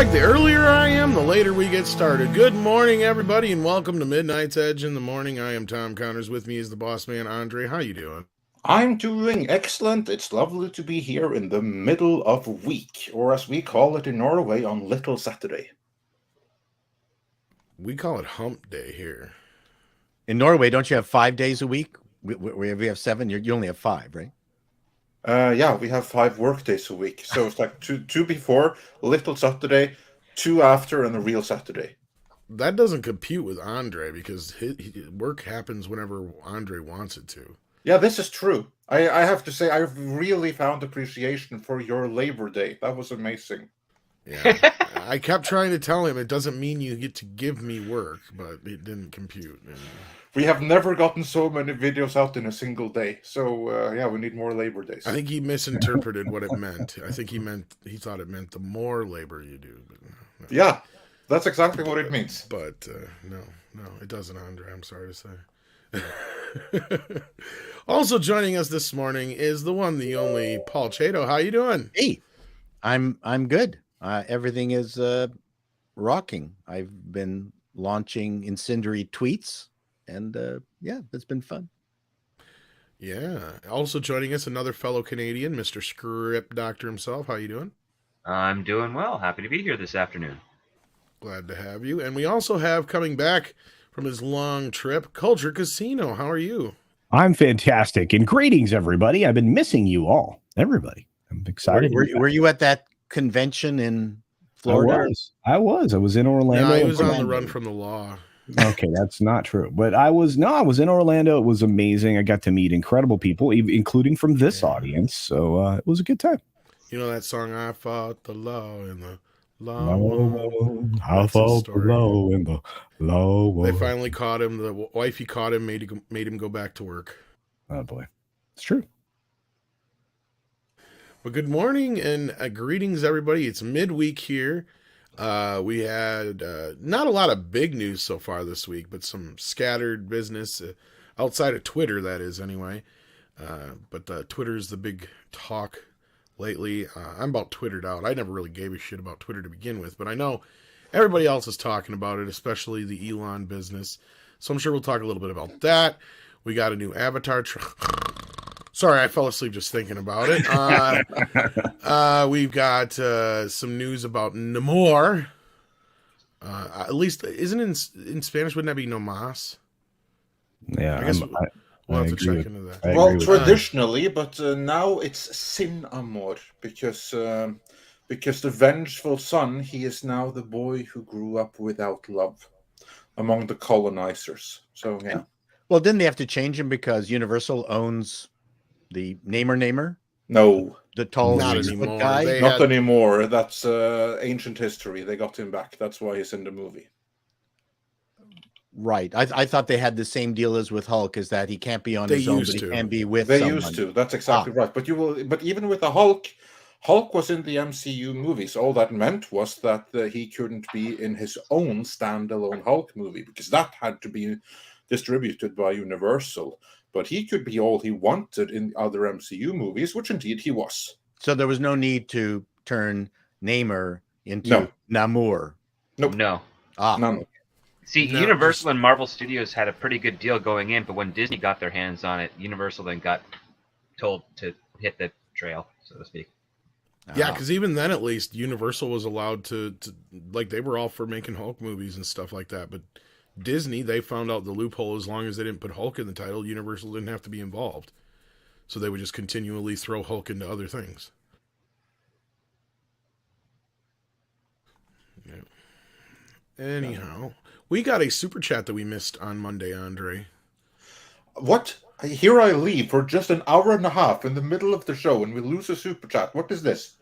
back. The earlier I am, the later we get started. Good morning, everybody, and welcome to Midnight's Edge in the Morning. I am Tom Connors. With me is the boss man, Andre. How you doing? I'm doing excellent. It's lovely to be here in the middle of week, or as we call it in Norway, on Little Saturday. We call it Hump Day here. In Norway, don't you have 5 days a week? We have 7. You only have 5, right? Yeah, we have 5 work days a week. So it's like two before, Little Saturday, 2 after, and a real Saturday. That doesn't compute with Andre because his work happens whenever Andre wants it to. Yeah, this is true. I have to say, I've really found appreciation for your Labor Day. That was amazing. Yeah, I kept trying to tell him it doesn't mean you get to give me work, but it didn't compute. We have never gotten so many videos out in a single day. So, yeah, we need more Labor Days. I think he misinterpreted what it meant. I think he thought it meant the more labor you do. But no. Yeah, that's exactly what it means. But no, it doesn't, Andre. I'm sorry to say. Also joining us this morning is the one, the only Paul Chato. How you doing? Hey, I'm good. Everything is rocking. I've been launching incendiary tweets, and yeah, it's been fun. Yeah. Also joining us, another fellow Canadian, Mr. Script Doctor himself. How you doing? I'm doing well. Happy to be here this afternoon. Glad to have you. And we also have coming back from his long trip, Culture Casino. How are you? I'm fantastic. And greetings, everybody. I've been missing you all. Everybody. I'm excited. Were you at that convention in Florida? I was in Orlando. No, he was on the run from the law. Okay, that's not true. But I was in Orlando. It was amazing. I got to meet incredible people, including from this audience. So it was a good time. You know that song, I Fought the Law in the Law. I fought the law in the law. They finally caught him. The wife he caught him made him go back to work. Oh, boy. It's true. Well, good morning and greetings, everybody. It's midweek here. We had not a lot of big news so far this week, but some scattered business outside of Twitter, that is, anyway. But Twitter's the big talk lately. I'm about Twittered out. I never really gave a shit about Twitter to begin with, but I know everybody else is talking about it, especially the Elon business. So I'm sure we'll talk a little bit about that. We got a new avatar. Sorry, I fell asleep just thinking about it. We've got some news about No More. At least, isn't it in Spanish? Wouldn't that be No Mas? Yeah, I guess we'll have to check into that. Well, traditionally, but now it's Sin Amor because the vengeful son, he is now the boy who grew up without love among the colonizers. So yeah. Well, didn't they have to change him because Universal owns the Namor? No, the tall Not 6 foot anymore. guy. not anymore. That's ancient history. They got him back. That's why he's in the movie. Right. I thought they had the same deal as with Hulk, is that he can't be on his own, but he can be with They someone. used to. That's exactly right. But but even with the Hulk was in the MCU movies. All that meant was that he couldn't be in his own standalone Hulk movie because that had to be distributed by Universal. But he could be all he wanted in other MCU movies, which indeed he was. So there was no need to turn Namor into Namor. Nope. No. None. See, No, Universal and Marvel Studios had a pretty good deal going in, but when Disney got their hands on it, Universal then got told to hit the trail, so to speak. Yeah, because even then, at least, Universal was allowed to, like, they were all for making Hulk movies and stuff like that, but Disney, they found out the loophole. As long as they didn't put Hulk in the title, Universal didn't have to be involved. So they would just continually throw Hulk into other things. Yeah. Anyhow, we got a super chat that we missed on Monday, Andre. What? Here I leave for just an hour and a half in the middle of the show and we lose a super chat. What is this?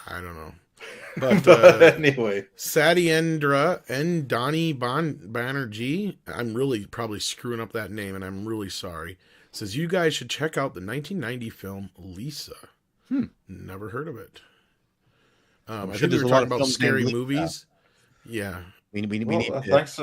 I don't know. But anyway. Satyendra and Donnie Banerjee, I'm really probably screwing up that name and I'm really sorry, says you guys should check out the 1990 film Lisa. Never heard of it. I think we were talking about scary movies. Yeah. We need thanks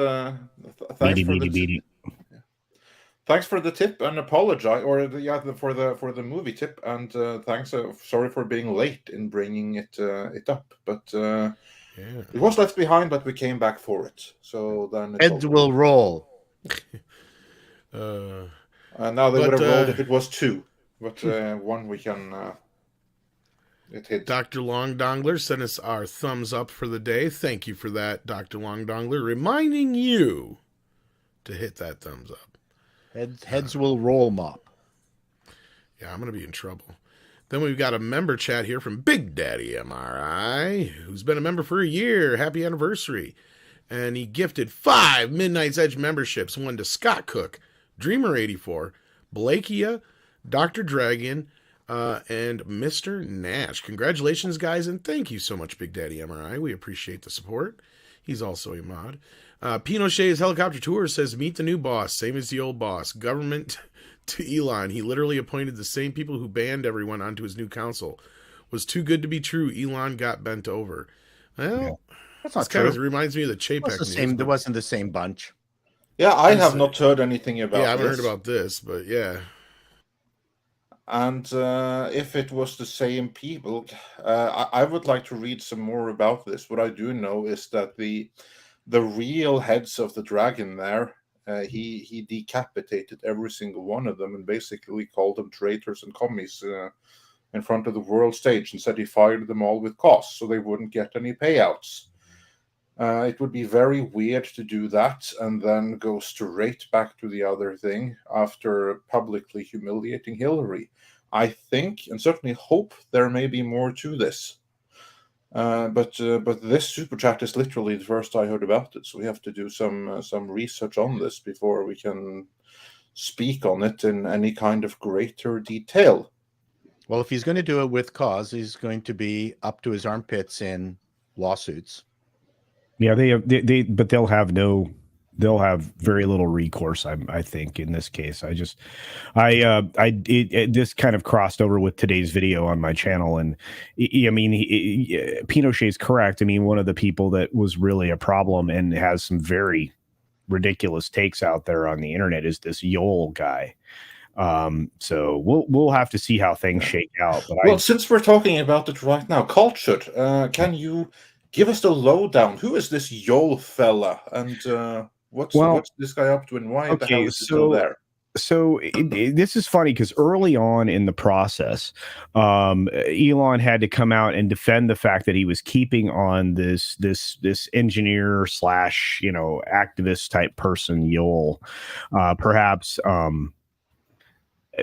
thanks for the tip and apologize for the movie tip and thanks sorry for being late in bringing it up, but Yeah. It was left behind, but we came back for it. So then it's Heads will roll. now they would have rolled if it was 2, but 1 we can. It hit. Dr. Long Dongler sent us our thumbs up for the day. Thank you for that, Dr. Long Dongler, reminding you to hit that thumbs up. Heads will roll, Mop. Yeah, I'm going to be in trouble. Then we've got a member chat here from Big Daddy MRI, who's been a member for a year. Happy anniversary. And he gifted 5 Midnight's Edge memberships, one to Scott Cook, Dreamer84, Blakia, Dr. Dragon, and Mr. Nash. Congratulations, guys, and thank you so much, Big Daddy MRI. We appreciate the support. He's also a mod. Pinochet's Helicopter Tour says, meet the new boss, same as the old boss. Government to Elon. He literally appointed the same people who banned everyone onto his new council. Was too good to be true. Elon got bent over. Well, that's not kind true. of reminds me of the Chapek news. There wasn't the same bunch. Yeah, I have not heard anything about this. Yeah, I haven't heard about this, but yeah. And if it was the same people, I would like to read some more about this. What I do know is that the real heads of the dragon there, he decapitated every single one of them and basically called them traitors and commies in front of the world stage and said he fired them all with costs so they wouldn't get any payouts. It would be very weird to do that and then go straight back to the other thing after publicly humiliating Hillary. I think and certainly hope there may be more to this. But this super chat is literally the first I heard about it, so we have to do some research on this before we can speak on it in any kind of greater detail. Well, if he's going to do it with cause, he's going to be up to his armpits in lawsuits. Yeah, but they'll have very little recourse. I think in this case, this kind of crossed over with today's video on my channel, and I mean, Pinochet's correct. I mean, one of the people that was really a problem and has some very ridiculous takes out there on the internet is this Yole guy. So we'll have to see how things shake out. But since we're talking about it right now, Cultured, can you give us the lowdown? Who is this Yole fella, and what's this guy up to, and why the hell is he still there? So this is funny because early on in the process, Elon had to come out and defend the fact that he was keeping on this engineer / activist type person, Yole. Perhaps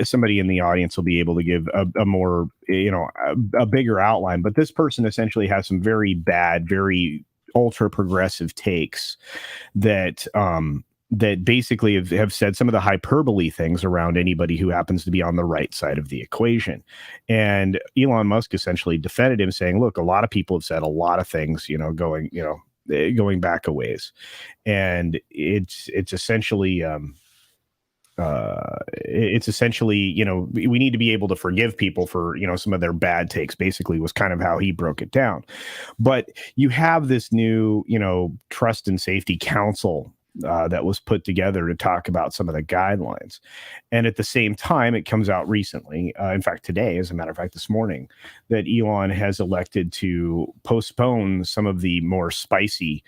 somebody in the audience will be able to give a more, a bigger outline. But this person essentially has some very bad, very ultra progressive takes that basically have said some of the hyperbole things around anybody who happens to be on the right side of the equation. And Elon Musk essentially defended him, saying, look, a lot of people have said a lot of things, going back a ways. And it's essentially, we need to be able to forgive people for, some of their bad takes, basically was kind of how he broke it down. But you have this new, trust and safety council that was put together to talk about some of the guidelines. And at the same time, it comes out recently, in fact, today, as a matter of fact, this morning, that Elon has elected to postpone some of the more spicy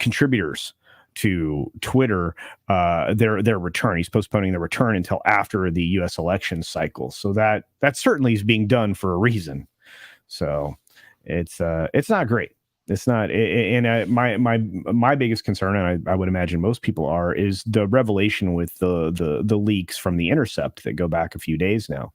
contributors to Twitter, their return. He's postponing the return until after the U.S. election cycle. So that certainly is being done for a reason. So it's not great. It's not. And my biggest concern, and I would imagine most people are, is the revelation with the leaks from The Intercept that go back a few days now.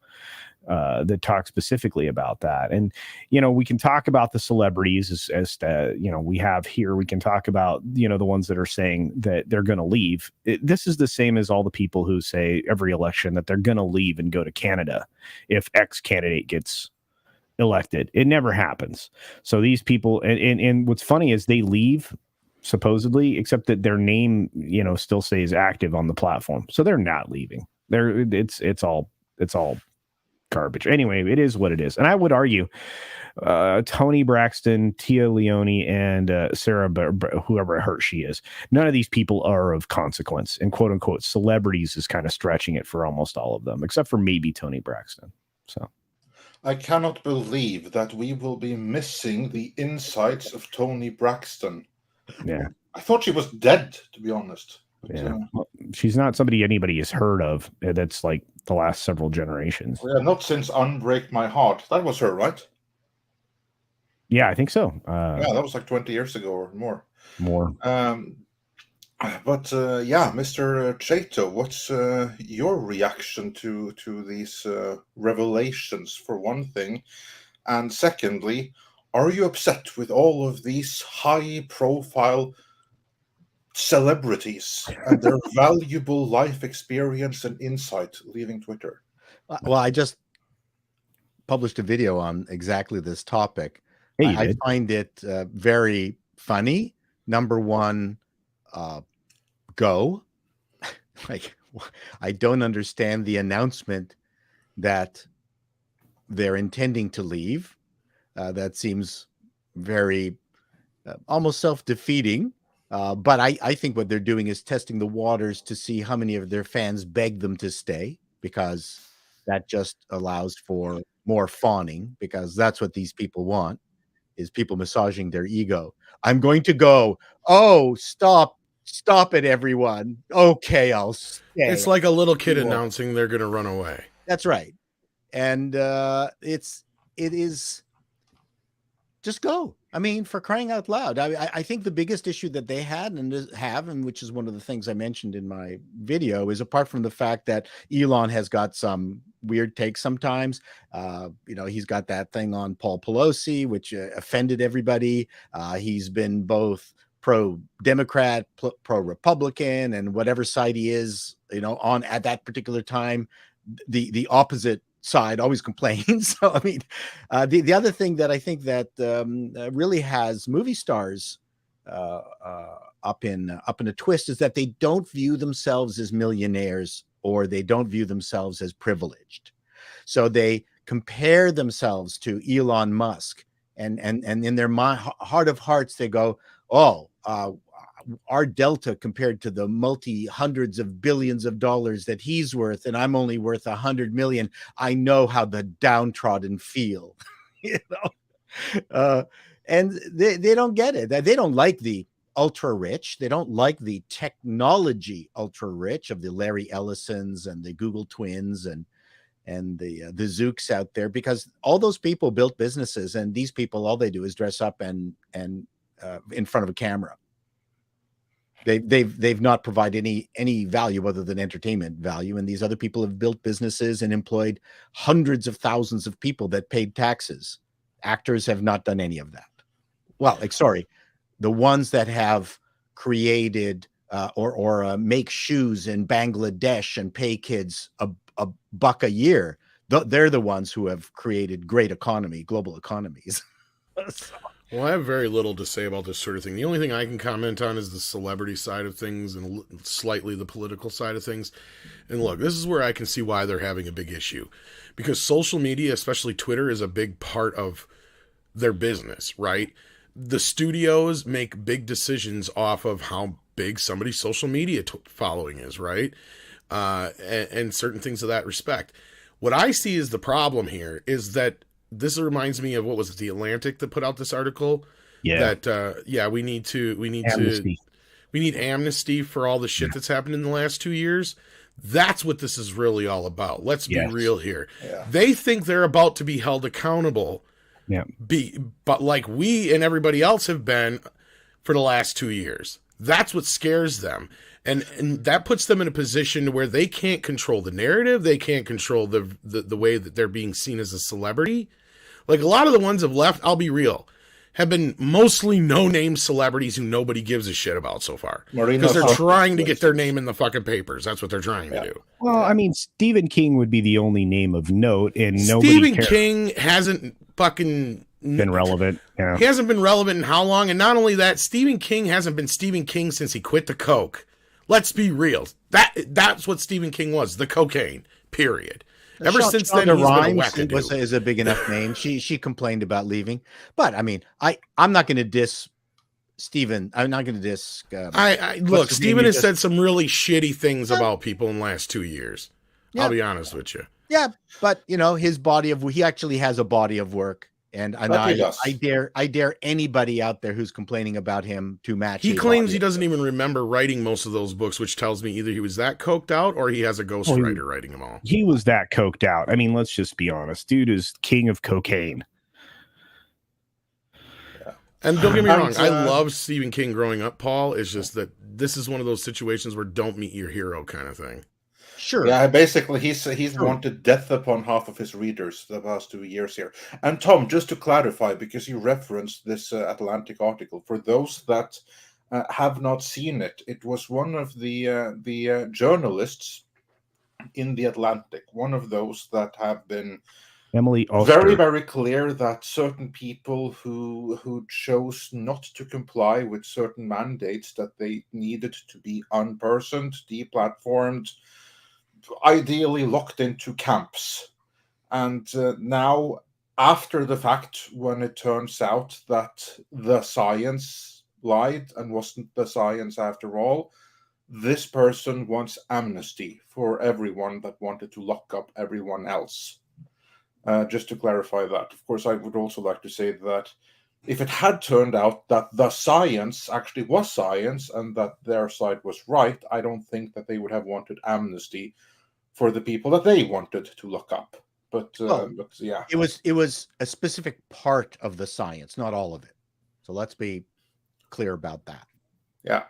That talk specifically about that. And, we can talk about the celebrities as we have here. We can talk about, the ones that are saying that they're going to leave. This is the same as all the people who say every election that they're going to leave and go to Canada if X candidate gets elected. It never happens. So these people, and what's funny is they leave supposedly, except that their name, still stays active on the platform. So they're not leaving. It's all garbage. Anyway, it is what it is. And I would argue Tony Braxton, Tia Leone, and Sarah, whoever hurt she is, none of these people are of consequence. And quote unquote celebrities is kind of stretching it for almost all of them, except for maybe Tony Braxton. So I cannot believe that we will be missing the insights of Toni Braxton. Yeah. I thought she was dead, to be honest. But, Yeah. Well, she's not somebody anybody has heard of. That's like the last several generations. yeah, not since Unbreak My Heart. That was her, right? Yeah, I think so. Yeah, that was like 20 years ago or more. More. But yeah, Mr. Chato, what's your reaction to these revelations, for one thing? And secondly, are you upset with all of these high-profile celebrities and their valuable life experience and insight leaving Twitter? Well, I just published a video on exactly this topic. Hey, you I did. find it very funny. Number one, go. Like, I don't understand the announcement that they're intending to leave. That seems very almost self-defeating. But I think what they're doing is testing the waters to see how many of their fans beg them to stay, because that just allows for more fawning, because that's what these people want, is people massaging their ego. I'm going to go. Oh, stop it, everyone. Okay, I'll stay. It's like a little kid announcing they're going to run away. That's right. And it is just go. I mean, for crying out loud. I think the biggest issue that they had and which is one of the things I mentioned in my video, is apart from the fact that Elon has got some weird takes sometimes. He's got that thing on Paul Pelosi, which offended everybody. He's been both pro-Democrat, pro-Republican, and whatever side he is, on at that particular time, the opposite side always complains. So I mean, the other thing that I think that really has movie stars up in a twist is that they don't view themselves as millionaires, or they don't view themselves as privileged. So they compare themselves to Elon Musk, and in their heart of hearts they go, oh, our delta compared to the multi-hundreds of billions of dollars that he's worth, and I'm only worth 100 million. I know how the downtrodden feel, and they don't get it. They don't like the ultra rich. They don't like the technology ultra rich of the Larry Ellisons and the Google twins and the Zooks out there, because all those people built businesses, and these people, all they do is dress up and in front of a camera. They've not provided any value other than entertainment value, and these other people have built businesses and employed hundreds of thousands of people that paid taxes. Actors have not done any of that. Well, the ones that have created or make shoes in Bangladesh and pay kids a $1 a year, they're the ones who have created global economies. Well, I have very little to say about this sort of thing. The only thing I can comment on is the celebrity side of things and slightly the political side of things. And look, this is where I can see why they're having a big issue. Because social media, especially Twitter, is a big part of their business, right? The studios make big decisions off of how big somebody's social media following is, right? And certain things of that respect. What I see is the problem here is that this reminds me of, what was it, The Atlantic that put out this article? Yeah. That we need amnesty for all the shit that's happened in the last 2 years. That's what this is really all about. Let's be real here. Yeah. They think they're about to be held accountable. Yeah. But like we and everybody else have been for the last 2 years. That's what scares them. And that puts them in a position where they can't control the narrative. They can't control the way that they're being seen as a celebrity. Like, a lot of the ones have left, I'll be real, have been mostly no-name celebrities who nobody gives a shit about so far. Because they're trying to get their name in the fucking papers. That's what they're trying to do. Well, I mean, Stephen King would be the only name of note, and Stephen King hasn't fucking been relevant. Yeah. He hasn't been relevant in how long? And not only that, Stephen King hasn't been Stephen King since he quit the coke. Let's be real. That's what Stephen King was, the cocaine, period. Ever since then, he's been a wackadoo. Is a big enough name. She complained about leaving. But, I mean, I'm not going to diss Stephen. I'm not going to diss... Stephen has said some really shitty things about people in the last 2 years. Yeah. I'll be honest with you. Yeah, but his he actually has a body of work, and That he does. I dare anybody out there who's complaining about him to match. He a claims body he of doesn't work. even remember writing most of those books, which tells me either he was that coked out or he has a ghostwriter writing them all. He was that coked out. I mean, let's just be honest. Dude is king of cocaine. And don't get me wrong, I love Stephen King growing up, Paul. It's just that this is one of those situations where don't meet your hero kind of thing. Sure. Yeah, basically, he's wanted death upon half of his readers the past 2 years here. And Tom, just to clarify, because you referenced this Atlantic article, for those that have not seen it, it was one of the journalists in the Atlantic, one of those that have been Emily Oster. very, very clear that certain people who chose not to comply with certain mandates, that they needed to be unpersoned, deplatformed, ideally locked into camps. And now, after the fact, when it turns out that the science lied and wasn't the science after all, this person wants amnesty for everyone that wanted to lock up everyone else. Just to clarify that. Of course, I would also like to say that if it had turned out that the science actually was science and that their side was right, I don't think that they would have wanted amnesty for the people that they wanted to look up. But yeah, it was a specific part of the science, not all of it. So let's be clear about that. Yeah,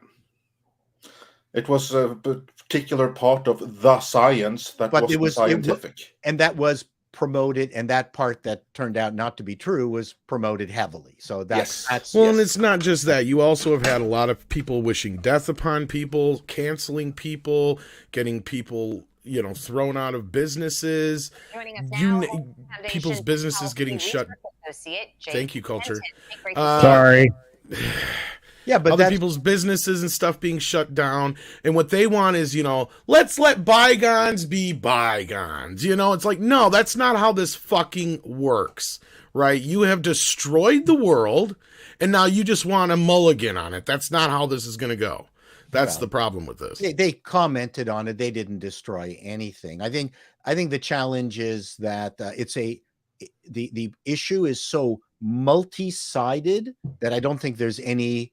it was a particular part of the science that was scientific, and that was promoted, and that part that turned out not to be true was promoted heavily. So that's and it's not just that. You also have had a lot of people wishing death upon people, canceling people, getting people thrown out of businesses. Joining us now, people's businesses getting shut. Thank you, Culture. Sorry. Yeah, but other people's businesses and stuff being shut down, and what they want is, let's let bygones be bygones. It's like, no, that's not how this fucking works, right? You have destroyed the world, and now you just want a mulligan on it. That's not how this is going to go. That's the problem with this. They commented on it. They didn't destroy anything. I think the challenge is that the issue is so multi-sided that I don't think there's any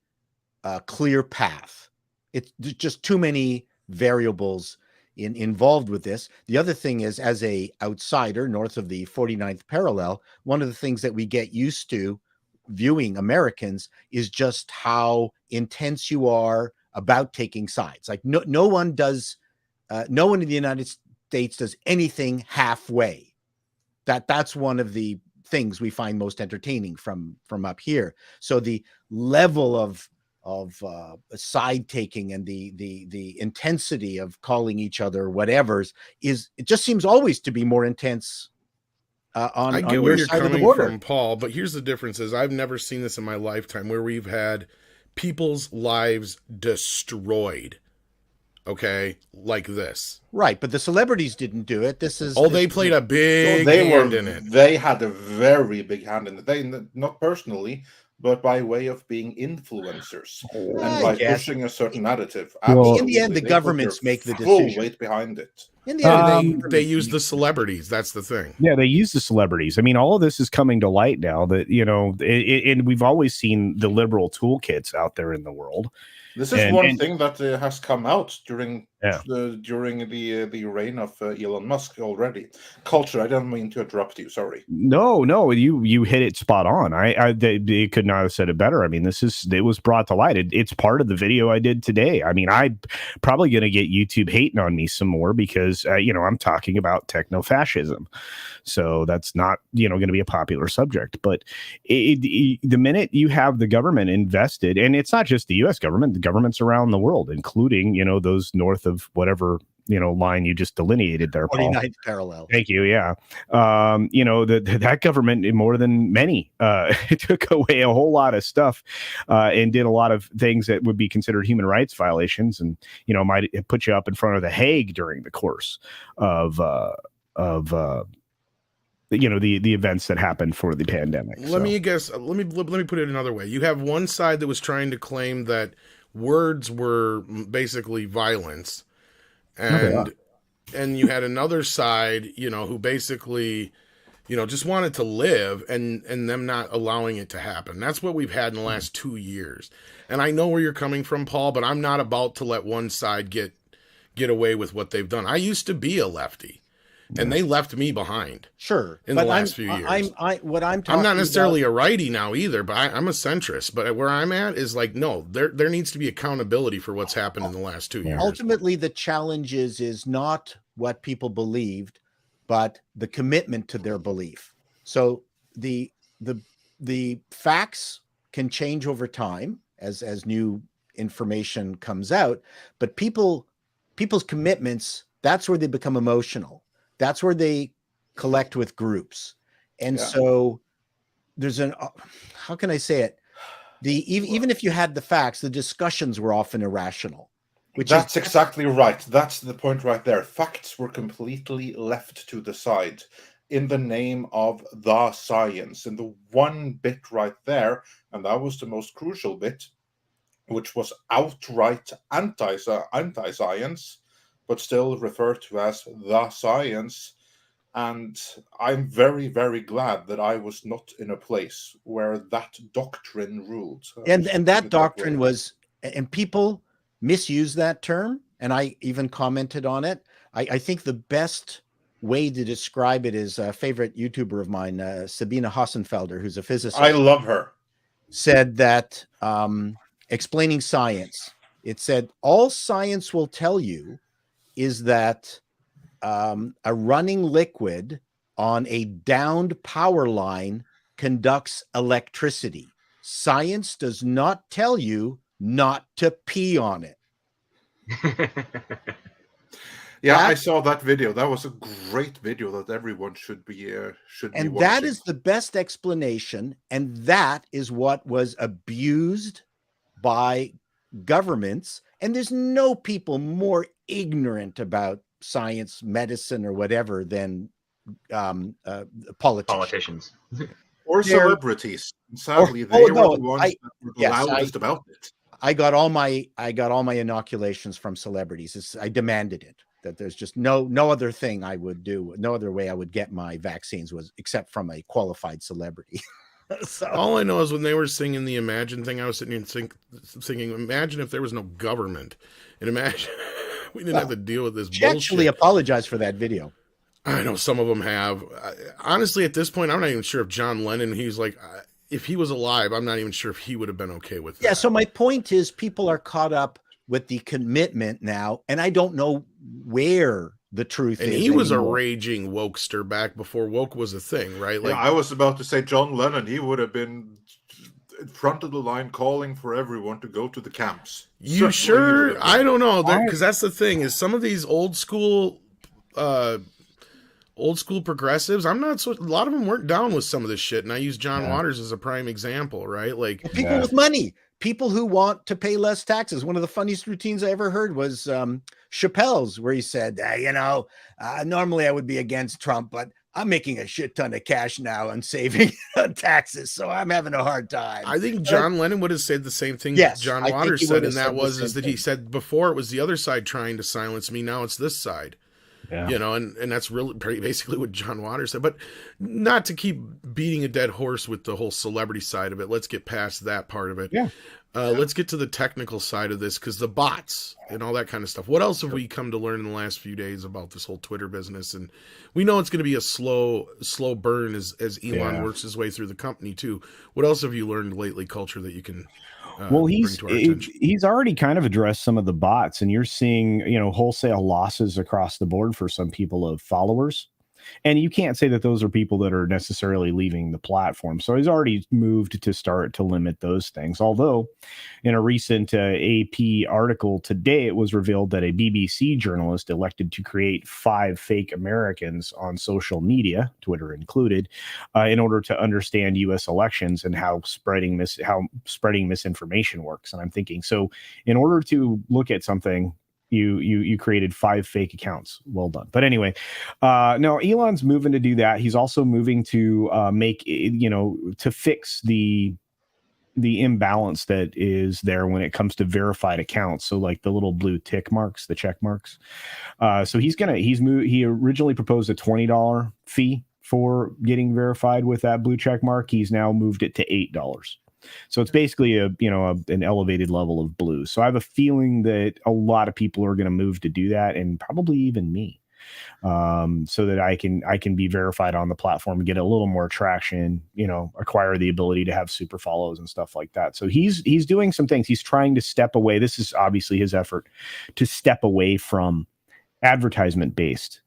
clear path. It's just too many variables involved with this. The other thing is, as a outsider north of the 49th parallel, one of the things that we get used to viewing Americans is just how intense you are about taking sides. Like no one in the United States does anything halfway. That's one of the things we find most entertaining from up here. So the level of side taking and the intensity of calling each other whatevers it just seems always to be more intense on your side of the border. From, Paul, but here's the difference: is I've never seen this in my lifetime where we've had people's lives destroyed. Okay, like this. Right, but the celebrities didn't do it. They played a big hand in it. They had a very big hand in it. They, not personally, but by way of being influencers and by pushing a certain narrative. Well, in the end, the governments make the decision. Full weight behind it. In the end, they use the celebrities. That's the thing. Yeah, they use the celebrities. I mean, all of this is coming to light now that, and we've always seen the liberal toolkits out there in the world. This is one thing that has come out during the reign of Elon Musk already. Culture, I don't mean to interrupt you. Sorry. No, you hit it spot on. They could not have said it better. I mean, it was brought to light. It's part of the video I did today. I mean, I'm probably going to get YouTube hating on me some more because I'm talking about techno-fascism. So that's not going to be a popular subject. But the minute you have the government invested, and it's not just the U.S. government, the governments around the world, including those north of whatever line you just delineated there, Paul. 49th parallel. Thank you. Yeah. That government, more than many, it took away a whole lot of stuff and did a lot of things that would be considered human rights violations, and might put you up in front of the Hague during the course of the events that happened for the pandemic. Let me put it another way. You have one side that was trying to claim that words were basically violence, and and you had another side, who basically, just wanted to live, and them not allowing it to happen. That's what we've had in the last 2 years. And I know where you're coming from, Paul, but I'm not about to let one side get away with what they've done. I used to be a lefty, and they left me behind. Sure, in the last few years. I'm not necessarily a righty now either, but I'm a centrist. But where I'm at is like, no, there needs to be accountability for what's happened in the last 2 years. Ultimately, the challenge is not what people believed, but the commitment to their belief. So the facts can change over time as new information comes out, but people's commitments, that's where they become emotional. That's where they collect with groups. And so there's how can I say it? Even if you had the facts, the discussions were often irrational. That's exactly right. That's the point right there. Facts were completely left to the side in the name of the science. And the one bit right there, and that was the most crucial bit, which was outright anti-science, but still referred to as the science. And I'm very, very glad that I was not in a place where that doctrine ruled. And that doctrine was, and people misuse that term, and I even commented on it. I think the best way to describe it is a favorite YouTuber of mine, Sabina Hassenfelder, who's a physicist. I love her. Said that, explaining science, it said, all science will tell you is that a running liquid on a downed power line conducts electricity. Science does not tell you not to pee on it. I saw that video. That was a great video that everyone should be and watching. That is the best explanation, and that is what was abused by governments. And there's no people more ignorant about science, medicine, or whatever than politicians. Or celebrities. Sadly, they were the ones that were the loudest about it. I got all my inoculations from celebrities. I demanded it. That there's just no other thing I would do, no other way I would get my vaccines was except from a qualified celebrity. So. All I know is when they were singing the Imagine thing, I was sitting here thinking, imagine if there was no government, and imagine we didn't have to deal with this bullshit. Actually apologized for that video. I know some of them have. Honestly, at this point, I'm not even sure if John Lennon, he's like, if he was alive, I'm not even sure if he would have been okay with that. Yeah, so my point is people are caught up with the commitment now, and I don't know where the truth is. And he was anymore. A raging wokester back before woke was a thing, right? Like, I was about to say John Lennon, he would have been in front of the line calling for everyone to go to the camps. You sure? I don't know, because that's the thing is some of these old school progressives, a lot of them weren't down with some of this shit, and I use John Waters as a prime example, right? Like people with money, people who want to pay less taxes. One of the funniest routines I ever heard was Chappelle's, where he said, normally I would be against Trump, but I'm making a shit ton of cash now and saving on taxes, so I'm having a hard time. I think John Lennon would have said the same thing John Waters said, and that was that he said before it was the other side trying to silence me, now it's this side. Yeah. And that's really basically what John Waters said. But not to keep beating a dead horse with the whole celebrity side of it. Let's get past that part of it. Yeah. Let's get to the technical side of this, because the bots and all that kind of stuff. What else have we come to learn in the last few days about this whole Twitter business? And we know it's going to be a slow burn as Elon works his way through the company too. What else have you learned lately, Culture, that you can he's already kind of addressed some of the bots, and you're seeing wholesale losses across the board for some people of followers, and you can't say that those are people that are necessarily leaving the platform. So he's already moved to start to limit those things, although in a recent AP article today it was revealed that a BBC journalist elected to create 5 fake Americans on social media, Twitter included, in order to understand U.S. elections and how spreading misinformation works. And I'm thinking, so in order to look at something, you created 5 fake accounts. Well done. But anyway, now Elon's moving to do that. He's also moving to to fix the imbalance that is there when it comes to verified accounts. So like the little blue tick marks, the check marks. So he originally proposed a $20 fee for getting verified with that blue check mark. He's now moved it to $8. So it's basically an elevated level of blue. So I have a feeling that a lot of people are going to move to do that, and probably even me, so that I can be verified on the platform and get a little more traction, acquire the ability to have super follows and stuff like that. So he's doing some things. He's trying to step away. This is obviously his effort to step away from advertisement based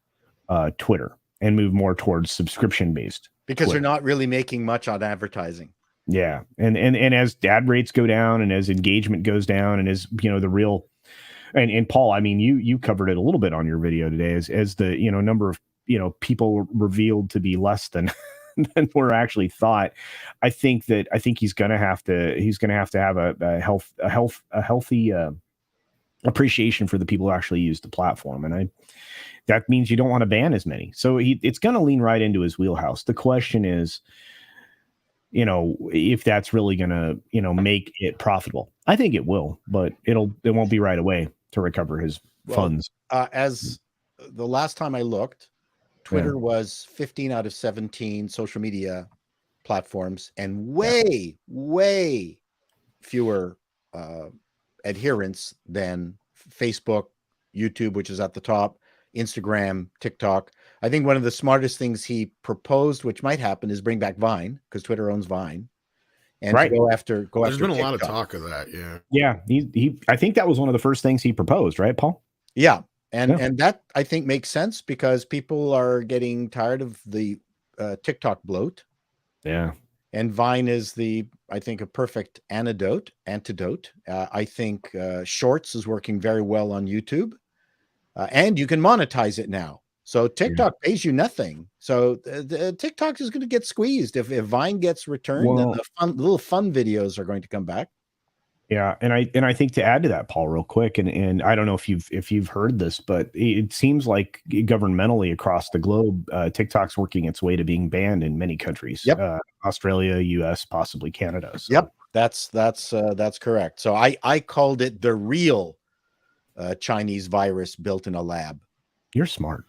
Twitter and move more towards subscription based, because they're not really making much on advertising. Yeah. And as ad rates go down and as engagement goes down and as, the real, and Paul, I mean, you covered it a little bit on your video today as the, number of, people revealed to be less than were actually thought. I think he's going to have to have a healthy appreciation for the people who actually use the platform. And that means you don't want to ban as many. So it's going to lean right into his wheelhouse. The question is, if that's really going to, make it profitable. I think it will, but it won't be right away to recover his funds. As the last time I looked, Twitter was 15 out of 17 social media platforms, and way fewer adherents than Facebook, YouTube, which is at the top, Instagram, TikTok. I think one of the smartest things he proposed, which might happen, is bring back Vine, because Twitter owns Vine, and to go after. There's been a TikTok. lot of talk of that, yeah. Yeah, he. I think that was one of the first things he proposed, right, Paul? Yeah, and that I think makes sense, because people are getting tired of the TikTok bloat. Yeah, and Vine is I think a perfect antidote. I think Shorts is working very well on YouTube. And you can monetize it now. So TikTok pays you nothing. So TikTok is going to get squeezed. If Vine gets returned, then the little fun videos are going to come back. Yeah, and I think to add to that, Paul, real quick, and I don't know if you've heard this, but it seems like governmentally across the globe, TikTok's working its way to being banned in many countries. Yep. Australia, US, possibly Canada. So. Yep, that's correct. So I called it the real Chinese virus built in a lab. You're smart.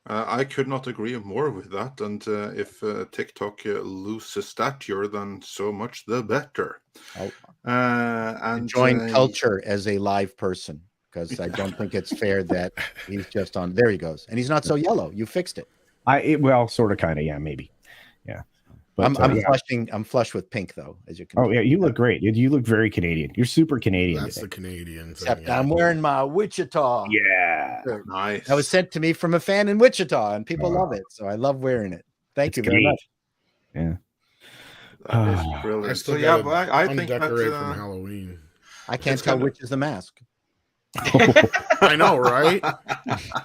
I could not agree more with that. And if TikTok loses stature, then so much the better. And join culture as a live person, because I don't think it's fair that he's just on. There he goes, and he's not so yellow. You fixed it. Well, sort of, kind of, yeah, maybe, yeah. But, I'm flush with pink, though, as you can. Oh, yeah, you look great. You look very Canadian. You're super Canadian. That's today. the Canadian thing. Except I'm wearing my Wichita. Yeah, nice. That was sent to me from a fan in Wichita, and people love it. So I love wearing it. Thank you very much. Yeah. That is brilliant. I still I think undecorate that, from Halloween. I can't tell which is the mask. I know, right?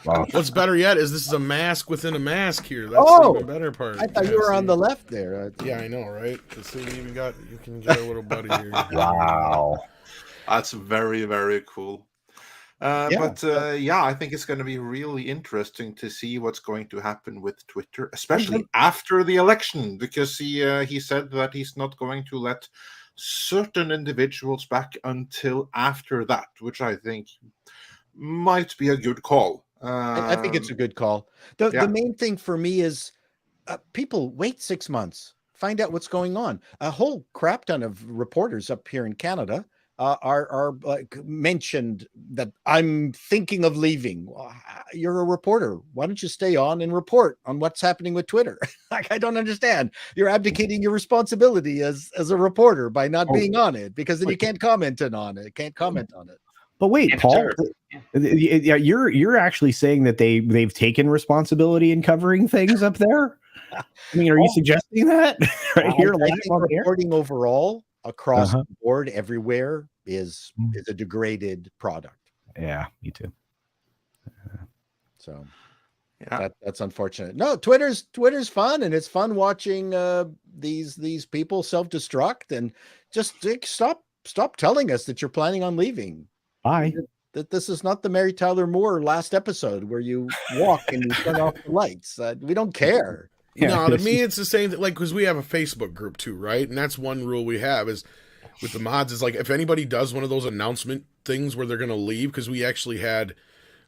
Wow. What's better yet is this is a mask within a mask here. That's the even better part. I thought you were on the left there. Yeah, I know, right? See, you can get a little buddy here. Wow. That's very, very cool. I think it's going to be really interesting to see what's going to happen with Twitter, especially after the election, because he said that he's not going to let certain individuals back until after that, which I think might be a good call. I think it's a good call. The main thing for me is people wait 6 months, find out what's going on. A whole crap ton of reporters up here in Canada are mentioned that I'm thinking of leaving. You're a reporter. Why don't you stay on and report on what's happening with Twitter? I don't understand. You're abdicating your responsibility as a reporter by not being on it, because then you can't comment on it. But wait, Paul, you're actually saying that they've taken responsibility in covering things up there? I mean, are you suggesting that right here? I think reporting overall across the board everywhere is a degraded product. Yeah, me too. So that's unfortunate. No, Twitter's fun, and it's fun watching these people self-destruct, and just stop telling us that you're planning on leaving. Bye. That this is not the Mary Tyler Moore last episode where you walk and you turn off the lights. We don't care. No, to me, it's the same thing. Like, because we have a Facebook group too, right? And that's one rule we have is with the mods is like if anybody does one of those announcement things where they're going to leave, because we actually had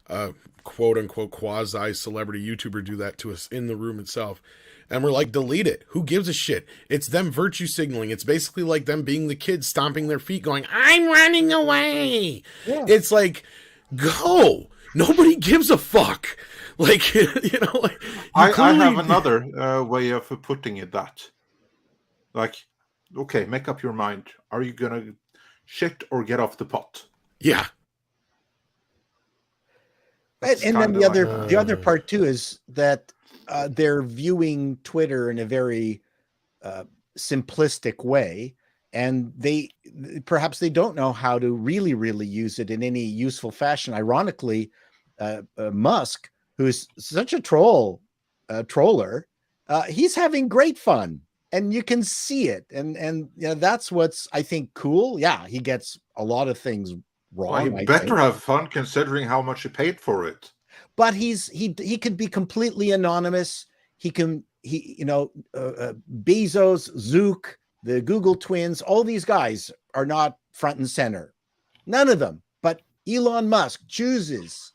a quote unquote quasi celebrity YouTuber do that to us in the room itself. And we're like, delete it. Who gives a shit? It's them virtue signaling. It's basically like them being the kids stomping their feet going, I'm running away. Yeah. It's like, go. Nobody gives a fuck. Like, like, I have another way of putting it that. Like, okay, make up your mind. Are you going to shit or get off the pot? Yeah. And then the other part too is that they're viewing Twitter in a very simplistic way, and perhaps they don't know how to really use it in any useful fashion. Ironically, Musk, who is such a troller, he's having great fun, and you can see it, and that's what's I think cool. Yeah, he gets a lot of things wrong. Well, he better have fun considering how much he paid for it. But he could be completely anonymous. Bezos, Zook, the Google twins, all these guys are not front and center. None of them. But Elon Musk chooses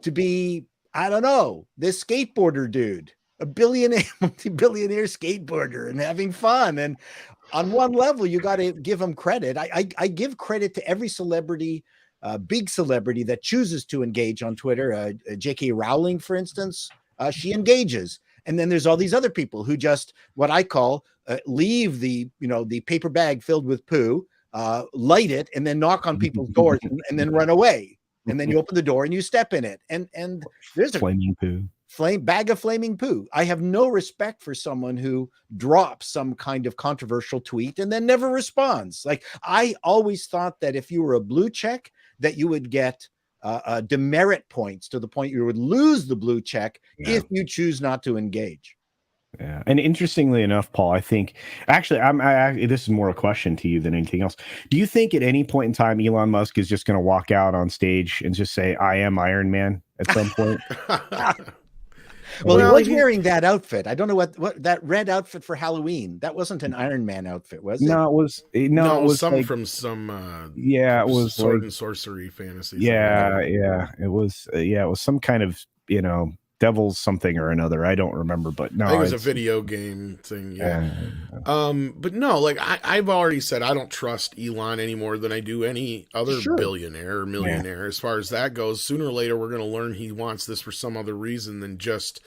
to be, I don't know, this skateboarder dude, a multi-billionaire skateboarder and having fun. And on one level, you got to give him credit. I give credit to every celebrity, big celebrity that chooses to engage on Twitter. J.K. Rowling, for instance, she engages. And then there's all these other people who just, what I call, leave the paper bag filled with poo, light it, and then knock on people's doors and then run away. And then you open the door and you step in it. And there's a flaming poo. Bag of flaming poo. I have no respect for someone who drops some kind of controversial tweet and then never responds. Like, I always thought that if you were a blue check, that you would get demerit points to the point you would lose the blue check if you choose not to engage. Yeah, and interestingly enough, Paul, I think actually, this is more a question to you than anything else. Do you think at any point in time Elon Musk is just going to walk out on stage and just say, "I am Iron Man" at some point? Well, he was wearing that outfit. I don't know what that red outfit for Halloween. That wasn't an Iron Man outfit, was it? No, it was some like, from some it was sword and sorcery fantasy. It was some kind of devil's something or another. I don't remember, but no, I think it was a video game thing. But no, like I've already said, I don't trust Elon any more than I do any other billionaire or millionaire. As far as that goes, sooner or later we're going to learn he wants this for some other reason than just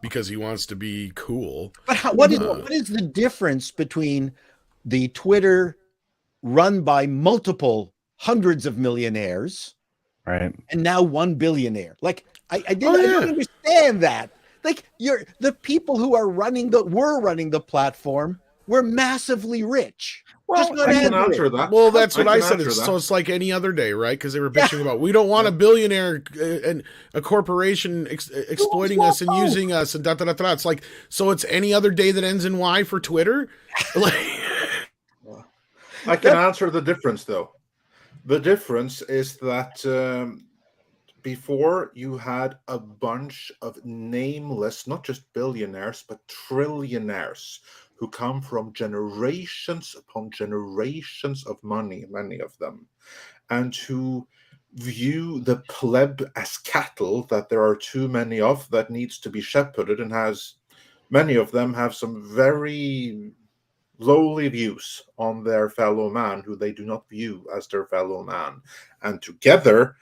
because he wants to be cool. But what is the difference between the Twitter run by multiple hundreds of millionaires, right, and now one billionaire? Like, I don't understand that. Like, the people who were running the platform were massively rich. Well, I can answer that. Well, that's what I said. So it's like any other day, right? Because they were bitching about, we don't want a billionaire and a corporation exploiting us and using us and da-da-da-da. It's like, so it's any other day that ends in Y for Twitter? Like, I can answer the difference, though. The difference is that before you had a bunch of nameless, not just billionaires, but trillionaires who come from generations upon generations of money, many of them, and who view the pleb as cattle that there are too many of that needs to be shepherded, and many of them have some very lowly views on their fellow man who they do not view as their fellow man. And together,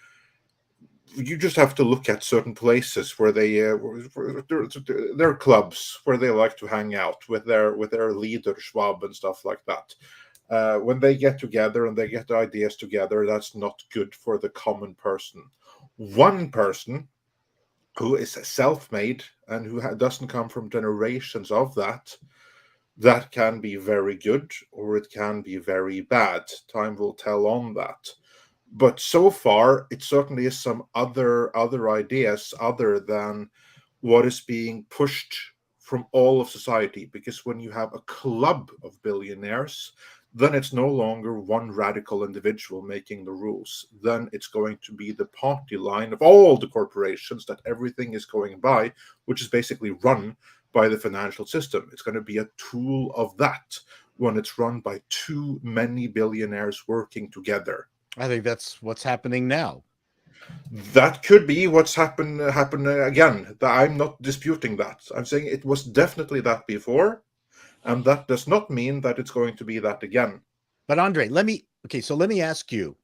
you just have to look at certain places where their clubs where they like to hang out with their leader Schwab and stuff like that. When they get together and they get the ideas together, that's not good for the common person. One person who is self-made and who doesn't come from generations of that can be very good or it can be very bad. Time will tell on that. But so far, it certainly is some other ideas other than what is being pushed from all of society. Because when you have a club of billionaires, then it's no longer one radical individual making the rules. Then it's going to be the party line of all the corporations that everything is going by, which is basically run by the financial system. It's going to be a tool of that when it's run by too many billionaires working together. I think that's what's happening now. That could be what's happen again. I'm not disputing that. I'm saying it was definitely that before, and that does not mean that it's going to be that again. But Andre, let me ask you,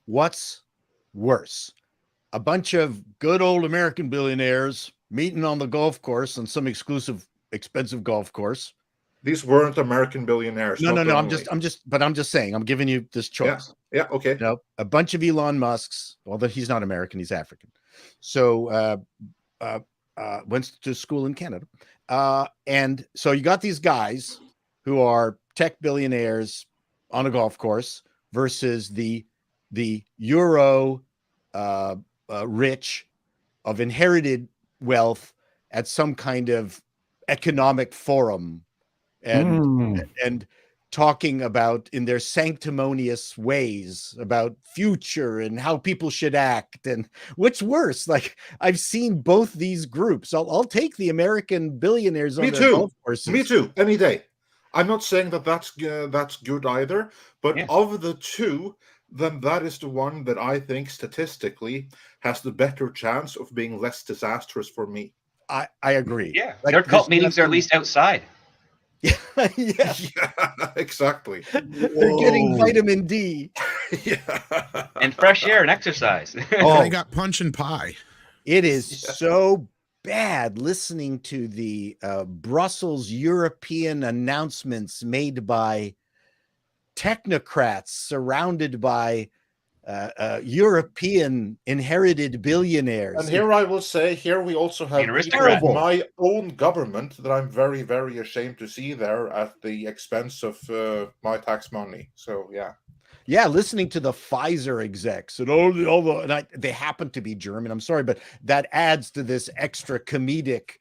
what's worse? A bunch of good old American billionaires meeting on the golf course on some exclusive, expensive golf course. These weren't American billionaires. No. I'm just saying, I'm giving you this choice. Yeah. Okay. A bunch of Elon Musks, although he's not American, he's African. So, went to school in Canada. And so you got these guys who are tech billionaires on a golf course versus the Euro rich of inherited wealth at some kind of economic forum and talking about in their sanctimonious ways about future and how people should act. And what's worse, like I've seen both these groups. I'll take the American billionaires on their golf courses. Me too, any day. I'm not saying that that's good either, but of the two, then that is the one that I think statistically has the better chance of being less disastrous for me. I agree. Yeah, like, their cult meetings are at least outside. Yeah, exactly. They're getting vitamin D. And fresh air and exercise. They got punch and pie. It is so bad listening to the Brussels European announcements made by technocrats surrounded by European inherited billionaires. And here I will say, here we also have my own government that I'm very, very ashamed to see there at the expense of my tax money. So yeah, listening to the Pfizer execs and they happen to be German. I'm sorry, but that adds to this extra comedic.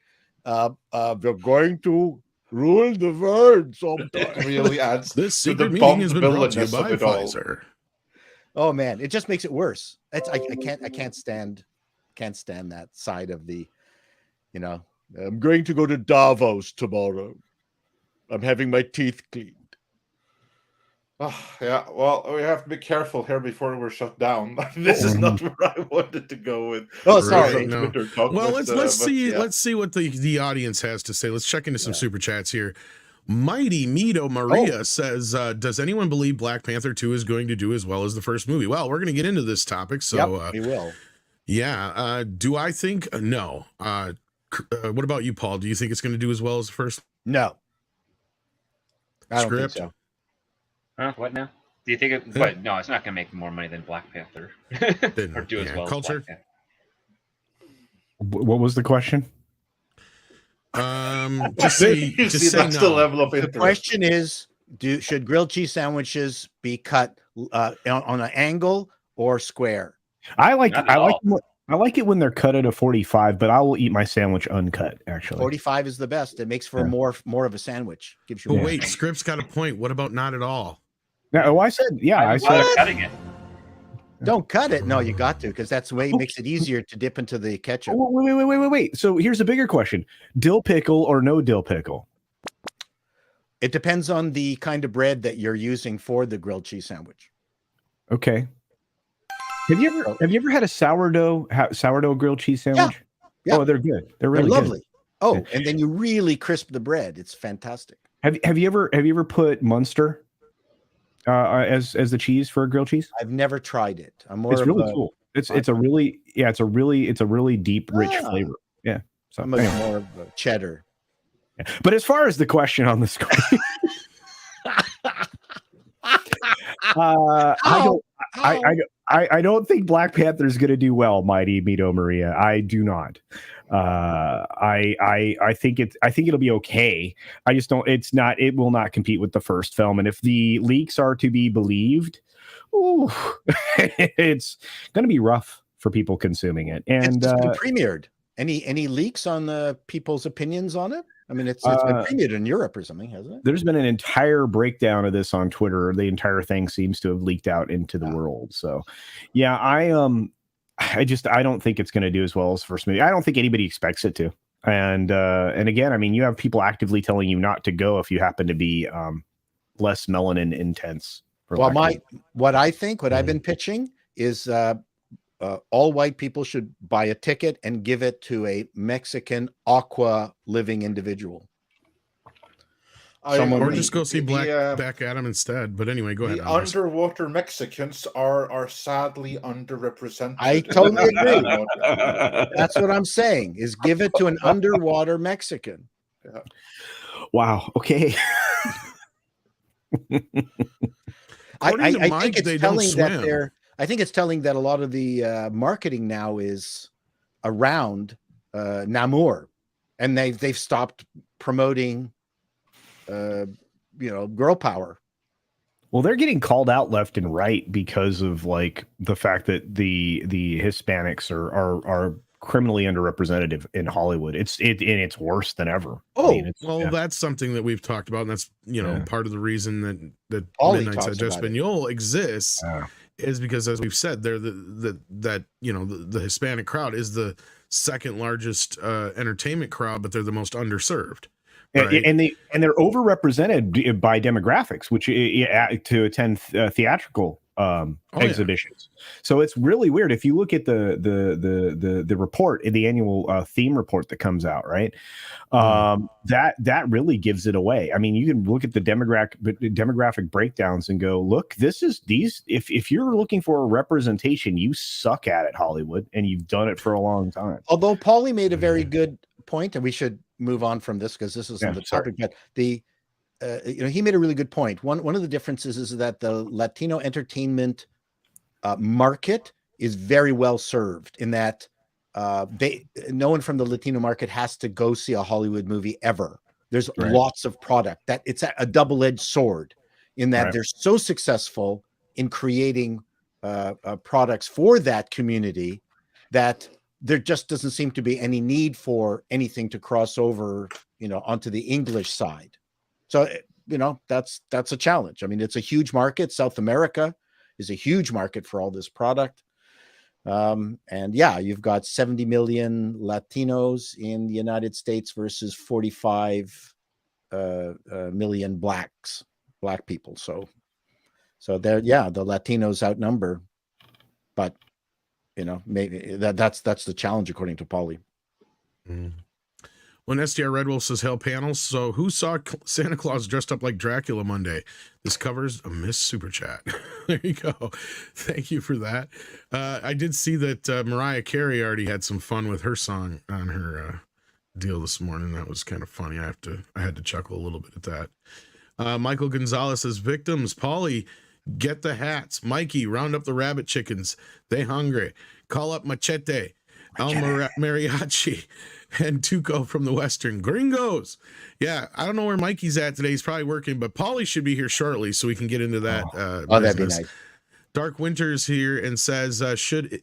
They're going to rule the world sometime. It really adds. This secret meeting has been brought to you by Pfizer. Oh man, it just makes it worse. I can't stand that side of the, I'm going to go to Davos tomorrow. I'm having my teeth cleaned. Yeah, well, we have to be careful here before we're shut down. This is not where I wanted to go with. Oh, sorry. No. Well, let's see what the audience has to say. Let's check into some super chats here. MEitM Maria says, does anyone believe Black Panther 2 is going to do as well as the first movie? Well, we're going to get into this topic. So we will. Yeah. Do I think? No. What about you, Paul? Do you think it's going to do as well as the first? No. I don't Script? think so. Huh? What now? Do you think it? But no, it's not going to make more money than Black Panther or do as well. Culture. As Black Panther. What was the question? Just say that's no. the level of interest. The question is, should grilled cheese sandwiches be cut on an angle or square? I like it when they're cut at a 45, but I will eat my sandwich uncut. Actually, 45 is the best. It makes for more of a sandwich. Gives you. But wait, Script's got a point. What about not at all? No, I said I said cutting it. Don't cut it. No, you got to, because that's the way it makes it easier to dip into the ketchup. Wait. So here's a bigger question: dill pickle or no dill pickle? It depends on the kind of bread that you're using for the grilled cheese sandwich. Okay. Have you ever had a sourdough grilled cheese sandwich? Yeah. Oh, they're good. They're really lovely. good. Oh, and then you really crisp the bread. It's fantastic. Have you ever put Munster as the cheese for a grilled cheese? I've never tried it. It's really cool. It's a really deep, rich flavor. Yeah. So I'm more of a cheddar. Yeah. But as far as the question on the screen, I don't think Black Panther is going to do well. MEitM Maria, I do not. I think it'll be okay. I just don't. It will not compete with the first film. And if the leaks are to be believed, it's going to be rough for people consuming it. And it's just been premiered. Any leaks on people's opinions on it? I mean, it's been premiered in Europe or something, hasn't it? There's been an entire breakdown of this on Twitter. The entire thing seems to have leaked out into the world. So, yeah, I don't think it's going to do as well as the first movie. I don't think anybody expects it to And again, I mean, you have people actively telling you not to go if you happen to be less melanin intense. Well, what I've been pitching is all white people should buy a ticket and give it to a Mexican aqua living individual. Or just go see Black Adam instead. But anyway, go ahead. The underwater Mexicans are sadly underrepresented. I totally agree. That's what I'm saying, is give it to an underwater Mexican. Yeah. Wow. Okay. I think it's telling that I think it's telling that a lot of the marketing now is around Namor, and they've stopped promoting girl power. Well, they're getting called out left and right because of like the fact that the Hispanics are criminally underrepresented in Hollywood. It's worse than ever. Oh, I mean, that's something that we've talked about, and that's part of the reason that Paulie Midnights at Espanol exists is because, as we've said, they're the Hispanic crowd is the second largest entertainment crowd, but they're the most underserved. Right. And they're overrepresented by demographics, which to attend theatrical exhibitions. Yeah. So it's really weird. If you look at the report, the annual theme report that comes out, right? That really gives it away. I mean, you can look at the demographic breakdowns and go, look, if you're looking for a representation, you suck at it, Hollywood, and you've done it for a long time. Although Paulie made a very good point, and we should move on from this because this isn't the topic, but he made a really good point. One of the differences is that the Latino entertainment market is very well served in that no one from the Latino market has to go see a Hollywood movie ever. There's lots of product. That it's a double-edged sword in that they're so successful in creating products for that community that there just doesn't seem to be any need for anything to cross over, onto the English side. So, that's a challenge. I mean, it's a huge market. South America is a huge market for all this product. And you've got 70 million Latinos in the United States versus 45 million black people. So there, the Latinos outnumber, but maybe that's the challenge according to Paulie. When SDR Redwolf says hell panels, so who saw Santa Claus dressed up like Dracula Monday? This covers a missed super chat. There you go. Thank you for that. I did see that Mariah Carey already had some fun with her song on her deal this morning. That was kind of funny. I had to chuckle a little bit at that. Michael Gonzalez says victims. Paulie, get the hats. Mikey, round up the rabbit chickens. They hungry. Call up Machete. El Mariachi. And Tuco from the Western Gringos. Yeah, I don't know where Mikey's at today. He's probably working, but Paulie should be here shortly so we can get into that. That'd be nice. Dark Winters here and says, should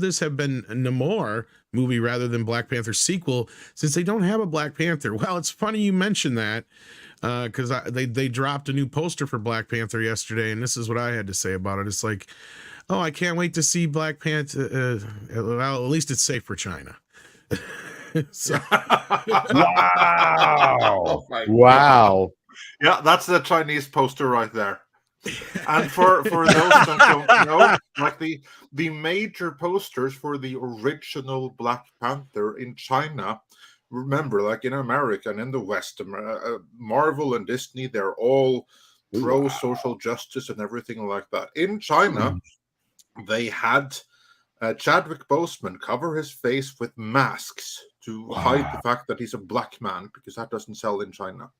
this have been a Namor movie rather than Black Panther sequel since they don't have a Black Panther? Well, it's funny you mentioned that because they dropped a new poster for Black Panther yesterday, and this is what I had to say about it. It's like, oh, I can't wait to see Black Panther. Well, at least it's safe for China. Wow. Wow. Yeah, that's the Chinese poster right there. And for those that don't know, like the major posters for the original Black Panther in China, remember, like in America and in the West, Marvel and Disney, they're all pro social justice and everything like that. In China, they had Chadwick Boseman cover his face with masks to hide the fact that he's a black man, because that doesn't sell in China.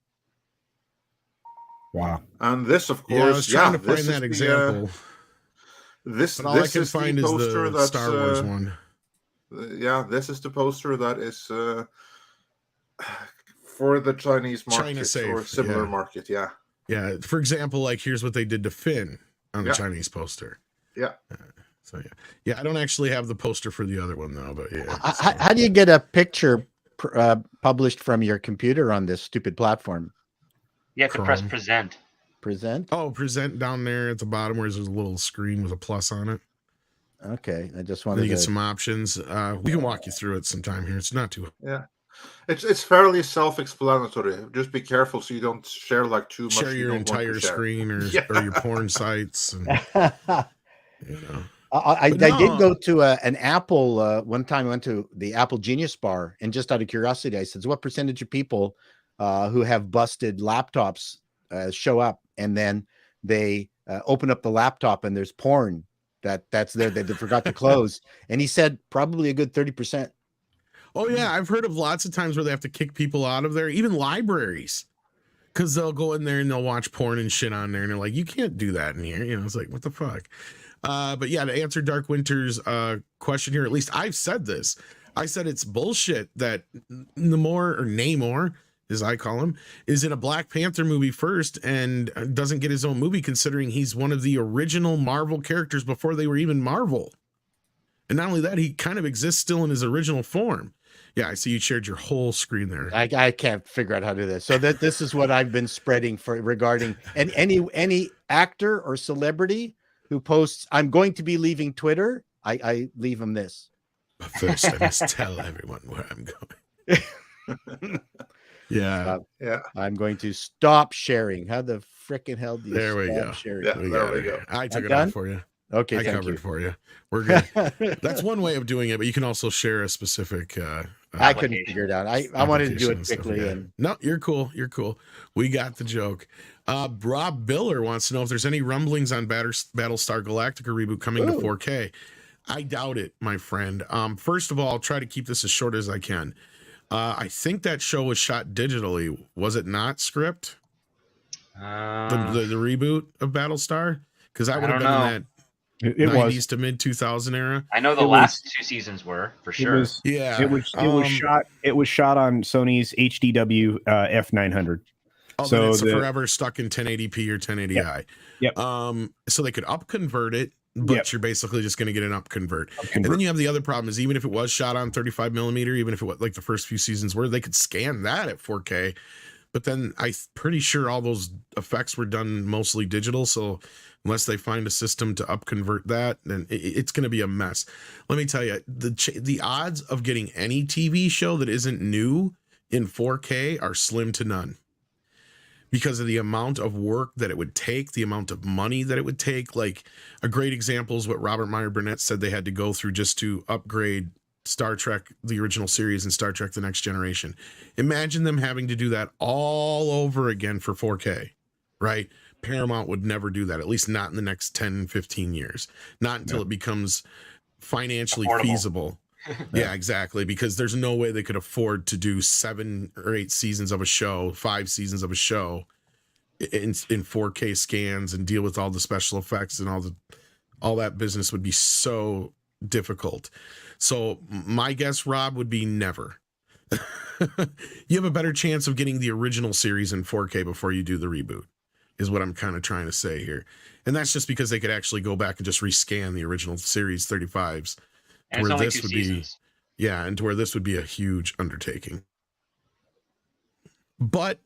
Wow. And this, of course, I was trying to find that example. All I can find is the Star Wars one. This is the poster that is for the Chinese market, China safe, or similar market. Yeah. Yeah. For example, like here's what they did to Finn on the Chinese poster. Yeah. So I don't actually have the poster for the other one though, but How do you get a picture published from your computer on this stupid platform? You have to press present. Present? Oh, present down there at the bottom where there's a little screen with a plus on it. Okay, I just wanted to get some options. We can walk you through it sometime here. It's not too. Yeah. It's fairly self-explanatory. Just be careful so you don't share like too much. Share you your don't want to entire share. screen or your porn sites. And, you know. I But did no. go to an Apple one time. I went to the Apple Genius Bar, and just out of curiosity, I said, "What percentage of people who have busted laptops show up, and then they open up the laptop and there's porn that's there that they forgot to close?" And he said, "Probably a good 30%." Oh yeah, I've heard of lots of times where they have to kick people out of there, even libraries, because they'll go in there and they'll watch porn and shit on there, and they're like, "You can't do that in here." You know, it's like, what the fuck. But yeah, to answer Dark Winter's question here, at least I've said this. I said it's bullshit that Namor, as I call him, is in a Black Panther movie first and doesn't get his own movie, considering he's one of the original Marvel characters before they were even Marvel. And not only that, he kind of exists still in his original form. Yeah, I see you shared your whole screen there. I can't figure out how to do this. So this is what I've been spreading for regarding and any actor or celebrity who posts, "I'm going to be leaving Twitter," I leave them this. But first, I must tell everyone where I'm going. Yeah. Yeah. I'm going to stop sharing. How the frickin' hell do you There we stop go. sharing? Yeah, there we go. I took I'm it done? off for you. Okay, I thank covered you. it for you. We're good. That's one way of doing it, but you can also share a specific I couldn't figure it out. I wanted to do it stuff, quickly. yeah. And No, you're cool. You're cool. We got the joke. Rob Biller wants to know if there's any rumblings on Battlestar Galactica reboot coming to 4K. I doubt it, my friend. First of all, I'll try to keep this as short as I can. I think that show was shot digitally. Was it not script? The reboot of Battlestar? Because that would have been in that It 90s was to mid 2000 era. I know the last 2 seasons were for sure. It was, Yeah, it was shot on Sony's HDW F900. Oh, so then it's forever stuck in 1080p or 1080i. Yep. So they could upconvert it, but you're basically just going to get an upconvert. And then you have the other problem is even if it was shot on 35 millimeter, even if it was like the first few seasons were, they could scan that at 4K. But then I'm pretty sure all those effects were done mostly digital. So unless they find a system to upconvert that, then it's going to be a mess. Let me tell you, the odds of getting any TV show that isn't new in 4K are slim to none, because of the amount of work that it would take, the amount of money that it would take. Like a great example is what Robert Meyer Burnett said they had to go through just to upgrade Star Trek, the original series, and Star Trek, The Next Generation. Imagine them having to do that all over again for 4K, right? Paramount would never do that, at least not in the next 10, 15 years. Not until it becomes financially feasible. Yeah, exactly. Because there's no way they could afford to do 7 or 8 seasons of a show, 5 seasons of a show in 4K scans and deal with all the special effects and all that business would be so difficult. So my guess, Rob, would be never. You have a better chance of getting the original series in 4K before you do the reboot, is what I'm kind of trying to say here. And that's just because they could actually go back and just rescan the original series 35s. And it's only 2 seasons. And to where this would be a huge undertaking. But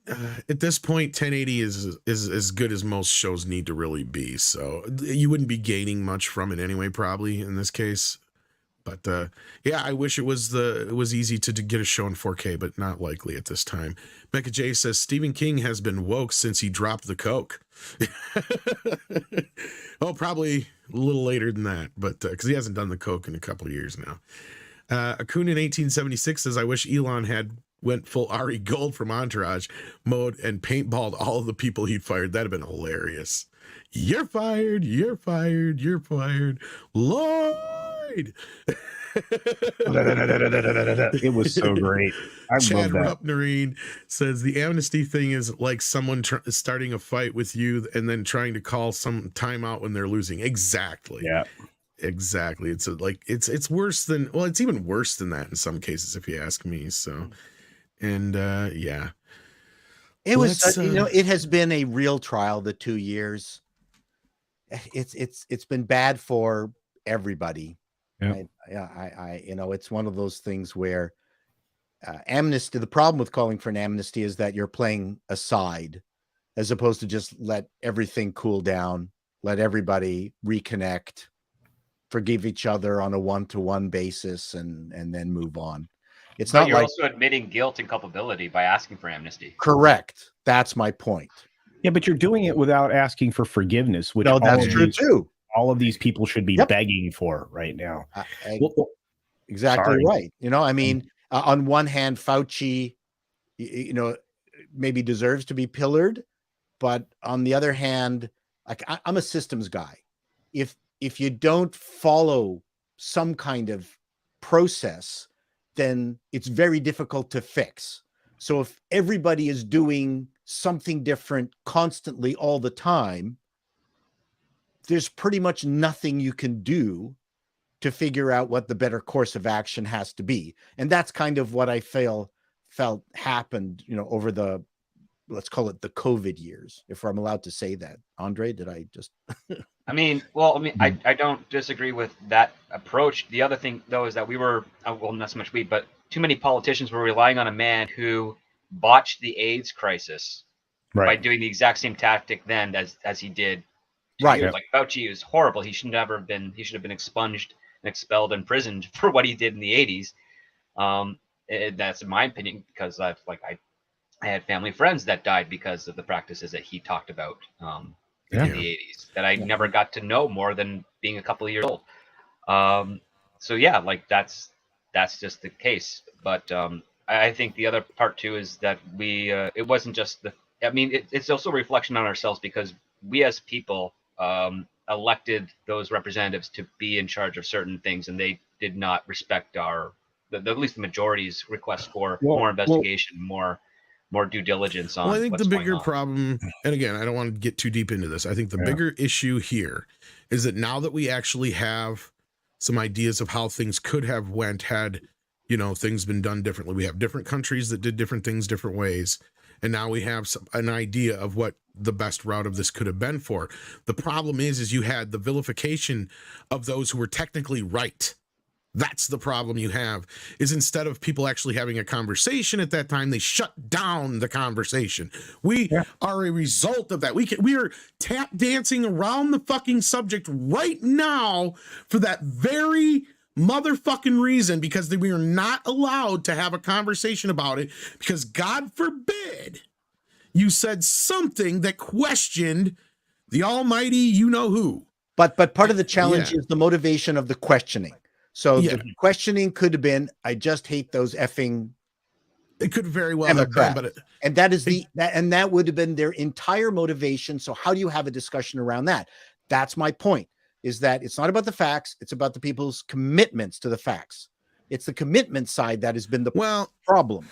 at this point, 1080 is as good as most shows need to really be. So you wouldn't be gaining much from it anyway, probably in this case. But yeah, I wish it was easy to get a show in 4K, but not likely at this time. Becca J says Stephen King has been woke since he dropped the coke. Oh, probably a little later than that, but because he hasn't done the coke in a couple of years now. Akun in 1876 says, I wish Elon had went full Ari Gold from Entourage mode and paintballed all of the people he'd fired. That'd have been hilarious. You're fired. You're fired. You're fired. Lloyd. It was so great. I Chad love that. Rupnerine says the amnesty thing is like someone starting a fight with you and then trying to call some timeout when they're losing. Exactly. Yeah. Exactly. It's worse than, well, it's even worse than that in some cases, if you ask me. So, and yeah. It was, it has been a real trial, the 2 years. It's been bad for everybody. Yeah. It's one of those things where amnesty, the problem with calling for an amnesty is that you're playing a side as opposed to just let everything cool down, let everybody reconnect, forgive each other on a one-to-one basis and then move on. It's But not you're like also admitting guilt and culpability by asking for amnesty. correct. That's my point. Yeah, but you're doing it without asking for forgiveness, which No, that's true too. all of these people should be Yep. begging for right now. Well, exactly sorry. right. You know, I mean, on one hand, Fauci, you know, maybe deserves to be pillared, but on the other hand, like I'm a systems guy. If you don't follow some kind of process, then it's very difficult to fix. So if everybody is doing something different constantly all the time, there's pretty much nothing you can do to figure out what the better course of action has to be. And that's kind of what I felt happened, you know, over the, let's call it the COVID years, if I'm allowed to say that. Andre, did I just... I mean, I don't disagree with that approach. The other thing, though, is that we were, well, not so much we, but too many politicians were relying on a man who botched the AIDS crisis by doing the exact same tactic then as he did. Right. Like Fauci is horrible. He should have been expunged and expelled and imprisoned for what he did in the 80s. That's in my opinion, because I had family friends that died because of the practices that he talked about in the 80s that I never got to know more than being a couple of years old. So yeah, like that's just the case. But I think the other part too is that it wasn't just it's also a reflection on ourselves, because we as people elected those representatives to be in charge of certain things, and they did not respect at least the majority's request for more investigation, more due diligence on. Well, I think the bigger on. problem, and again, I don't want to get too deep into this. I think the bigger issue here is that now that we actually have some ideas of how things could have went had, you know, things been done differently. We have different countries that did different things different ways. And now we have an idea of what the best route of this could have been for. The problem is you had the vilification of those who were technically right. That's the problem you have, is instead of people actually having a conversation at that time, they shut down the conversation. We are a result of that. We are tap dancing around the fucking subject right now for that very motherfucking reason, because we are not allowed to have a conversation about it, because God forbid you said something that questioned the almighty you know who. But part of the challenge is the motivation of the questioning. So the questioning could have been, I just hate those effing. It could very well Democrats. have been, but and that is that would have been their entire motivation. So how do you have a discussion around that? That's my point, is that it's not about the facts. It's about the people's commitments to the facts. It's the commitment side that has been the problem.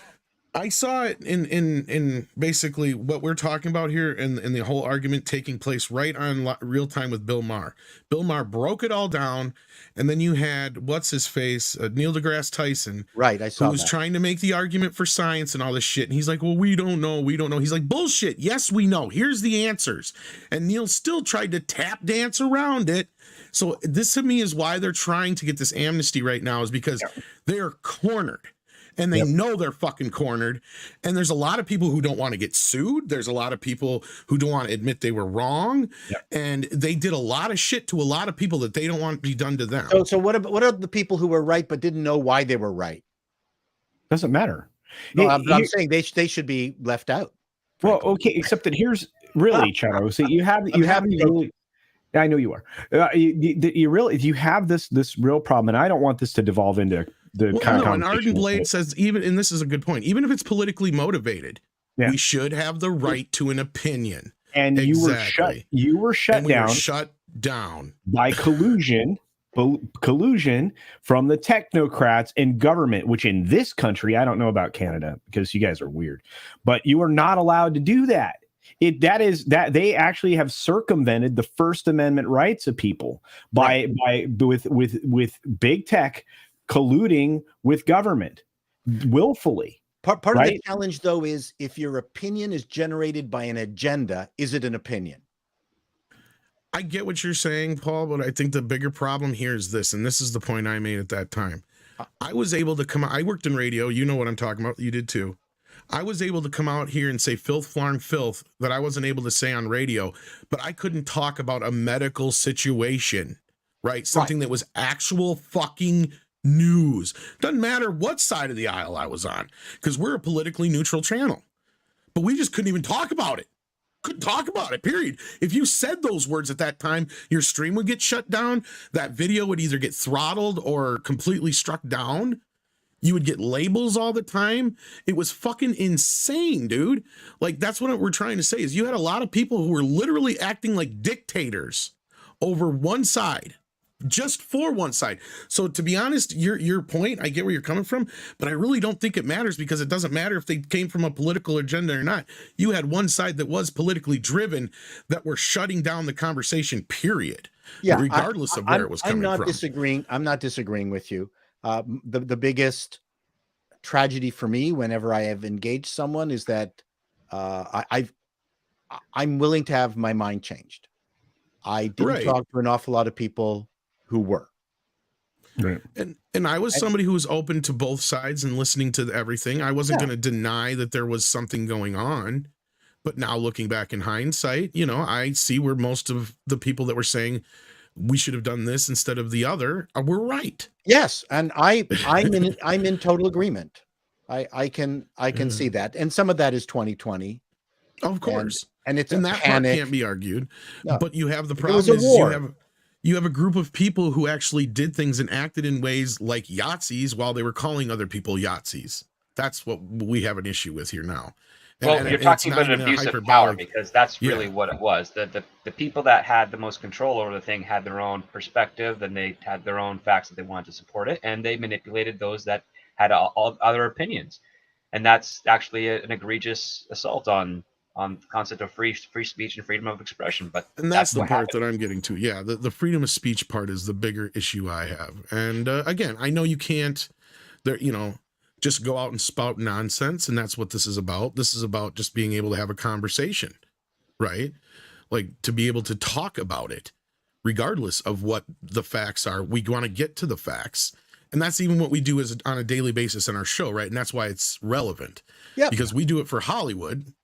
I saw it in basically what we're talking about here, and the whole argument taking place right on real time with Bill Maher. Bill Maher broke it all down, and then you had what's his face, Neil deGrasse Tyson, right? I saw who was trying to make the argument for science and all this shit, and he's like, "Well, we don't know. He's like, "Bullshit. Yes, we know. Here's the answers." And Neil still tried to tap dance around it. So this to me is why they're trying to get this amnesty right now, is because they are cornered. And they know they're fucking cornered. And there's a lot of people who don't want to get sued. There's a lot of people who don't want to admit they were wrong. And they did a lot of shit to a lot of people that they don't want to be done to them. So what are the people who were right but didn't know why they were right? Doesn't matter. No, I'm saying they should be left out. Frankly. Well, okay, except that here's really, Chato. So you have really. I know you are. You have this real problem, and I don't want this to devolve into the kind of and Arden Blade says, and this is a good point, even if it's politically motivated, we should have the right to an opinion. And you were shut down by collusion from the technocrats and government, which in this country, I don't know about Canada because you guys are weird, but you are not allowed to do that. That they actually have circumvented the First Amendment rights of people with big tech colluding with government willfully. Part of the challenge, though, is if your opinion is generated by an agenda, is it an opinion? I get what you're saying, Paul, but I think the bigger problem here is this, and this is the point I made at that time. I was able to come out. I worked in radio. You know what I'm talking about. You did too. I was able to come out here and say filth, flarn, filth that I wasn't able to say on radio, but I couldn't talk about a medical situation, right? Something that was actual fucking News. Doesn't matter what side of the aisle I was on, because we're a politically neutral channel. But we just couldn't even talk about it. Couldn't talk about it, period. If you said those words at that time, your stream would get shut down. That video would either get throttled or completely struck down. You would get labels all the time. It was fucking insane, dude. Like, that's what we're trying to say, is you had a lot of people who were literally acting like dictators over one side, just for one side. So to be honest, your point, I get where you're coming from, but I really don't think it matters, because it doesn't matter if they came from a political agenda or not. You had one side that was politically driven that were shutting down the conversation, period. Yeah, regardless of where it was coming from. I'm not disagreeing with you. The biggest tragedy for me whenever I have engaged someone is that I'm willing to have my mind changed. I didn't talk to an awful lot of people who were. Right. And I was somebody who was open to both sides and listening to everything. I wasn't going to deny that there was something going on. But now looking back in hindsight, you know, I see where most of the people that were saying we should have done this instead of the other were right. Yes, and I'm in total agreement. I can see that, and some of that is 2020, of course, and it's that part can't be argued. No. But you have the problem is you have a group of people who actually did things and acted in ways like Yahtzees while they were calling other people Yahtzees. That's what we have an issue with here now. Well, you're talking about an abuse of power, because that's really what it was. The people that had the most control over the thing had their own perspective, and they had their own facts that they wanted to support it, and they manipulated those that had all other opinions. And that's actually an egregious assault on the concept of free speech and freedom of expression. But that's the part that I'm getting to. Yeah, the freedom of speech part is the bigger issue I have. And again, I know you can't, just go out and spout nonsense, and that's what this is about. This is about just being able to have a conversation, right? Like, to be able to talk about it, regardless of what the facts are. We want to get to the facts, and that's even what we do on a daily basis in our show, right? And that's why it's relevant. Yeah, because we do it for Hollywood.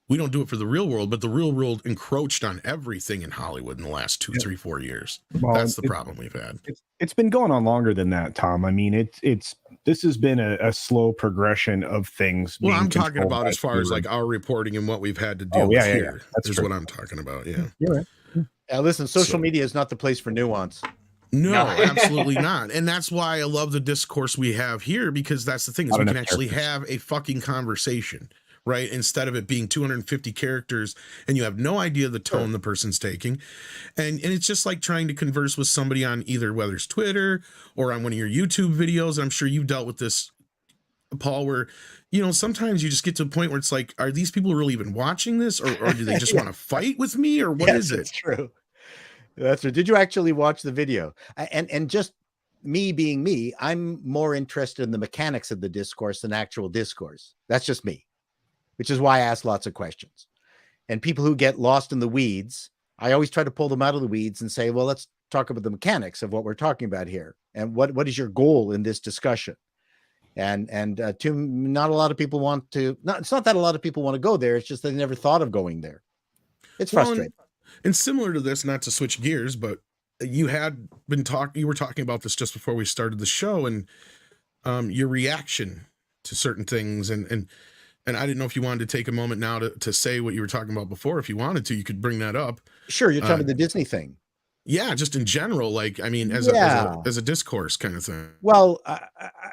We don't do it for the real world, but the real world encroached on everything in Hollywood in the last 2, 3, 4 years. Well, that's the problem we've had. It's been going on longer than that, Tom. I mean, this has been a slow progression of things. Well, I'm talking about as far as like our reporting and what we've had to deal with here. Yeah. That's what I'm talking about. Yeah. You're right. Listen, social media is not the place for nuance. No, absolutely not. And that's why I love the discourse we have here, because that's the thing, is we can actually have a fucking conversation. Right, instead of it being 250 characters and you have no idea the tone the person's taking, and it's just like trying to converse with somebody on either, whether it's Twitter or on one of your YouTube videos. I'm sure you've dealt with this, Paul, where sometimes you just get to a point where it's like, are these people really even watching this, or do they just want to fight with me, or what is it? That's true. That's true. Did you actually watch the video? And just me being me, I'm more interested in the mechanics of the discourse than actual discourse. That's just me. Which is why I ask lots of questions. And people who get lost in the weeds, I always try to pull them out of the weeds and say, well, let's talk about the mechanics of what we're talking about here. And what is your goal in this discussion? And not a lot of people want to, it's not that a lot of people want to go there. It's just they never thought of going there. It's frustrating. And similar to this, not to switch gears, but you were talking about this just before we started the show, and your reaction to certain things, and I didn't know if you wanted to take a moment now to say what you were talking about before. If you wanted to, you could bring that up. Sure. You're talking about the Disney thing. Yeah. Just in general, like, I mean, as a discourse kind of thing. Well,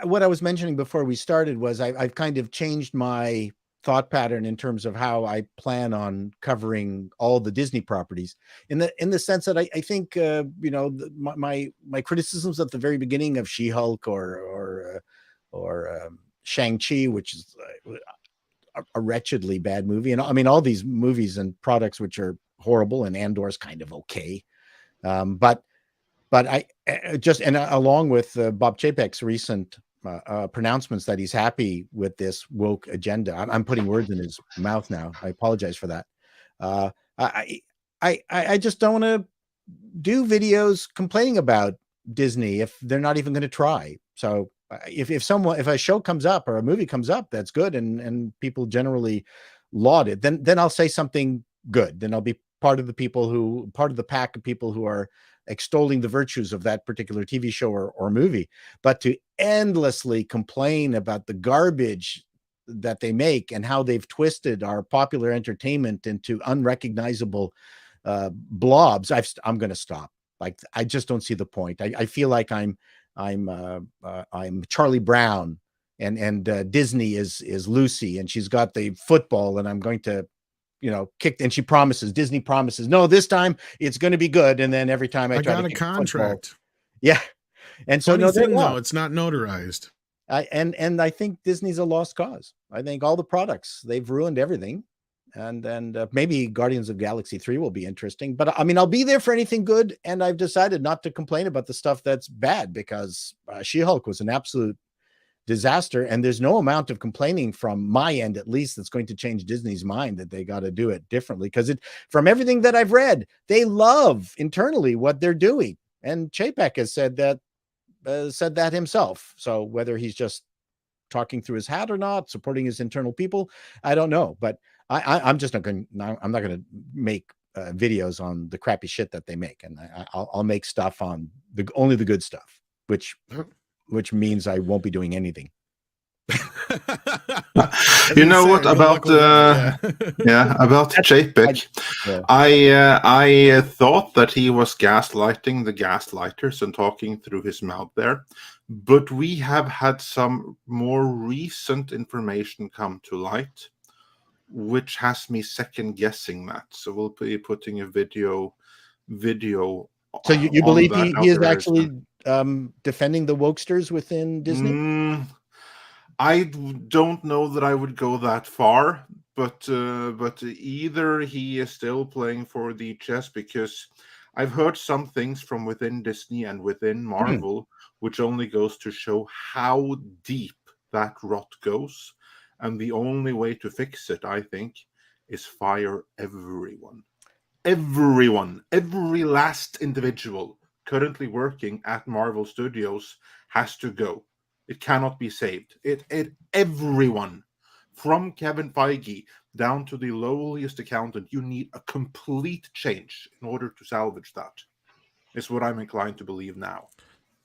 what I was mentioning before we started was I've kind of changed my thought pattern in terms of how I plan on covering all the Disney properties, in the sense that I think, my criticisms at the very beginning of She-Hulk or Shang-Chi, which is a wretchedly bad movie, and I mean all these movies and products which are horrible, and Andor's kind of okay, but I just, and along with Bob Chapek's recent pronouncements that he's happy with this woke agenda. I'm putting words in his mouth now. I apologize for that. I just don't want to do videos complaining about Disney if they're not even going to try. So if a show comes up or a movie comes up that's good and people generally laud it, then I'll say something good. Then I'll be part of the pack of people who are extolling the virtues of that particular TV show or movie, but to endlessly complain about the garbage that they make and how they've twisted our popular entertainment into unrecognizable blobs, I'm going to stop. Like, I just don't see the point. I feel like I'm Charlie Brown, and Disney is Lucy, and she's got the football, and I'm going to, kick. And Disney promises, no, this time it's going to be good. And then every time I try got to a kick contract. football, yeah. And so Funny thing though, it's not notarized. And I think Disney's a lost cause. I think all the products, they've ruined everything. And maybe Guardians of Galaxy 3 will be interesting, but I mean, I'll be there for anything good. And I've decided not to complain about the stuff that's bad, because She-Hulk was an absolute disaster. And there's no amount of complaining from my end, at least, that's going to change Disney's mind that they got to do it differently. Because from everything that I've read, they love internally what they're doing. And Chapek has said that himself. So whether he's just talking through his hat or not, supporting his internal people, I don't know. But I'm just not going to make videos on the crappy shit that they make. And I'll make stuff on only the good stuff, which means I won't be doing anything. You know what about about Chapek? I thought that he was gaslighting the gaslighters and talking through his mouth there, but we have had some more recent information come to light, which has me second guessing that. So we'll be putting a video. So you believe he is actually defending the wokesters within Disney? I don't know that I would go that far, but either he is still playing for the chess, because I've heard some things from within Disney and within Marvel, which only goes to show how deep that rot goes. And the only way to fix it, I think, is fire everyone. Everyone, every last individual currently working at Marvel Studios has to go. It cannot be saved. Everyone, from Kevin Feige down to the lowliest accountant, you need a complete change in order to salvage that. Is what I'm inclined to believe now.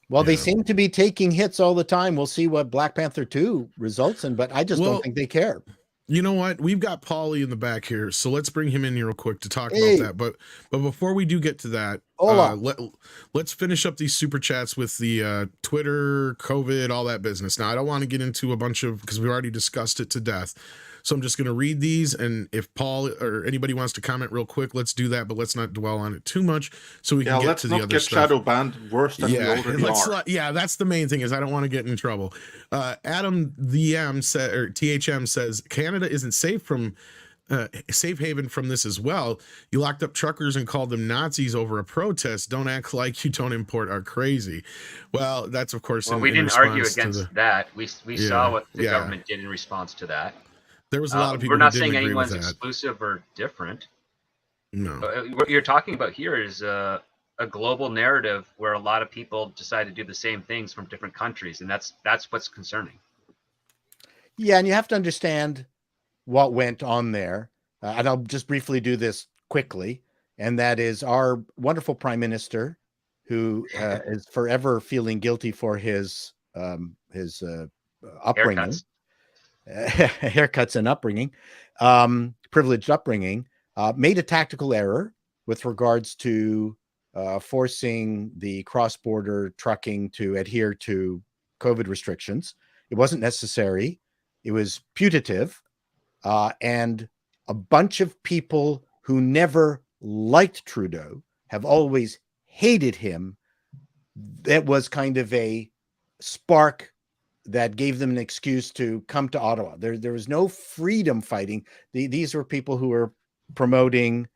Well, they seem to be taking hits all the time. We'll see what Black Panther 2 results in, but I just don't think they care. You know what? We've got Paulie in the back here, so let's bring him in here real quick to talk about that. But before we do get to that, let's finish up these super chats with the Twitter, COVID, all that business. Now, I don't want to get into a bunch of, because we already discussed it to death. So I'm just going to read these, and if Paul or anybody wants to comment real quick, let's do that, but let's not dwell on it too much, so we can get to the other stuff. Shadow banned worse than we already are. Yeah, that's the main thing, is I don't want to get in trouble. Adam VM said, or THM says, Canada isn't safe haven from this as well. You locked up truckers and called them Nazis over a protest. Don't act like you don't import our crazy. Well, that's of course. Well, we didn't argue against that. We saw what the government did in response to that. There was a lot of people. We're not saying anyone's exclusive or different. No. What you're talking about here is a global narrative where a lot of people decide to do the same things from different countries, and that's what's concerning. Yeah, and you have to understand what went on there. And I'll just briefly do this quickly, and that is our wonderful Prime Minister, who is forever feeling guilty for his upbringing. Haircuts and upbringing, privileged upbringing, made a tactical error with regards to forcing the cross-border trucking to adhere to COVID restrictions. It wasn't necessary. It was putative. And a bunch of people who never liked Trudeau have always hated him. That was kind of a spark that gave them an excuse to come to Ottawa. There was no freedom fighting. These were people who were promoting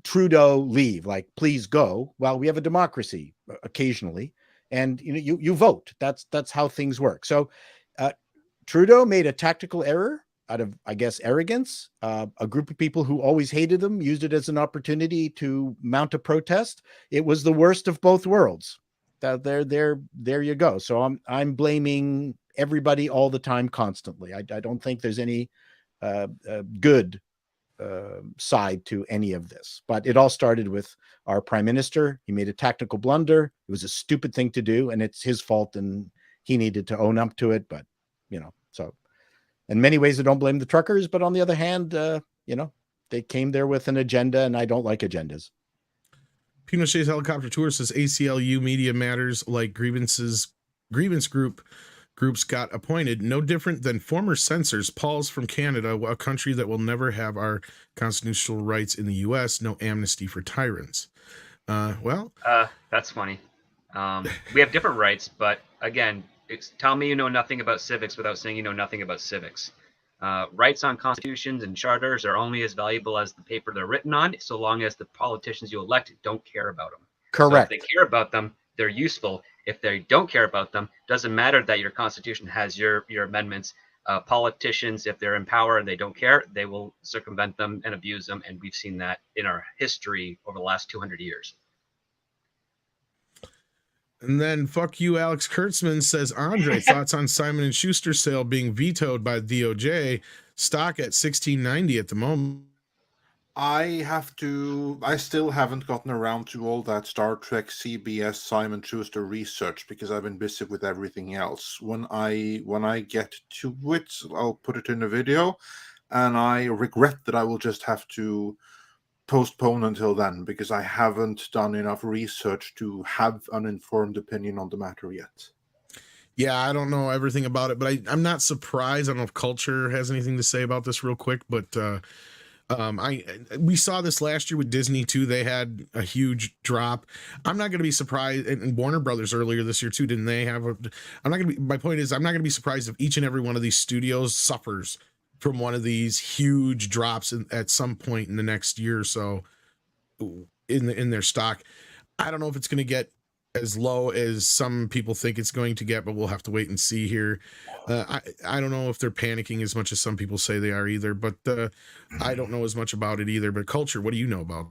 Trudeau leave, like, please go. Well, we have a democracy occasionally, and you vote. That's how things work. So Trudeau made a tactical error out of, I guess, arrogance. A group of people who always hated them used it as an opportunity to mount a protest. It was the worst of both worlds. There you go. So I'm blaming everybody all the time, constantly. I don't think there's any good side to any of this. But it all started with our prime minister. He made a tactical blunder. It was a stupid thing to do, and it's his fault, and he needed to own up to it. But, so in many ways, I don't blame the truckers. But on the other hand, they came there with an agenda, and I don't like agendas. Pinochet's helicopter tour says ACLU media matters like grievance groups got appointed, no different than former censors. Paul's from Canada, a country that will never have our constitutional rights in the U.S. No amnesty for tyrants. That's funny. We have different rights, but again, tell me you know nothing about civics without saying you know nothing about civics. Rights on constitutions and charters are only as valuable as the paper they're written on, so long as the politicians you elect don't care about them. Correct. So if they care about them, they're useful. If they don't care about them, doesn't matter that your constitution has your amendments. Politicians, if they're in power and they don't care, they will circumvent them and abuse them, and we've seen that in our history over the last 200 years. And then fuck you, Alex Kurtzman says, Andre, thoughts on Simon & Schuster sale being vetoed by DOJ, stock at $16.90 at the moment. I still haven't gotten around to all that Star Trek, CBS, Simon Schuster research because I've been busy with everything else. When I get to it, I'll put it in a video, and I regret that I will just have to postpone until then because I haven't done enough research to have an informed opinion on the matter yet. Yeah, I don't know everything about it, but I'm not surprised. I don't know if Culture has anything to say about this real quick, but we saw this last year with Disney too. They had a huge drop. I'm not going to be surprised, and Warner Brothers earlier this year too. Didn't they have my point is, I'm not going to be surprised if each and every one of these studios suffers from one of these huge drops at some point in the next year or so in their stock. I don't know if it's going to get as low as some people think it's going to get, but we'll have to wait and see here. I don't know if they're panicking as much as some people say they are either, but I don't know as much about it either. But Culture, what do you know about?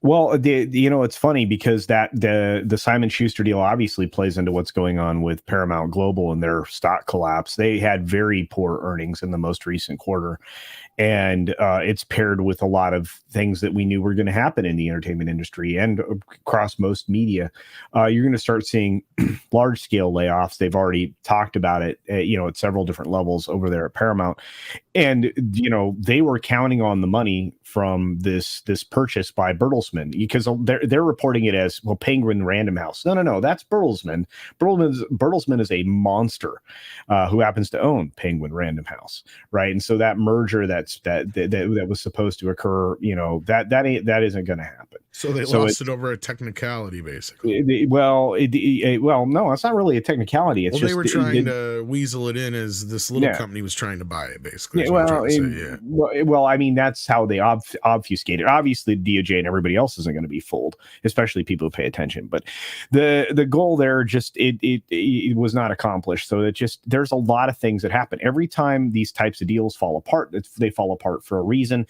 Well, it's funny because that the Simon Schuster deal obviously plays into what's going on with Paramount Global and their stock collapse. They had very poor earnings in the most recent quarter, and it's paired with a lot of things that we knew were going to happen in the entertainment industry and across most media. You're going to start seeing large scale layoffs. They've already talked about it, at several different levels over there at Paramount, and they were counting on the money from this purchase by Bertelsmann because they're reporting it as, well, Penguin Random House. No, that's Bertelsmann. Bertelsmann is a monster who happens to own Penguin Random House, right? And so that merger that was supposed to occur, that isn't going to happen. So they lost it over a technicality, basically. No, it's not really a technicality. It's they were trying to weasel it in as this little company was trying to buy it, basically. Well, I mean, that's how they obfuscate it. Obviously, DOJ and everybody else isn't going to be fooled, especially people who pay attention. But the goal there it was not accomplished. So there's a lot of things that happen every time these types of deals fall apart. They fall apart for a reason.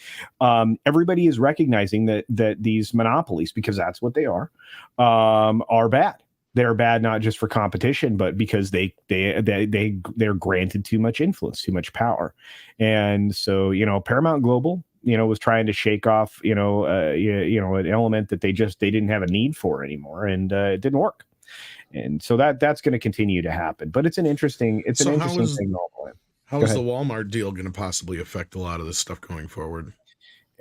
Everybody is recognizing that these monopolies, because that's what they are bad. They're bad not just for competition, but because they're granted too much influence, too much power. And so, Paramount Global, was trying to shake off, an element that they didn't have a need for anymore, and it didn't work. And so that's going to continue to happen. But it's an interesting thing. How is the Walmart deal going to possibly affect a lot of this stuff going forward?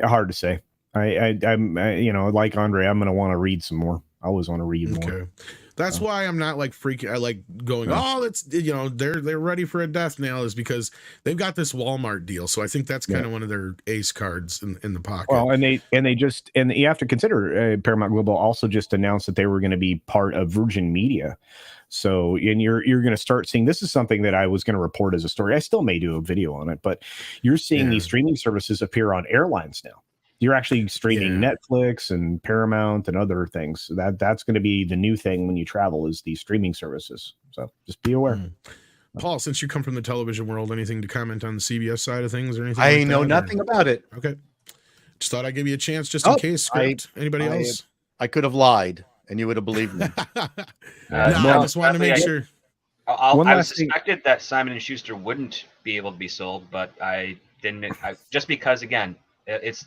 Hard to say. I'm like Andre, I'm going to want to read some more. I always want to read more. Okay. That's why I'm not like freaking. I like going, that's they're ready for a death nail, is because they've got this Walmart deal. So I think that's kind of one of their ace cards in the pocket. Well, and you have to consider Paramount Global also just announced that they were going to be part of Virgin Media. So, and you're going to start seeing, this is something that I was going to report as a story. I still may do a video on it, but you're seeing these streaming services appear on airlines now. You're actually streaming Netflix and Paramount and other things. So that's going to be the new thing when you travel, is these streaming services. So just be aware. Paul, since you come from the television world, anything to comment on the CBS side of things or anything? I know nothing about it. Okay. Just thought I'd give you a chance just in case. Anybody else? I could have lied and you would have believed me. I just wanted to make sure. I suspected that Simon & Schuster wouldn't be able to be sold, but I didn't. Just because, again, it's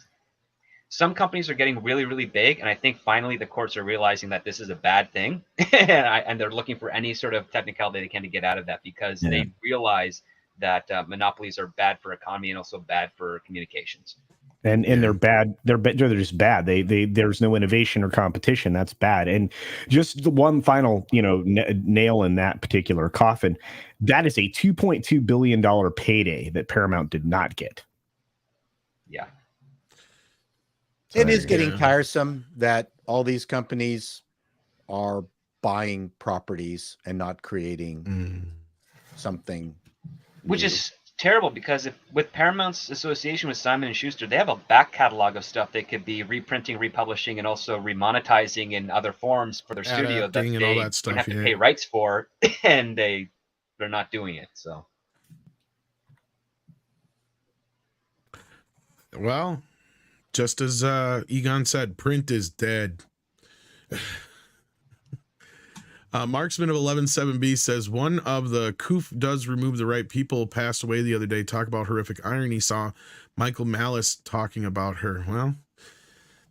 some companies are getting really, really big, and I think finally the courts are realizing that this is a bad thing, and they're looking for any sort of technicality they can to get out of that, because they realize that monopolies are bad for economy and also bad for communications. And they're bad. They're just bad. They there's no innovation or competition. That's bad. And just the one final, nail in that particular coffin. That is a $2.2 billion payday that Paramount did not get. Yeah. It is getting tiresome that all these companies are buying properties and not creating something, which is terrible, because with Paramount's association with Simon and Schuster, they have a back catalog of stuff they could be reprinting, republishing, and also remonetizing in other forms for their studio that they all that stuff, have to pay rights for, and they're not doing it. So, well, just as Egon said, print is dead. Marksman of 11-7B says, one of the COOF does remove the right people passed away the other day. Talk about horrific irony. Saw Michael Malice talking about her. Well,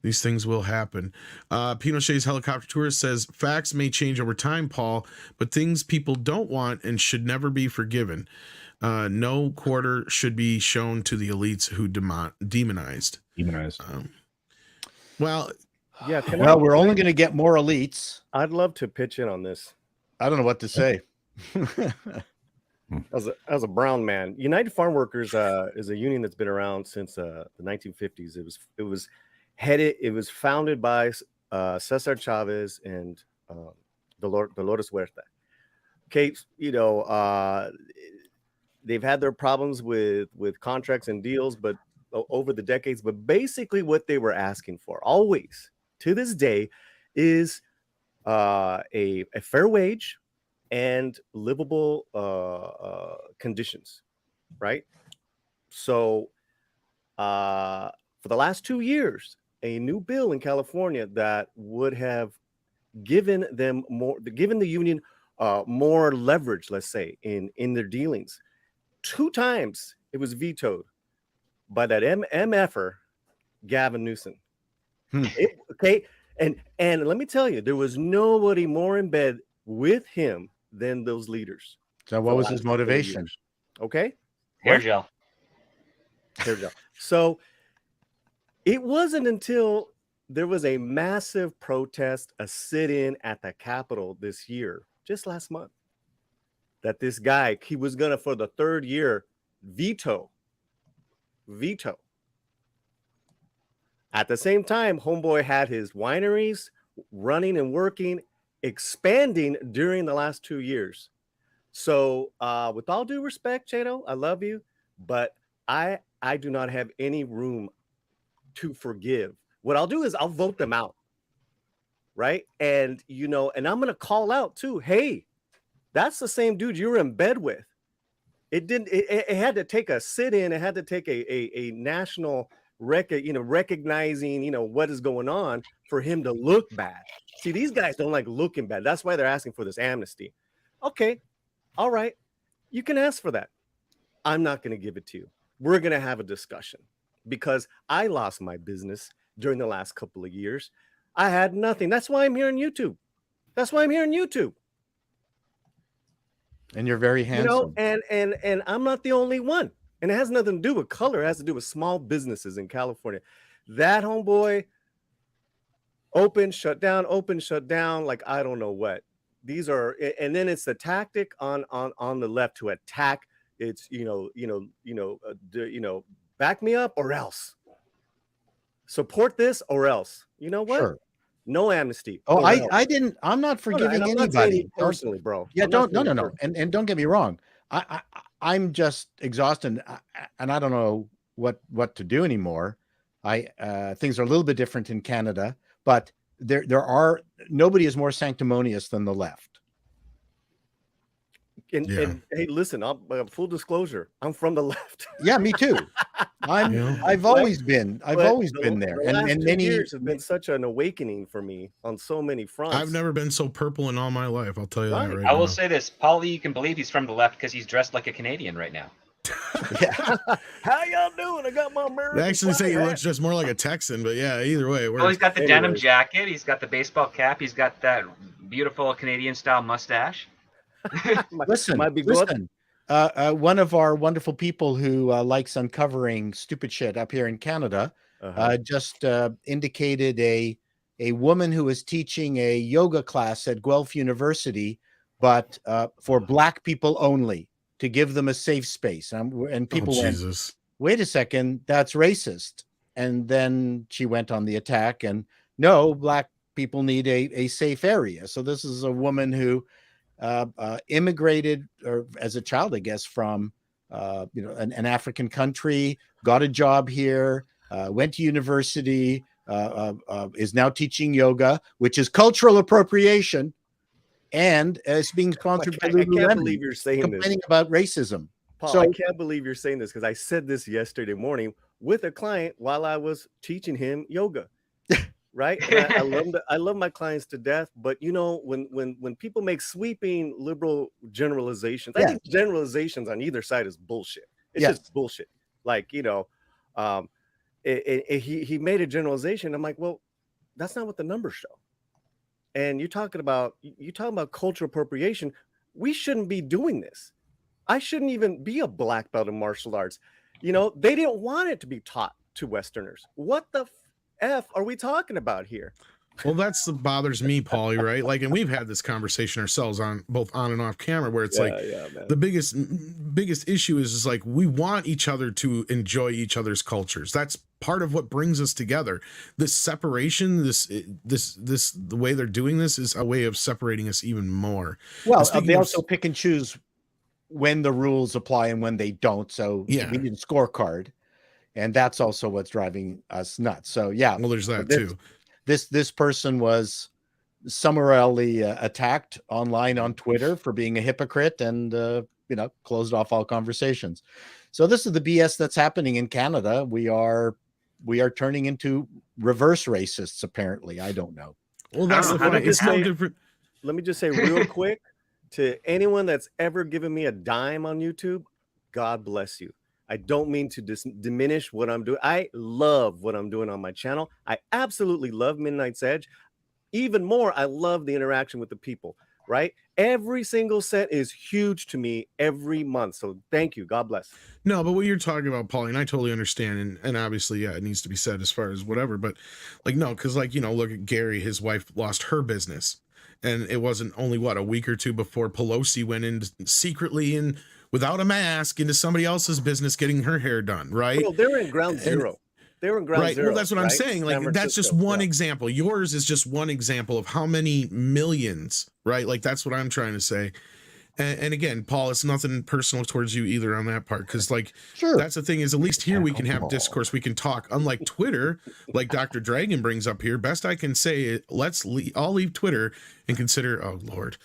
these things will happen. Pinochet's helicopter tourist says, facts may change over time, Paul, but things people don't want and should never be forgiven. No quarter should be shown to the elites who demonized. Well, yeah. We're only going to get more elites. I'd love to pitch in on this. I don't know what to say. As a brown man, United Farm Workers is a union that's been around since the 1950s. It was founded by Cesar Chavez and Dolores Huerta. Okay, they've had their problems with contracts and deals, but over the decades. But basically, what they were asking for, always to this day, is a fair wage and livable conditions, right? So for the last 2 years, a new bill in California that would have given the union more leverage, let's say, in their dealings. 2 times it was vetoed by that MFer Gavin Newsom. Okay, and let me tell you, there was nobody more in bed with him than those leaders. So what was his motivation? Okay, hair gel. So it wasn't until there was a massive protest, a sit-in at the Capitol this year, just last month, that this guy, he was gonna, for the 3rd year, veto. At the same time, homeboy had his wineries running and working, expanding during the last 2 years. So with all due respect, Chato, I love you, but I do not have any room to forgive. What I'll do is I'll vote them out, right? And and I'm gonna call out too. Hey, that's the same dude you were in bed with. It had to take a sit-in. It had to take a national recognizing what is going on for him to look bad. See, these guys don't like looking bad. That's why they're asking for this amnesty. Okay, all right, you can ask for that. I'm not going to give it to you. We're going to have a discussion, because I lost my business during the last couple of years. I had nothing. That's why I'm here on YouTube. And you're very handsome. And I'm not the only one. And it has nothing to do with color. It has to do with small businesses in California. That homeboy open, shut down, like I don't know what. These are, and then it's the tactic on the left to attack. It's back me up or else. Support this or else. You know what? Sure. No amnesty. Oh, I'm not forgiving anybody personally, bro. Yeah, no. And don't get me wrong. I'm just exhausted, and I don't know what to do anymore. Things are a little bit different in Canada, but nobody is more sanctimonious than the left. And hey, listen, full disclosure, I'm from the left. Yeah, me too. I've always been there. And many years have been such an awakening for me on so many fronts. I've never been so purple in all my life. I'll tell you that right now. I will say this, Paulie, you can believe he's from the left because he's dressed like a Canadian right now. Yeah. How y'all doing? I got my American They actually say he flag looks just more like a Texan, but yeah, either way, it Well, he's works. got the denim Anyways. jacket. He's got the baseball cap. He's got that beautiful Canadian style mustache. Listen, might be good. listen. One of our wonderful people who likes uncovering stupid shit up here in Canada just indicated a woman who is teaching a yoga class at Guelph University, but for Black people only, to give them a safe space. And people went, Jesus. wait a second, that's racist. And then she went on the attack, and no, Black people need a safe area. So this is a woman who immigrated, or as a child, I guess, from an African country, got a job here, went to university, is now teaching yoga, which is cultural appropriation, and it's being sponsored by I can't Lululemon, believe you're saying this. complaining about racism. Paul, So- I can't believe you're saying this because I said this yesterday morning with a client while I was teaching him yoga. Right? And I love my clients to death, but when people make sweeping liberal generalizations, I think generalizations on either side is bullshit. It's just bullshit. Like, he made a generalization. I'm like, well, that's not what the numbers show. And you're talking about cultural appropriation. We shouldn't be doing this. I shouldn't even be a black belt in martial arts. They didn't want it to be taught to Westerners. What the F are we talking about here? Well, that's what bothers me, Paulie, right? Like, and we've had this conversation ourselves on both on and off camera, where it's Man. the biggest issue is like, we want each other to enjoy each other's cultures. That's part of what brings us together. This separation, the way they're doing this is a way of separating us even more. Well, speaking they of- also pick and choose when the rules apply and when they don't. So Yeah. we need a scorecard, and that's also what's driving us nuts. So yeah, Well, there's that too. This person was summarily attacked online on Twitter for being a hypocrite, and closed off all conversations. So this is the BS that's happening in Canada. We are turning into reverse racists, apparently. I don't know. Well, that's the How point. did It's it no happen? different. Let me just say real quick to anyone that's ever given me a dime on YouTube, God bless you. I don't mean to diminish what I'm doing. I love what I'm doing on my channel. I absolutely love Midnight's Edge. Even more, I love the interaction with the people, right? Every single set is huge to me every month. So thank you. God bless. No, but what you're talking about, Paulie, and I totally understand, and obviously, yeah, it needs to be said as far as whatever, but like, no, because like, look at Gary, his wife lost her business, and it wasn't only a week or two before Pelosi went in secretly and without a mask into somebody else's business getting her hair done, right? Bro, they're in ground zero. They were in ground zero. Well, that's what I'm saying. Like, San that's just Francisco. one Yeah. example. Yours is just one example of how many millions, right? Like, that's what I'm trying to say. And again, Paul, it's nothing personal towards you either on that part, because like, Sure, that's the thing, is at least here we can have discourse, we can talk. Unlike Twitter, like Dr. Dragon brings up here, best I can say, I'll leave Twitter and consider, oh Lord,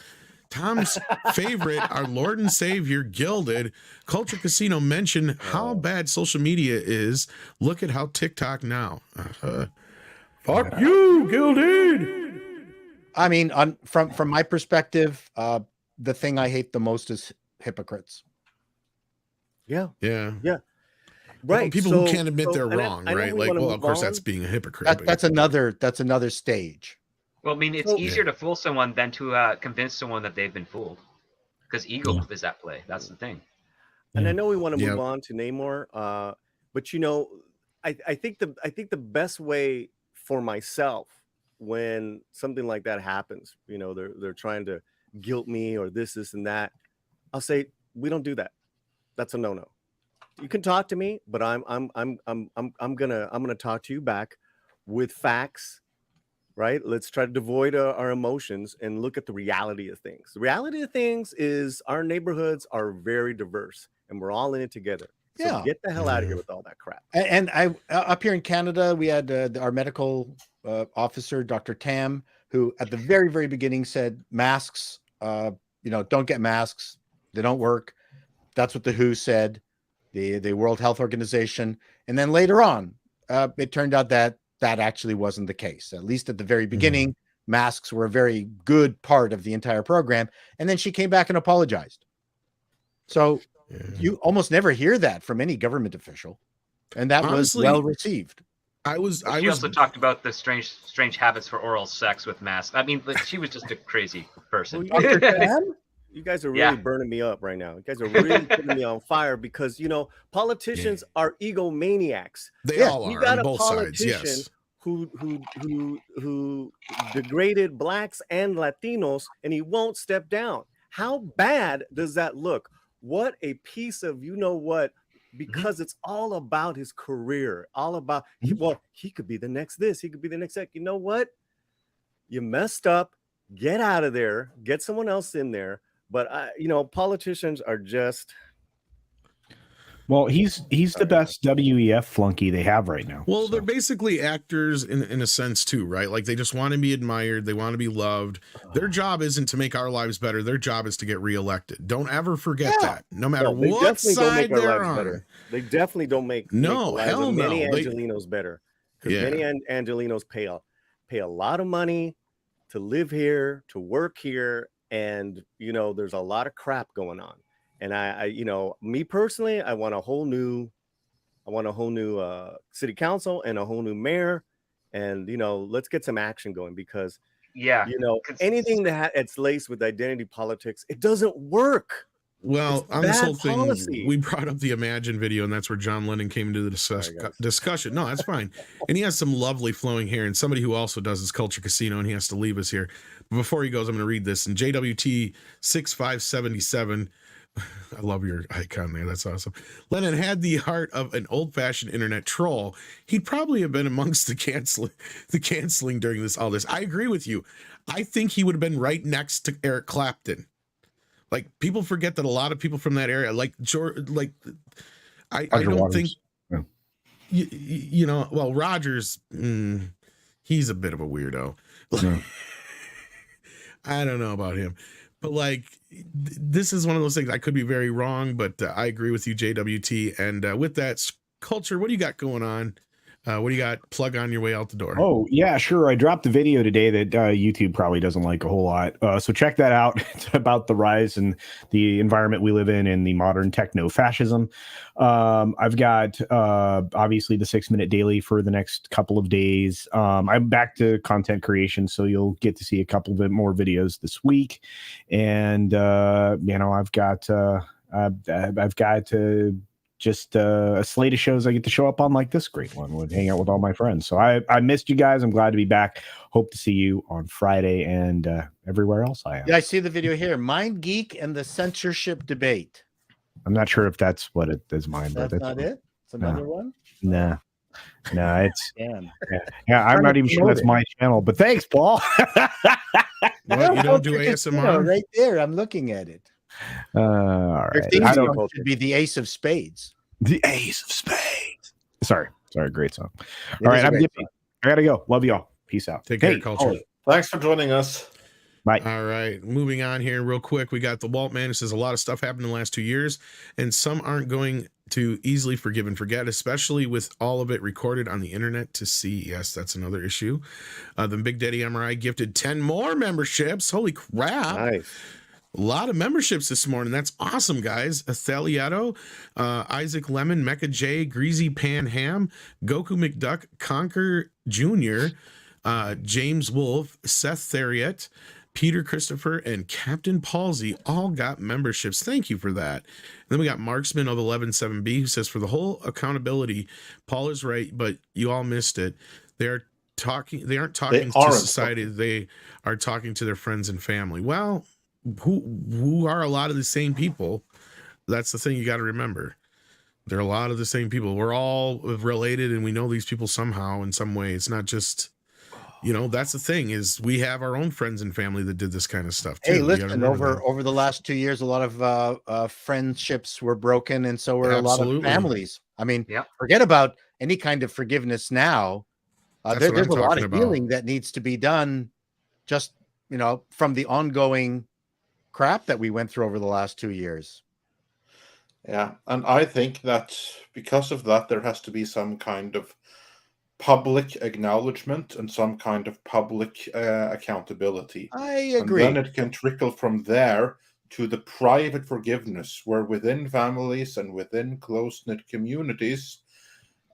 Tom's favorite, our Lord and Savior, Gilded, Culture Casino mentioned how bad social media is. Look at how TikTok now. Fuck you, Gilded. I mean, from my perspective, the thing I hate the most is hypocrites. Yeah. Yeah. Right. People who can't admit they're wrong, I know right? we Like, wanna well, of move course, on. that's being a hypocrite. but- That's another stage. Well, I mean, it's So- easier to fool someone than to convince someone that they've been fooled, because ego is at play. That's the thing. And I know we want to move Yeah. on to Namor, but I think the best way for myself when something like that happens, they're trying to guilt me or this and that, I'll say we don't do that. That's a no-no. You can talk to me, but I'm gonna talk to you back with facts. Right? Let's try to devoid our emotions and look at the reality of things. The reality of things is our neighborhoods are very diverse, and we're all in it together. So Yeah. get the hell out of here with all that crap. And I up here in Canada, we had our medical officer, Dr. Tam, who at the very, very beginning said masks, don't get masks. They don't work. That's what the WHO said, the World Health Organization. And then later on, it turned out that actually wasn't the case. At least at the very beginning, masks were a very good part of the entire program. And then she came back and apologized. So You almost never hear that from any government official, and that Honestly, was well received. I was She also talked about the strange habits for oral sex with masks. I mean, like, she was just a crazy person. Well, Dr. Chan? You guys are really Yeah. burning me up right now. You guys are really putting me on fire because politicians are egomaniacs. They all You are got on a both sides. politician Yes. who degraded blacks and Latinos, and he won't step down. How bad does that look? What a piece of what? Because it's all about his career, all about he could be the next this, he could be the next that. You know what? You messed up. Get out of there. Get someone else in there. But politicians are just. Well, he's the best WEF flunky they have right now. Well, they're basically actors in a sense too, right? Like they just want to be admired, they want to be loved. Their job isn't to make our lives better. Their job is to get reelected. Don't ever forget that. No matter what side they're on. Better. They definitely don't make the lives hell of many no. Angelinos better. Because many Angelinos pay a lot of money to live here, to work here, and there's a lot of crap going on. And I me personally, I want a whole new city council and a whole new mayor, and let's get some action going because anything that's laced with identity politics, it doesn't work. Well, on this whole thing, policy. we brought up the Imagine video, and that's where John Lennon came into the discussion. No, that's fine. And he has some lovely flowing hair, and somebody who also does his Culture Casino, and he has to leave us here. But before he goes, I'm going to read this. In JWT 6577, I love your icon there. That's awesome. Lennon had the heart of an old-fashioned internet troll. He'd probably have been amongst the canceling during all this. I agree with you. I think he would have been right next to Eric Clapton. Like, people forget that a lot of people from that area, like George, I don't think, well, Rogers, he's a bit of a weirdo. Yeah. I don't know about him, but like, this is one of those things. I could be very wrong, but I agree with you, JWT. And with that, Culture, what do you got going on? What do you got? Plug on your way out the door. Oh, yeah, sure. I dropped a video today that YouTube probably doesn't like a whole lot. So check that out. It's about the rise and the environment we live in and the modern techno-fascism. I've got, obviously, the 6-minute daily for the next couple of days. I'm back to content creation, so you'll get to see a couple bit more videos this week. And, I've got just a slate of shows I get to show up on, like this great one, would hang out with all my friends. So I missed you guys. I'm glad to be back. Hope to see you on Friday and everywhere else I am. Yeah, I see the video here. Mind Geek and the censorship debate. I'm not sure if that's what it is mine, but that's not it. It's another one. Nah, it's Damn. yeah. I'm not even sure that's my channel, but thanks, Paul. Well, you don't do ASMR right there. I'm looking at it. All right. Your theme song should be the Ace of Spades. The Ace of Spades. Sorry. Great song. All right, I'm dipping. I gotta go. Love y'all. Peace out. Take care, Culture. Thanks for joining us. Bye. All right, moving on here real quick. We got the Walt Man who says a lot of stuff happened in the last 2 years, and some aren't going to easily forgive and forget, especially with all of it recorded on the internet to see. Yes, that's another issue. The Big Daddy MRI gifted 10 more memberships. Holy crap. Nice. A lot of memberships this morning. That's awesome, guys. Athaliato, Isaac Lemon, Mecha J, Greasy Pan Ham, Goku McDuck, Conquer Jr., James Wolf, Seth Theriot, Peter Christopher, and Captain Palsy all got memberships. Thank you for that. And then we got Marksman of 117B who says, for the whole accountability, Paul is right, but you all missed it. They aren't talking to society. They are talking to their friends and family. Well, who are a lot of the same people. That's the thing you got to remember. There are a lot of the same people. We're all related and we know these people somehow in some way. It's not just, that's the thing is we have our own friends and family that did this kind of stuff too. Hey, listen, over the last 2 years, a lot of friendships were broken, and so were a lot of families. I mean, forget about any kind of forgiveness now. There's a lot of healing that needs to be done just, from the ongoing crap that we went through over the last 2 years. Yeah, and I think that because of that, there has to be some kind of public acknowledgement and some kind of public accountability. I agree. And then it can trickle from there to the private forgiveness, where within families and within close-knit communities,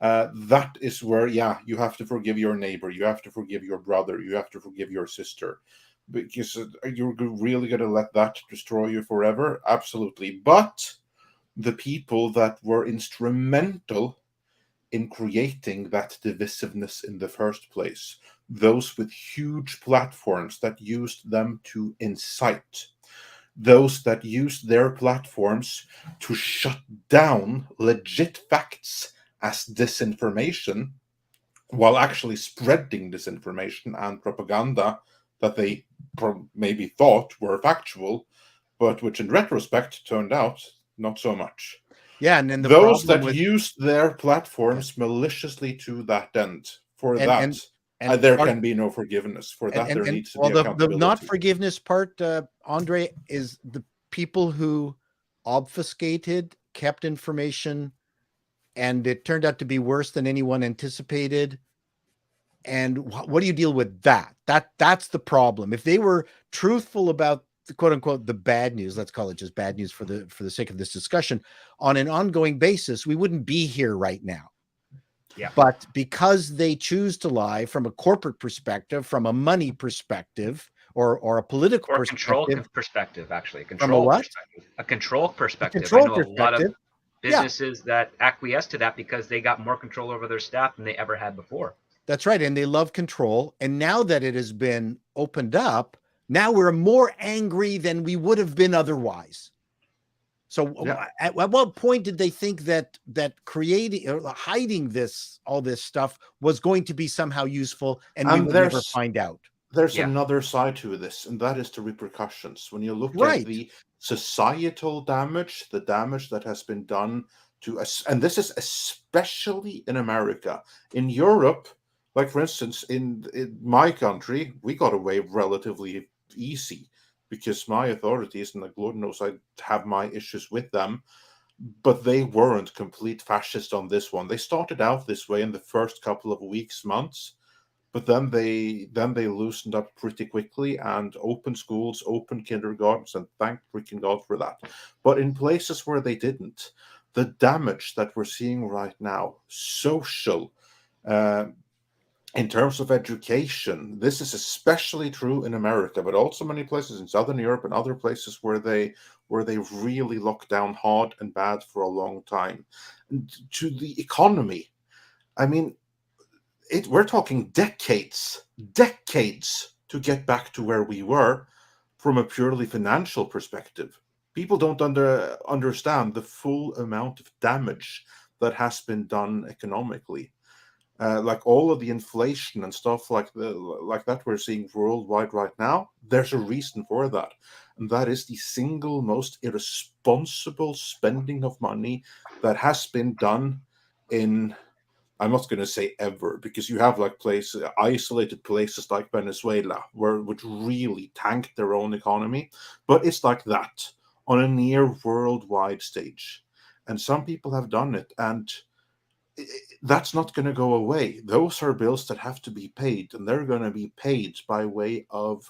that is where, you have to forgive your neighbor, you have to forgive your brother, you have to forgive your sister, because you're really going to let that destroy you forever? Absolutely. But the people that were instrumental in creating that divisiveness in the first place, those with huge platforms that used them to incite, those that used their platforms to shut down legit facts as disinformation, while actually spreading disinformation and propaganda that they maybe thought were factual, but which in retrospect turned out not so much. Yeah, and then those that used their platforms maliciously to that end, there can be no forgiveness. For that, there needs to be accountability. The not forgiveness part, Andre, is the people who obfuscated, kept information, and it turned out to be worse than anyone anticipated. And what do you deal with that? That's the problem. If they were truthful about the quote unquote the bad news, let's call it just bad news for the sake of this discussion, on an ongoing basis, we wouldn't be here right now. Yeah. But because they choose to lie from a corporate perspective, from a money perspective, or a political or perspective, control perspective, actually, from a what? A control perspective. Control I know perspective. A lot of businesses that acquiesce to that because they got more control over their staff than they ever had before. That's right. And they love control. And now that it has been opened up, now we're more angry than we would have been otherwise. So at what point did they think that creating or hiding all this stuff was going to be somehow useful, and we would never find out? There's another side to this, and that is the repercussions. When you look at the societal damage, the damage that has been done to us, and this is especially in America. In Europe, like for instance, in my country, we got away relatively easy because my authorities, and Lord knows I have my issues with them, but they weren't complete fascist on this one. They started out this way in the first couple of weeks, months, but then they loosened up pretty quickly and opened schools, opened kindergartens, and thank freaking God for that. But in places where they didn't, the damage that we're seeing right now, social, in terms of education, this is especially true in America, but also many places in Southern Europe and other places where they really locked down hard and bad for a long time. And to the economy, I mean, we're talking decades to get back to where we were from a purely financial perspective. People don't understand the full amount of damage that has been done economically. Like all of the inflation and stuff like that we're seeing worldwide right now, there's a reason for that. And that is the single most irresponsible spending of money that has been done in, I'm not going to say ever, because you have like isolated places like Venezuela, which really tanked their own economy. But it's like that on a near worldwide stage. And some people have done it, and that's not going to go away. Those are bills that have to be paid, and they're going to be paid by way of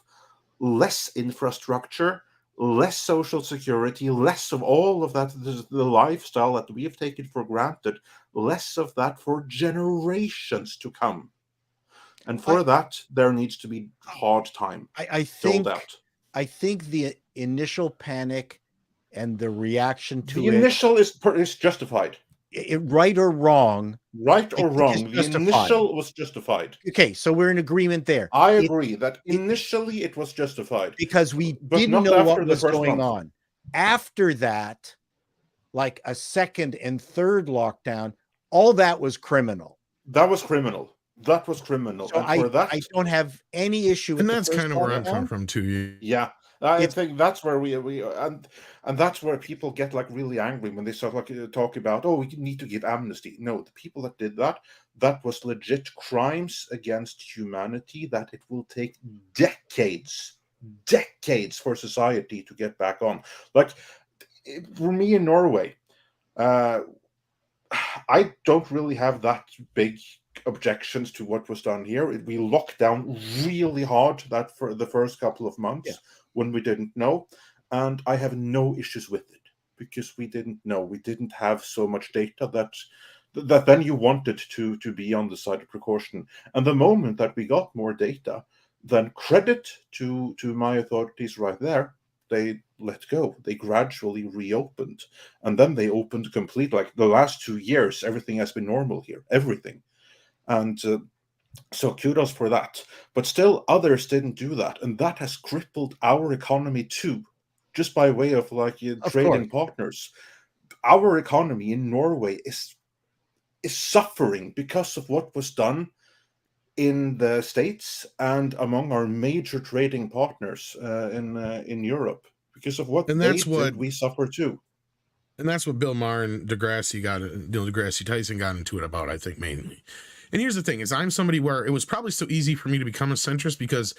less infrastructure, less social security, less of all of that, the lifestyle that we have taken for granted, less of that for generations to come. And for that, there needs to be hard time. I think the initial panic and the reaction to the initial is justified. Right or wrong, the initial was justified. Okay, so we're in agreement there. I agree that initially it was justified because we didn't know what was going on. After that, like a second and third lockdown, all that was criminal. That was criminal. So and I don't have any issue with and that's kind of where I'm coming from too. Yeah. I think that's where we and that's where people get like really angry when they start like talk about, we need to give amnesty. No, the people that did that was legit crimes against humanity that it will take decades for society to get back on. Like for me in Norway, I don't really have that big objections to what was done here. We locked down really hard that for the first couple of months when we didn't know. and I have no issues with it because we didn't know. We didn't have so much data that then you wanted to be on the side of precaution. And the moment that we got more data, then credit to my authorities right there. They let go. They gradually reopened, and then they opened complete. Like the last 2 years, everything has been normal here. Everything, and so kudos for that. But still, others didn't do that, and that has crippled our economy too, just by way of like trading partners. Our economy in Norway is suffering because of what was done in the States and among our major trading partners in Europe. Because of what And they that's what- did, we suffer too. And that's what Bill Maher and deGrasse Tyson got into it about, I think, mainly. And here's the thing, is I'm somebody where it was probably so easy for me to become a centrist because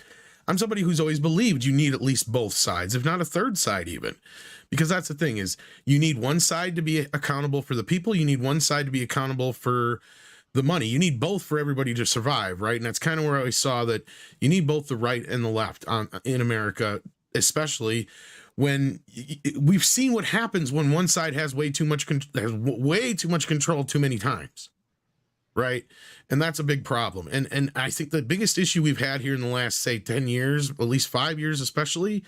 I'm somebody who's always believed you need at least both sides, if not a third side even. Because that's the thing, is you need one side to be accountable for the people. You need one side to be accountable for the money. You need both for everybody to survive, right? And that's kind of where I saw that you need both the right and the left in America, especially when we've seen what happens when one side has way too much control too many times, right? And that's a big problem. And I think the biggest issue we've had here in the last, say, 10 years, at least 5 years especially,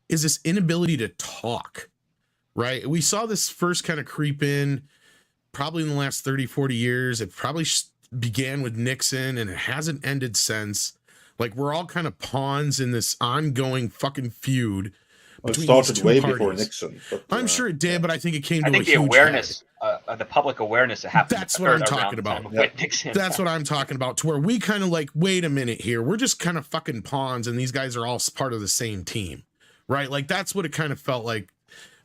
is this inability to talk, right? We saw this first kind of creep in probably in the last 30, 40 years. It probably began with Nixon, and it hasn't ended since. Like, we're all kind of pawns in this ongoing fucking feud. It started way before Nixon. But, I'm sure it did, but I think it came to I think a the huge awareness, the public awareness that happened. That's what I'm talking about. Nixon. That's what I'm talking about, to where we kind of like, wait a minute here. We're just kind of fucking pawns, and these guys are all part of the same team, right? Like, that's what it kind of felt like,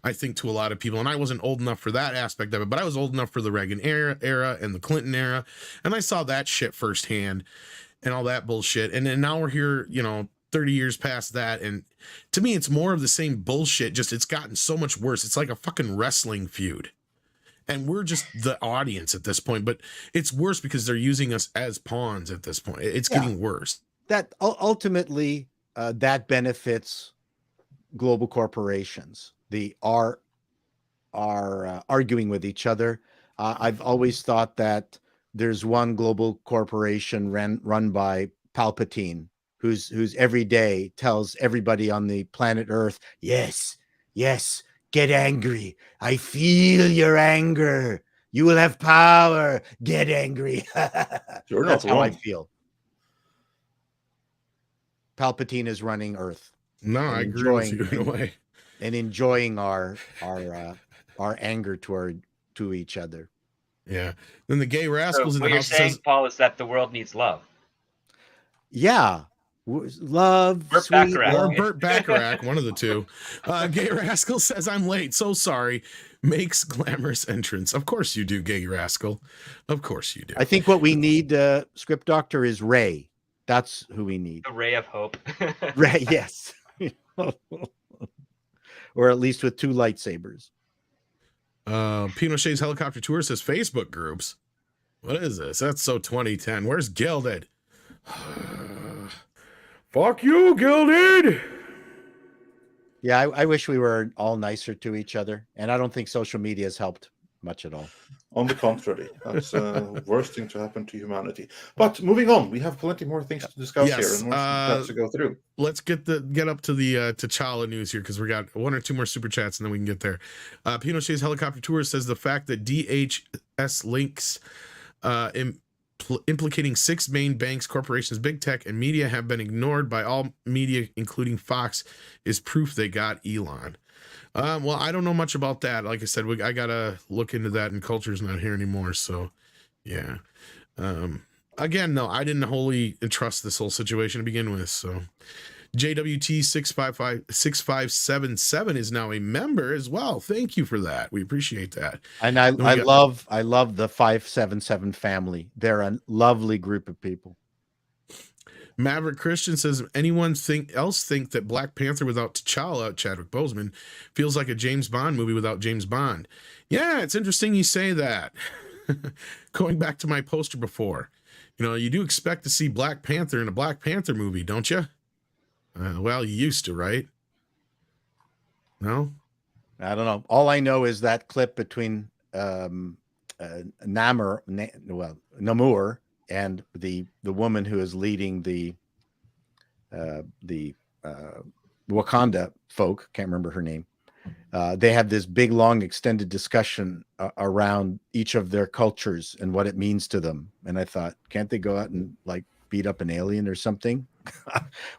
I think, to a lot of people. And I wasn't old enough for that aspect of it, but I was old enough for the Reagan era and the Clinton era. And I saw that shit firsthand and all that bullshit. And then now we're here, 30 years past that, and to me it's more of the same bullshit, just it's gotten so much worse. It's like a fucking wrestling feud, and we're just the audience at this point. But it's worse because they're using us as pawns at this point. It's getting worse. That ultimately that benefits global corporations. They are arguing with each other. I've always thought that there's one global corporation run by Palpatine, who's every day tells everybody on the planet Earth, yes, get angry. I feel your anger. You will have power. Get angry. You're That's not how wrong. I feel. Palpatine is running Earth. No, I agree with you in a way. And enjoying our anger to each other. Yeah. Then the gay rascals So in what the you're house saying, says, Paul, is that the world needs love. Yeah. Love, Burt sweet Bacharach. love. or Burt Bacharach, one of the two. Gay Rascal says, I'm late, so sorry. Makes glamorous entrance. Of course you do, Gay Rascal. Of course you do. I think what we need, Script Doctor, is Ray. That's who we need. A ray of hope. Ray, yes. Or at least with 2 lightsabers. Pinochet's helicopter tour says Facebook groups. What is this? That's so 2010. Where's Gilded? Fuck you, Gilded. Yeah, I wish we were all nicer to each other. And I don't think social media has helped much at all. On the contrary, that's the worst thing to happen to humanity. But moving on, we have plenty more things to discuss Yes, here and more chats to go through. Let's get up to the T'Challa news here, because we got 1 or 2 more super chats and then we can get there. Pinochet's helicopter tour says the fact that DHS links implicating 6 main banks, corporations, big tech, and media have been ignored by all media, including Fox, is proof they got Elon. Well, I don't know much about that. Like I said, I gotta look into that, and Culture's not here anymore. So, yeah. Again, no, I didn't wholly entrust this whole situation to begin with. So, JWT 6577 is now a member as well. Thank you for that. We appreciate that. And I love the 577 family. They're a lovely group of people. Maverick Christian says, anyone else think that Black Panther without T'Challa, Chadwick Boseman, feels like a James Bond movie without James Bond? Yeah, it's interesting you say that. Going back to my poster before, you do expect to see Black Panther in a Black Panther movie, don't you? Well, you used to, right? No. I don't know. All I know is that clip between Namor and the woman who is leading the Wakanda folk. Can't remember her name. They have this big, long, extended discussion around each of their cultures and what it means to them. And I thought, can't they go out and like beat up an alien or something?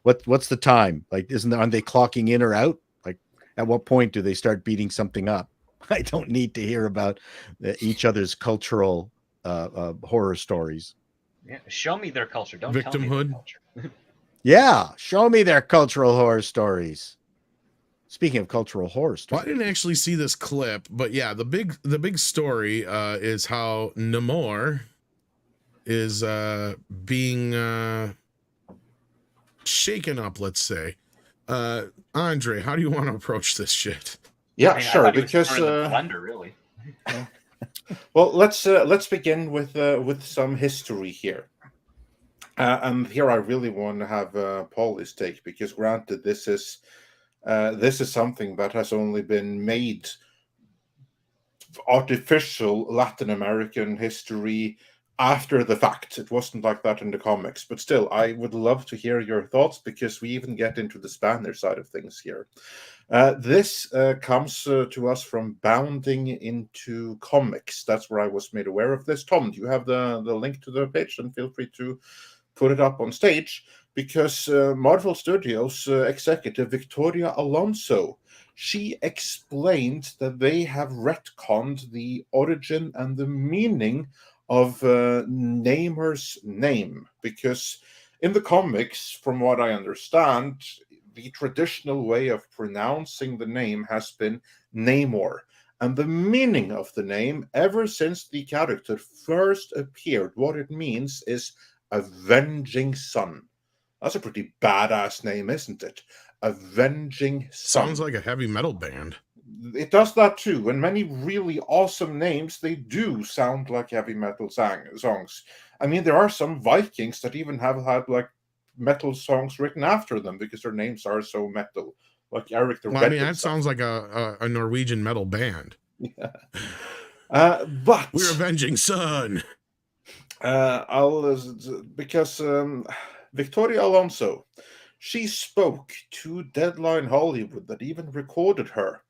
What's the time? Like, aren't they clocking in or out? Like, at what point do they start beating something up? I don't need to hear about each other's cultural horror stories. Yeah, show me their culture. Don't tell me their Victimhood. culture. Yeah, show me their cultural horror stories. Speaking of cultural horror Well, stories, I didn't actually see this clip, but yeah, the big story is how Namor is being shaken up, let's say. Andre, how do you want to approach this shit? Yeah, I mean, I sure. thought he was Because thrown in the blender, really. well, let's begin with some history here. And here I really want to have Paulie's take, because granted, this is something that has only been made artificial Latin American history after the fact. It wasn't like that in the comics, but still, I would love to hear your thoughts, because we even get into the Spanish side of things here. This comes to us from Bounding Into Comics. That's where I was made aware of this. Tom, do you have the link to the page? And feel free to put it up on stage, because Marvel Studios executive Victoria Alonso, she explained that they have retconned the origin and the meaning of Namor's name, because in the comics, from what I understand, the traditional way of pronouncing the name has been Namor. And the meaning of the name, ever since the character first appeared, what it means is Avenging Sun. That's a pretty badass name, isn't it? Avenging Sun. Sounds like a heavy metal band. It does that too, and many really awesome names, they do sound like heavy metal songs. I mean, there are some Vikings that even have had like metal songs written after them because their names are so metal, like Eric the Well, Red. I mean, that sounds like a Norwegian metal band. Yeah. But We're Avenging Sun. Because Victoria Alonso, she spoke to Deadline Hollywood that even recorded her,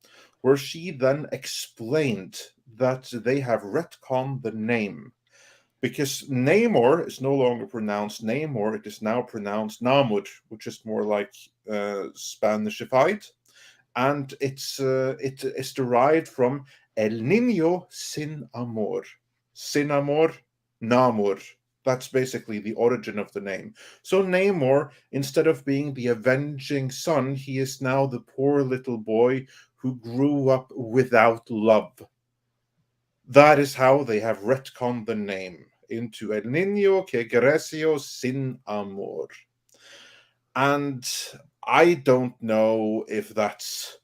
where she then explained that they have retconned the name, because Namor is no longer pronounced Namor, it is now pronounced Namor, which is more like Spanishified, and it is derived from El Niño Sin Amor. Sin Amor, Namor. That's basically the origin of the name. So Namor, instead of being the avenging son, he is now the poor little boy who grew up without love. That is how they have retconned the name into El Niño que creció sin amor. And I don't know if that's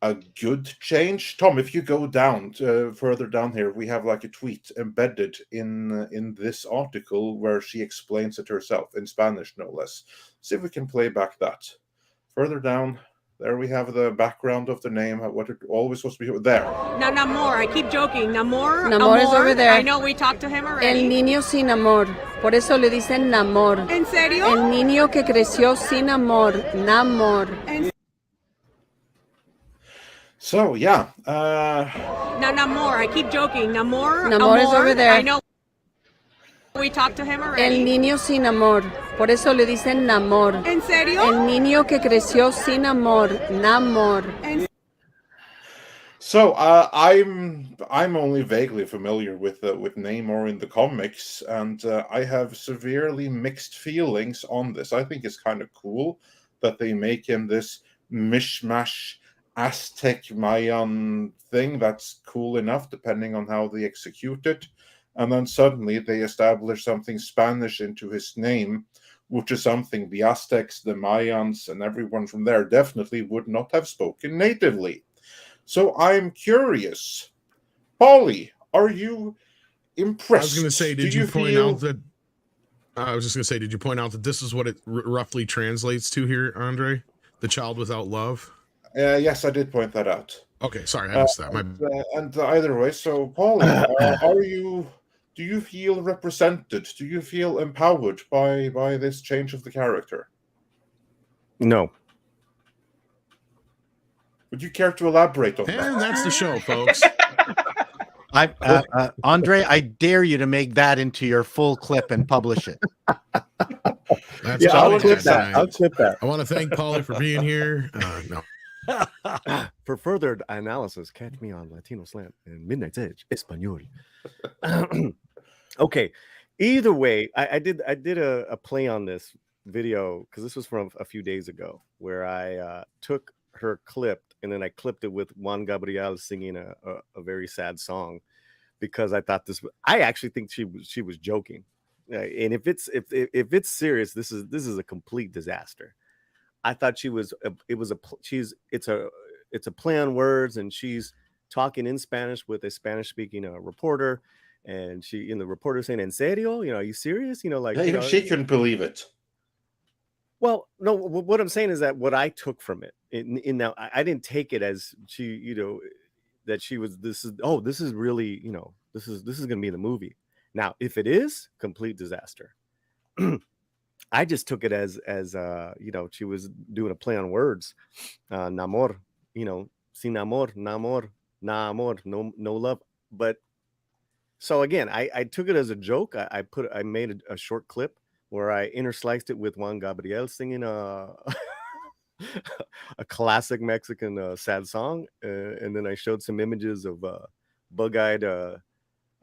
a good change. Tom, if you go down further down here, we have like a tweet embedded in this article where she explains it herself in Spanish, no less. See if we can play back that. Further down, there we have the background of the name, what it always was to be there. Now, Namor, I keep joking. Namor is over there. I know we talked to him already. El niño sin amor. Por eso le dicen Namor. ¿En serio? El niño que creció sin amor. Namor. So, yeah. Now, Namor, I keep joking. Namor is over there. I know we talked to him already. El niño sin amor. Por eso le dicen Namor. ¿En serio? El niño que creció sin amor. Namor. So I'm only vaguely familiar with Namor in the comics, and I have severely mixed feelings on this. I think it's kind of cool that they make him this mishmash Aztec Mayan thing. That's cool enough, depending on how they execute it. And then suddenly they establish something Spanish into his name, which is something the Aztecs, the Mayans, and everyone from there definitely would not have spoken natively. So I'm curious, Paulie, are you impressed? I was going to say, did you point out that? I was just going to say, did you point out that this is what it roughly translates to here, Andre? The child without love. Yes, I did point that out. Okay, sorry, I missed that. And either way, so Paulie, do you feel represented? Do you feel empowered by this change of the character? No. Would you care to elaborate on that? And that's the show, folks. Andre, I dare you to make that into your full clip and publish it. That's Yeah, I'll Johnny clip Chat that. tonight. I'll clip that. I want to thank Paulie for being here. No. For further analysis, catch me on Latino Slant and Midnight's Edge Espanol. Okay. Either way, I did a play on this video because this was from a few days ago where I took her clip and then I clipped it with Juan Gabriel singing a very sad song because I thought I actually think she was joking. And if it's serious, this is a complete disaster. I thought it's a play on words, and she's talking in Spanish with a Spanish speaking reporter, and the reporter saying, "En serio? Are you serious?" Even she couldn't believe it. Well, no, what I'm saying is that what I took from it now, I didn't take it as she, that she was, this is really, this is going to be the movie. Now, if it is, complete disaster. I just took it as she was doing a play on words. Namor, sin amor, namor, na amor, no love. But so again, I took it as a joke. I made a short clip where I interspliced it with Juan Gabriel singing a classic Mexican sad song, and then I showed some images of bug-eyed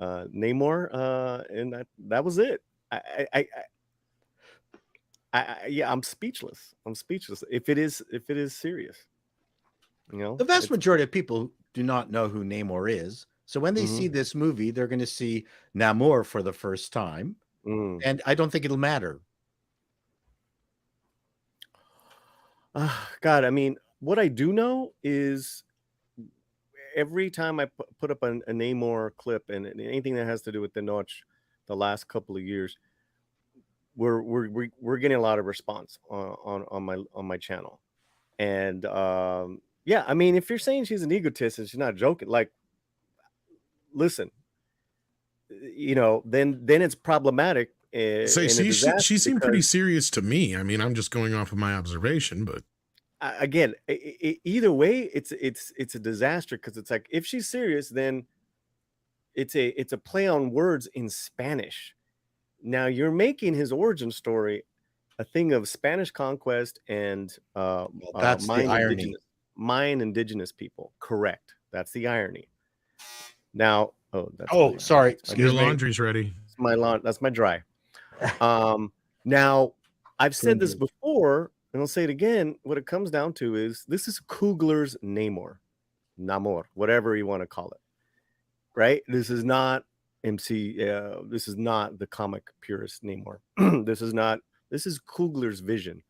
Namor, and that was it. I'm speechless. If it is serious, The vast majority of people do not know who Namor is. So when they see this movie, they're going to see Namor for the first time. And I don't think it'll matter. God, I mean, what I do know is every time I put up a Namor clip and anything that has to do with the Notch the last couple of years, we're getting a lot of response on my channel. And yeah, I mean, if you're saying she's an egotist and she's not joking, like, listen, then it's problematic. She seemed pretty serious to me. I mean, I'm just going off of my observation, but again, either way, it's a disaster because it's like if she's serious, then it's a play on words in Spanish. Now you're making his origin story a thing of Spanish conquest and that's the irony. Mayan indigenous people. Correct. That's the irony. Now, sorry. Your laundry's ready. That's my dry. Now, I've said this before, and I'll say it again. What it comes down to is this is Coogler's Namor, whatever you want to call it, right? This is not MC. This is not the comic purist Namor. This is Coogler's vision,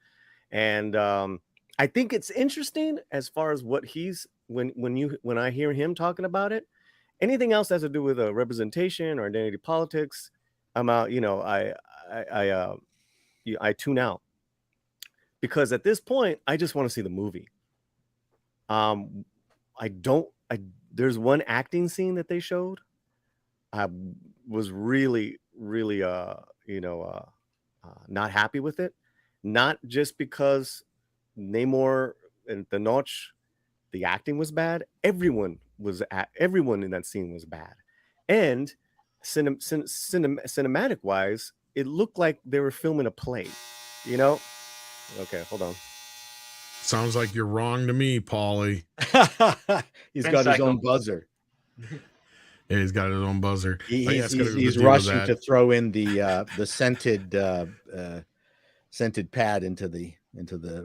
and I think it's interesting as far as what he's when I hear him talking about it. Anything else that has to do with representation or identity politics, I'm out. I tune out because at this point I just want to see the movie. There's one acting scene that they showed. I was really not happy with it. Not just because Namor and the Notch, the acting was bad. Everyone in that scene was bad, and cinematic wise, it looked like they were filming a play. Okay, hold on. Sounds like you're wrong to me, Paulie. He's got his own buzzer. Yeah, he's got his own buzzer. He's rushing to throw in the scented pad into the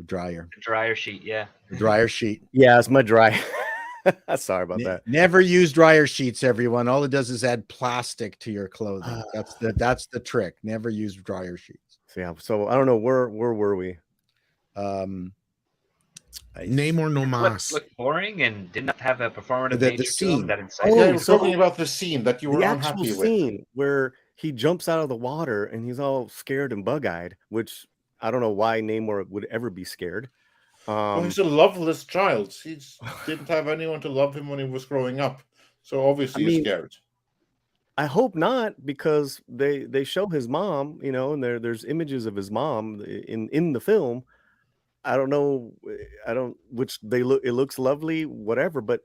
dryer. The dryer sheet, yeah. The dryer sheet. Yeah, it's my dry. Sorry about that. Never use dryer sheets, everyone. All it does is add plastic to your clothing. That's the trick. Never use dryer sheets. So I don't know where were we? Namor No More. Looked boring and didn't have a performative the nature scene. to that incited. Yeah, you're talking about the scene that you were unhappy with. The scene where he jumps out of the water and he's all scared and bug-eyed, which I don't know why Namor would ever be scared. Well, he's a loveless child. He didn't have anyone to love him when he was growing up. So obviously he's scared. I hope not, because they show his mom, and there's images of his mom in the film. I don't know, which it looks lovely, whatever. But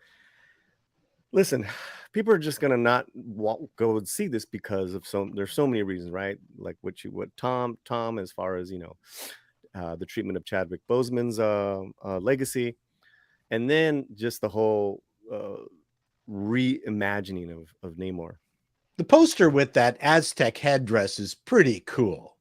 listen, people are just gonna not go and see this because of there's so many reasons, right? Like what Tom, as far as the treatment of Chadwick Boseman's legacy, and then just the whole reimagining of Namor. The poster with that Aztec headdress is pretty cool.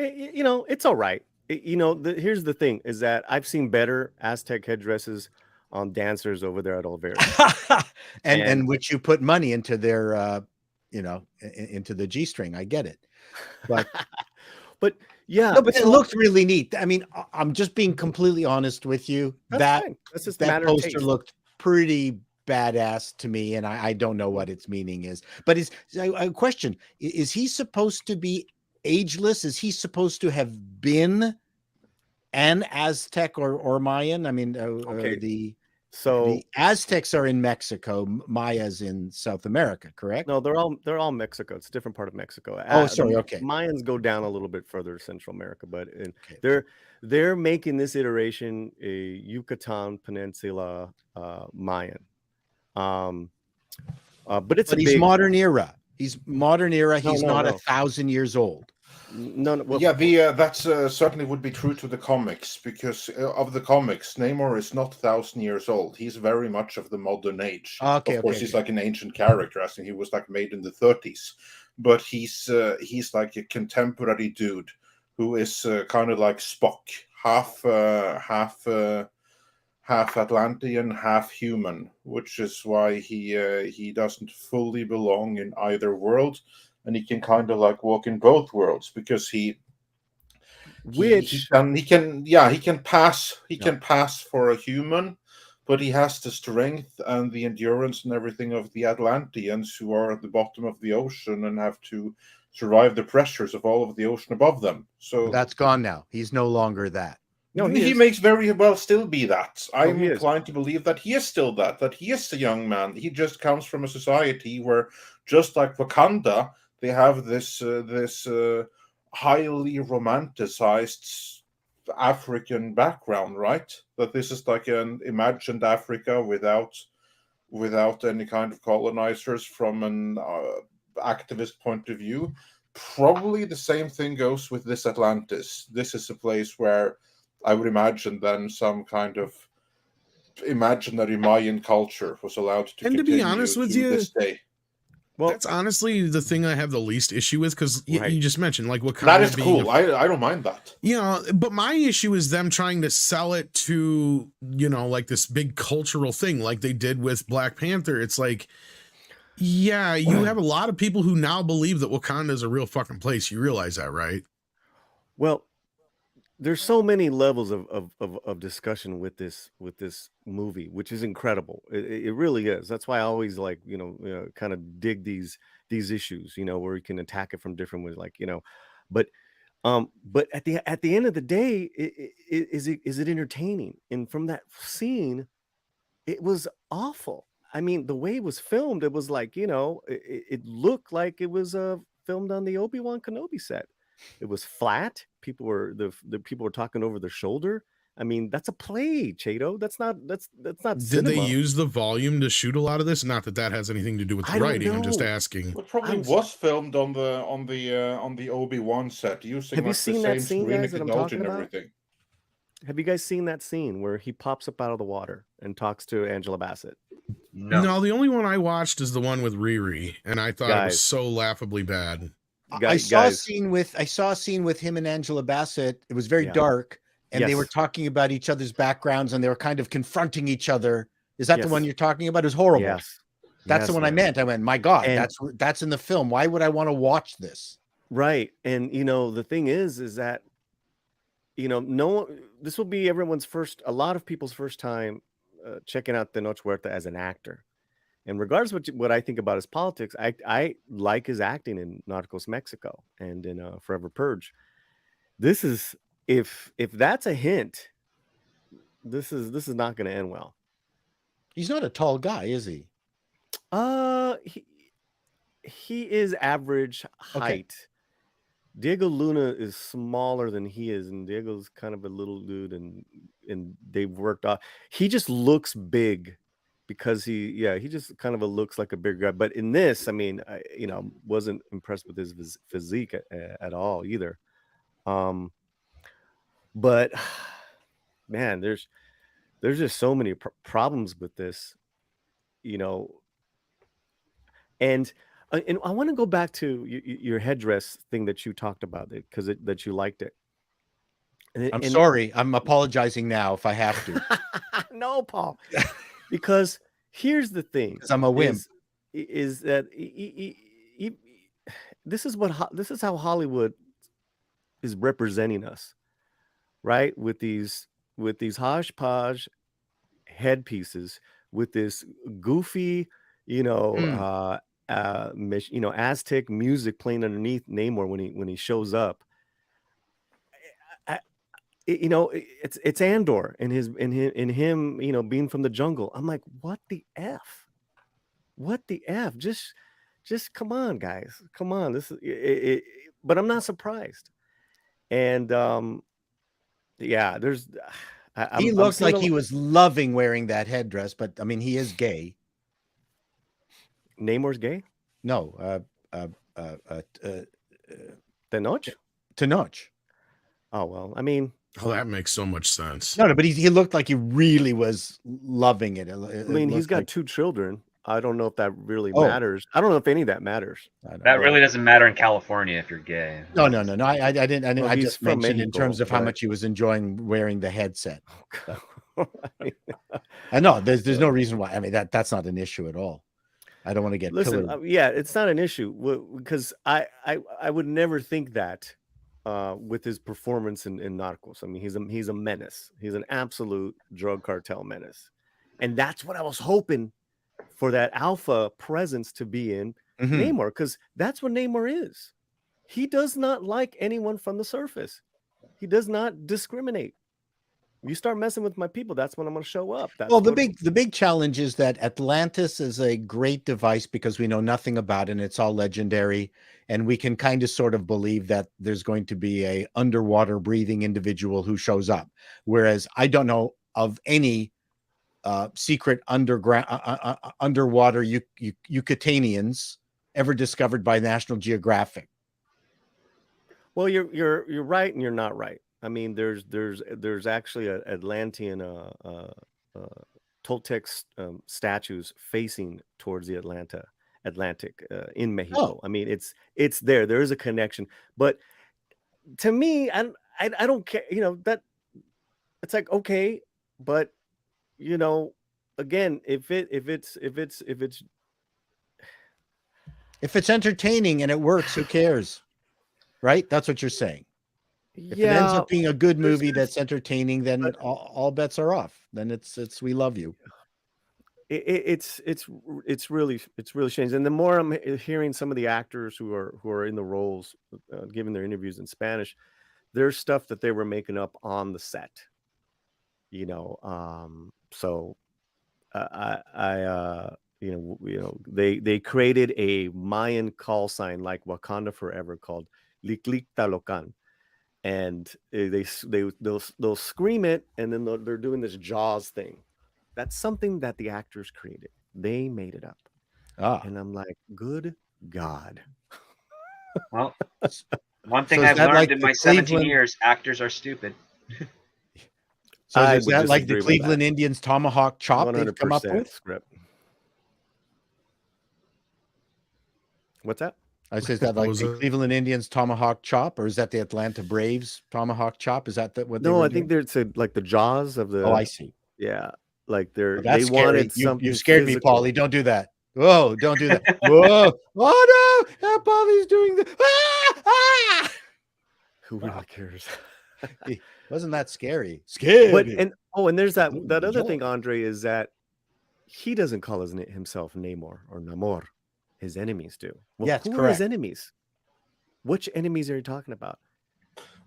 It's all right. Here's the thing: is that I've seen better Aztec headdresses on dancers over there at Olvera, and which you put money into their, into the G-string. I get it, but but yeah, no, but it looked really neat. I mean, I'm just being completely honest with you. That's just that poster looked pretty badass to me, and I don't know what its meaning is. But a question: is he supposed to be ageless? Is he supposed to have been an Aztec or Mayan? I mean, the Aztecs are in Mexico, Mayas in South America, correct? No, they're all Mexico. It's a different part of Mexico. Oh, sorry. Okay. Mayans go down a little bit further to Central America, but they're making this iteration a Yucatan Peninsula Mayan. But he's modern era. He's modern era. He's not 1,000 years old. No. Well, yeah, that's certainly would be true to the comics, because of the comics, Namor is not 1,000 years old. He's very much of the modern age. Of course, he's like an ancient character. I think he was like made in the 30s, but he's like a contemporary dude who is kind of like Spock, half Atlantean, half human, which is why he doesn't fully belong in either world. And he can kind of like walk in both worlds, because he can pass for a human, but he has the strength and the endurance and everything of the Atlanteans, who are at the bottom of the ocean and have to survive the pressures of all of the ocean above them. So that's gone now. He's no longer that. No, he may very well still be that. I'm inclined to believe that he is still that he is a young man. He just comes from a society where, just like Wakanda, they have this highly romanticized African background, right? That this is like an imagined Africa without any kind of colonizers from an activist point of view. Probably the same thing goes with this Atlantis. This is a place where I would imagine then some kind of imaginary Mayan culture was allowed to continue. And to be honest with you, this day. Well, that's honestly the thing I have the least issue with, because you just mentioned like Wakanda. That is cool. I don't mind that. But my issue is them trying to sell it to, like this big cultural thing like they did with Black Panther. It's like, you have a lot of people who now believe that Wakanda is a real fucking place. You realize that, right? Well, there's so many levels of discussion with this movie, which is incredible. It really is. That's why I always like, kind of dig these issues, where you can attack it from different ways, like, but at the end of the day, is it entertaining? And from that scene, it was awful. I mean, the way it was filmed, it was like, it looked like it was filmed on the Obi-Wan Kenobi set. It was flat. People were talking over their shoulder. I mean, that's a play, Chato. That's not Did cinema. they use the volume to shoot a lot of this? Not that has anything to do with the writing. I'm just asking. It probably was filmed on the Obi-Wan set, using Have you seen that scene, guys, that I'm talking about? Everything. Have you guys seen that scene where he pops up out of the water and talks to Angela Bassett? No, the only one I watched is the one with Riri, and I thought it was so laughably bad. I saw a scene with him and Angela Bassett. It was very dark, and they were talking about each other's backgrounds, and they were kind of confronting each other. Is that the one you're talking about? It was horrible. Yes. That's the one I meant. I went, my God, that's in the film. Why would I want to watch this? Right. And the thing is that this will be a lot of people's first time checking out Tenoch Huerta as an actor. And regardless of what I think about his politics, I like his acting in Narcos Mexico and in Forever Purge. This is if that's a hint, this is not going to end well. He's not a tall guy, is he? He is average height. Diego Luna is smaller than he is, and Diego's kind of a little dude, and they've worked off. He just looks big because he just kind of looks like a big guy. But in this, I mean, I wasn't impressed with his physique at all either. But man, there's just so many problems with this, and I want to go back to your headdress thing that you talked about, because that you liked it. I'm sorry. I'm apologizing now if I have to. No, Paul. Because here's the thing. Because I'm a wimp. Is that this is how Hollywood is representing us, right? With these hodgepodge headpieces, with this goofy, Aztec music playing underneath Namor when he shows up. It's Andor and him being from the jungle. I'm like, what the F? Just come on, guys, come on. This is it. But I'm not surprised. And there's. He looks like he was loving wearing that headdress, but I mean, he is gay. Namor's gay? No, Tenoch? Tenoch. Oh well, I mean. Oh, that makes so much sense. No, but he looked like he really was loving it. I mean, he's got 2 children. I don't know if that really matters. I don't know if any of that matters. That really doesn't matter in California if you're gay. No. I didn't. Well, I just mentioned Mexico, in terms of how but- much he was enjoying wearing the headset. I know there's no reason why. I mean, that's not an issue at all. I don't want to get Listen, pillared. it's not an issue because I would never think that with his performance in Narcos. I mean, he's a menace. He's an absolute drug cartel menace, and that's what I was hoping for, that alpha presence to be in Namor, because that's what Namor is. He does not like anyone from the surface. He does not discriminate. You start messing with my people, that's when I'm going to show up. The big challenge is that Atlantis is a great device because we know nothing about it and it's all legendary, and we can kind of sort of believe that there's going to be a underwater breathing individual who shows up, whereas I don't know of any secret underground underwater Yucatanians ever discovered by National Geographic. Well, you're right and you're not right. I mean, there's actually an Atlantean Toltec statues facing towards the Atlantic in Mexico. I mean, it's there. There is a connection, but to me, I don't care. That it's like, okay, but again, if it's entertaining and it works, who cares? Right? That's what you're saying. If it ends up being a good movie that's entertaining, then all bets are off. Then it's we love you. It's really changed. And the more I'm hearing some of the actors who are in the roles, giving their interviews in Spanish, there's stuff that they were making up on the set. So they created a Mayan call sign like Wakanda Forever called Likliktalokan. And they'll scream it, and then they're doing this Jaws thing. That's something that the actors created. They made it up. And I'm like, good God. Well, one thing I've learned in my 17 years: actors are stupid. So is that like the Cleveland Indians tomahawk chop they've come up with? Script. What's that? I say, is that like the Cleveland Indians tomahawk chop, or is that the Atlanta Braves tomahawk chop? Is that what? No, I think it's like the Jaws of the. Oh, I see. Yeah, like they scary. wanted something. You scared me, Paulie. Don't do that. Whoa! Don't do that. Whoa! Oh no! Paulie's doing the. Ah! Who really cares? Wasn't that scary? Scary. But and there's that other thing, Andre, is that he doesn't call himself Namor or Namor. His enemies do. Well, yes, who correct. are his enemies? Which enemies are you talking about?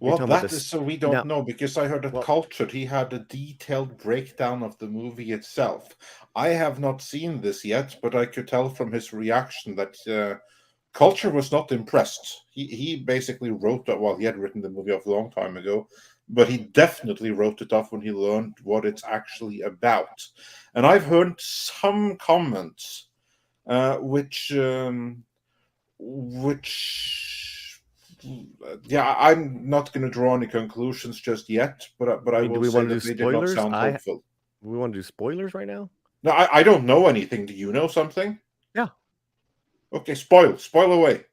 Well, talking about that this is so we don't now. know, because I heard that Well, Cultured, he had a detailed breakdown of the movie itself. I have not seen this yet, but I could tell from his reaction that Culture was not impressed. He basically wrote that. Well, he had written the movie off a long time ago, but he definitely wrote it off when he learned what it's actually about. And I've heard some comments, which yeah, I'm not going to draw any conclusions just yet, but I I mean, do will we say want to do that they did not spoilers? sound hopeful. We want to do spoilers right now? No, I don't know anything. Do you know something? Yeah. Okay, spoil away.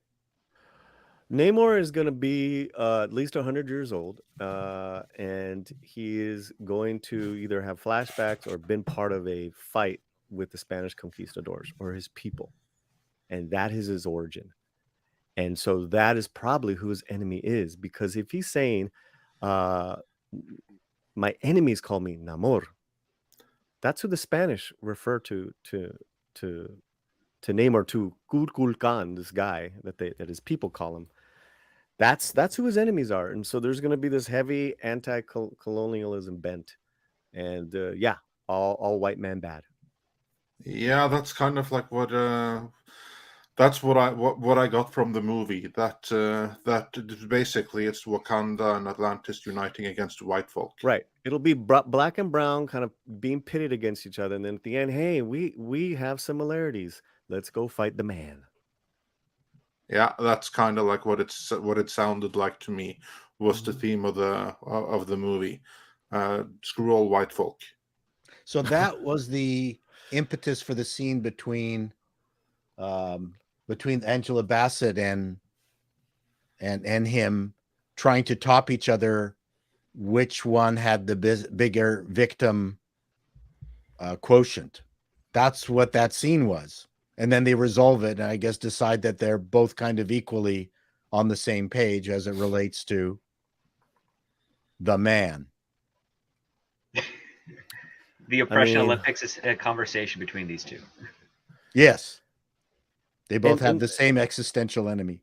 Namor is going to be at least 100 years old, and he is going to either have flashbacks or been part of a fight with the Spanish conquistadors or his people, and that is his origin. And so that is probably who his enemy is, because if he's saying, my enemies call me Namor, that's who the Spanish refer to Namor, to Kukulkan, this guy that his people call him. That's who his enemies are. And so there's going to be this heavy anti-colonialism bent, and yeah, all white man bad. Yeah, that's kind of like what that's what I got from the movie. That basically it's Wakanda and Atlantis uniting against white folk. Right. It'll be black and brown kind of being pitted against each other, and then at the end, hey, we have similarities. Let's go fight the man. Yeah, that's kind of like what it sounded like to me, was the theme of the movie. Screw all white folk. So that was the impetus for the scene between Angela Bassett and him trying to top each other, which one had the bigger victim quotient. That's what that scene was. And then they resolve it, and I guess decide that they're both kind of equally on the same page as it relates to the man. The oppression Olympics is a conversation between these two. Yes. They both have the same existential enemy.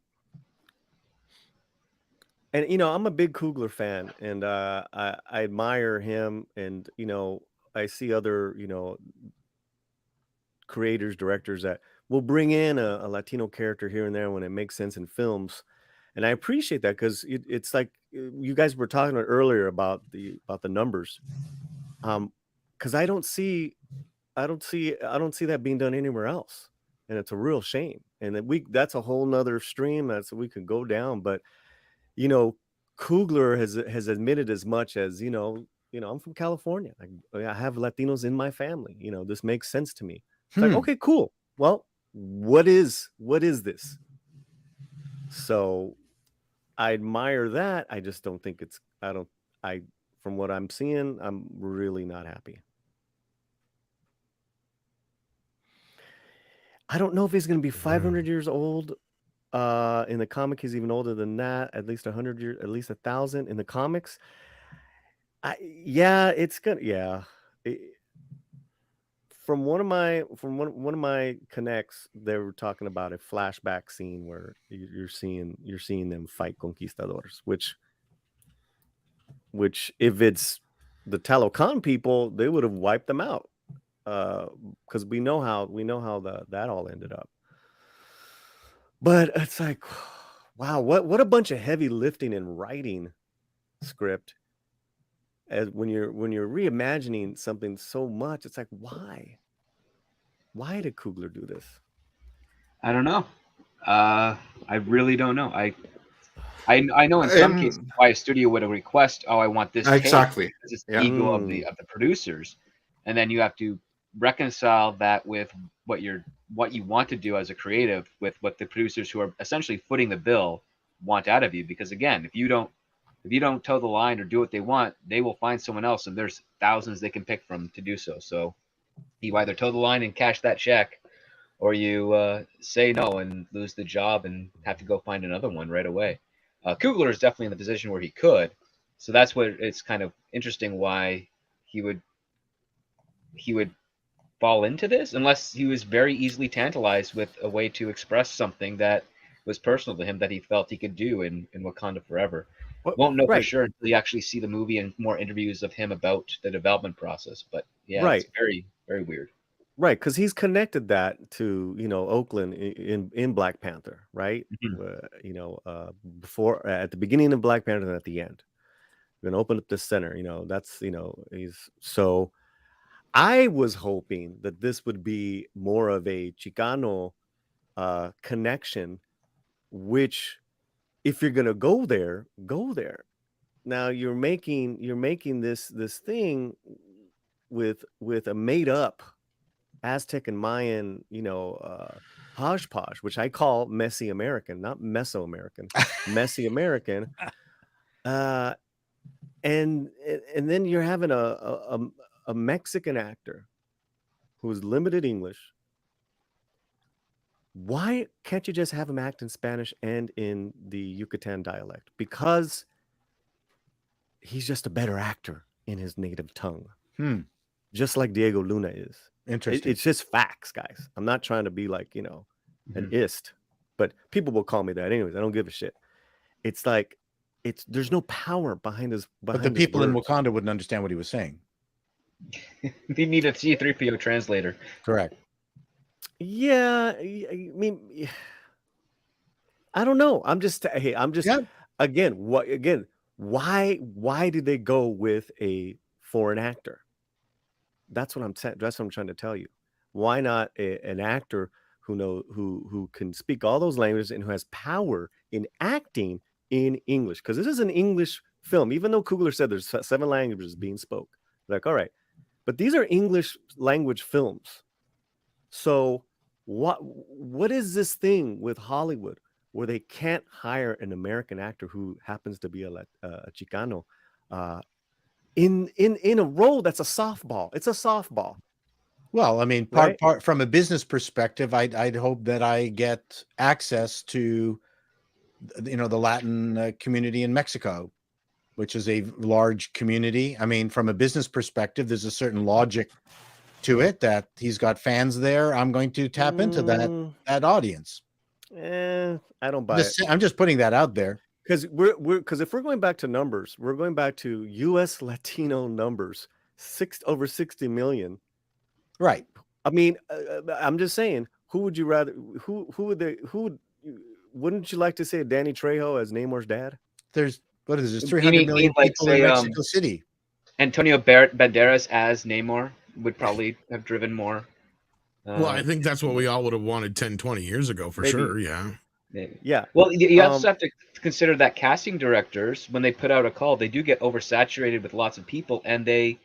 And, I'm a big Coogler fan, and I admire him. And, I see other, creators, directors that will bring in a Latino character here and there when it makes sense in films. And I appreciate that, because it's like you guys were talking earlier about the numbers. Because I don't see that being done anywhere else. And it's a real shame. And that's a whole nother stream we could go down. But, Coogler has admitted as much as, I'm from California. I have Latinos in my family. This makes sense to me. It's like, okay, cool. Well, what is this? So I admire that. I just don't think from what I'm seeing, I'm really not happy. I don't know if he's going to be 500 years old. In the comic, he's even older than that. At least 100 years, at least 1,000 in the comics. It's gonna. Yeah. From one of my connects, they were talking about a flashback scene where you're seeing them fight conquistadors, which if it's the Talocan people, they would have wiped them out, because we know how that all ended up. But it's like, wow, what a bunch of heavy lifting and writing script. As when you're reimagining something so much, it's like, why did Coogler do this? I don't know. I really don't know. I know in some cases why a studio would request, I want this exactly. It's the ego of the producers, and then you have to reconcile that with what you want to do as a creative with what the producers who are essentially footing the bill want out of you. Because again, if you don't toe the line or do what they want, they will find someone else, and there's thousands they can pick from to do so. So you either toe the line and cash that check, or you say no and lose the job and have to go find another one right away. Coogler is definitely in the position where he could. So that's what it's kind of interesting why he would fall into this, unless he was very easily tantalized with a way to express something that was personal to him that he felt he could do in Wakanda Forever. Won't know for Right. sure until you actually see the movie and more interviews of him about the development process. But yeah, Right. it's very, very weird. Right, because he's connected that to Oakland in Black Panther, right? Before at the beginning of Black Panther and at the end, we're gonna open up the center. That's he's so. I was hoping that this would be more of a Chicano connection, which if you're gonna go there, go there. Now you're making this thing with a made up Aztec and Mayan, hodgepodge, which I call messy American, not Mesoamerican, messy American. And then you're having a Mexican actor who's limited English. Why can't you just have him act in Spanish and in the Yucatan dialect? Because he's just a better actor in his native tongue, just like Diego Luna is. Interesting. It's just facts, guys. I'm not trying to be like, an ist, but people will call me that anyways. I don't give a shit. It's like, there's no power behind his. But the people in Wakanda wouldn't understand what he was saying. They need a C3PO translator. Correct. Yeah, I mean, I don't know. I'm just again. Why did they go with a foreign actor? That's what I'm trying to tell you. Why not an actor who can speak all those languages and who has power in acting in English? Because this is an English film, even though Kugler said there's 7 languages being spoke. Like, all right, but these are English language films. So what is this thing with Hollywood where they can't hire an American actor who happens to be a Chicano in a role that's a softball? It's a softball. Well, I mean, part from a business perspective, I'd hope that I get access to, the Latin community in Mexico, which is a large community. I mean, from a business perspective, there's a certain logic to it that he's got fans there. I'm going to tap into that audience. I don't buy it. I'm just putting that out there. Because if we're going back to numbers, we're going back to U.S. Latino numbers, over 60 million. Right. I mean, I'm just saying, who would you rather? Wouldn't you like to say Danny Trejo as Namor's dad? There's 300 million people in Mexico City. Antonio Banderas as Namor would probably have driven more. Well, I think that's what we all would have wanted 10, 20 years ago for sure. Yeah. Maybe. Yeah. Well, you also have to consider that casting directors, when they put out a call, they do get oversaturated with lots of people, and they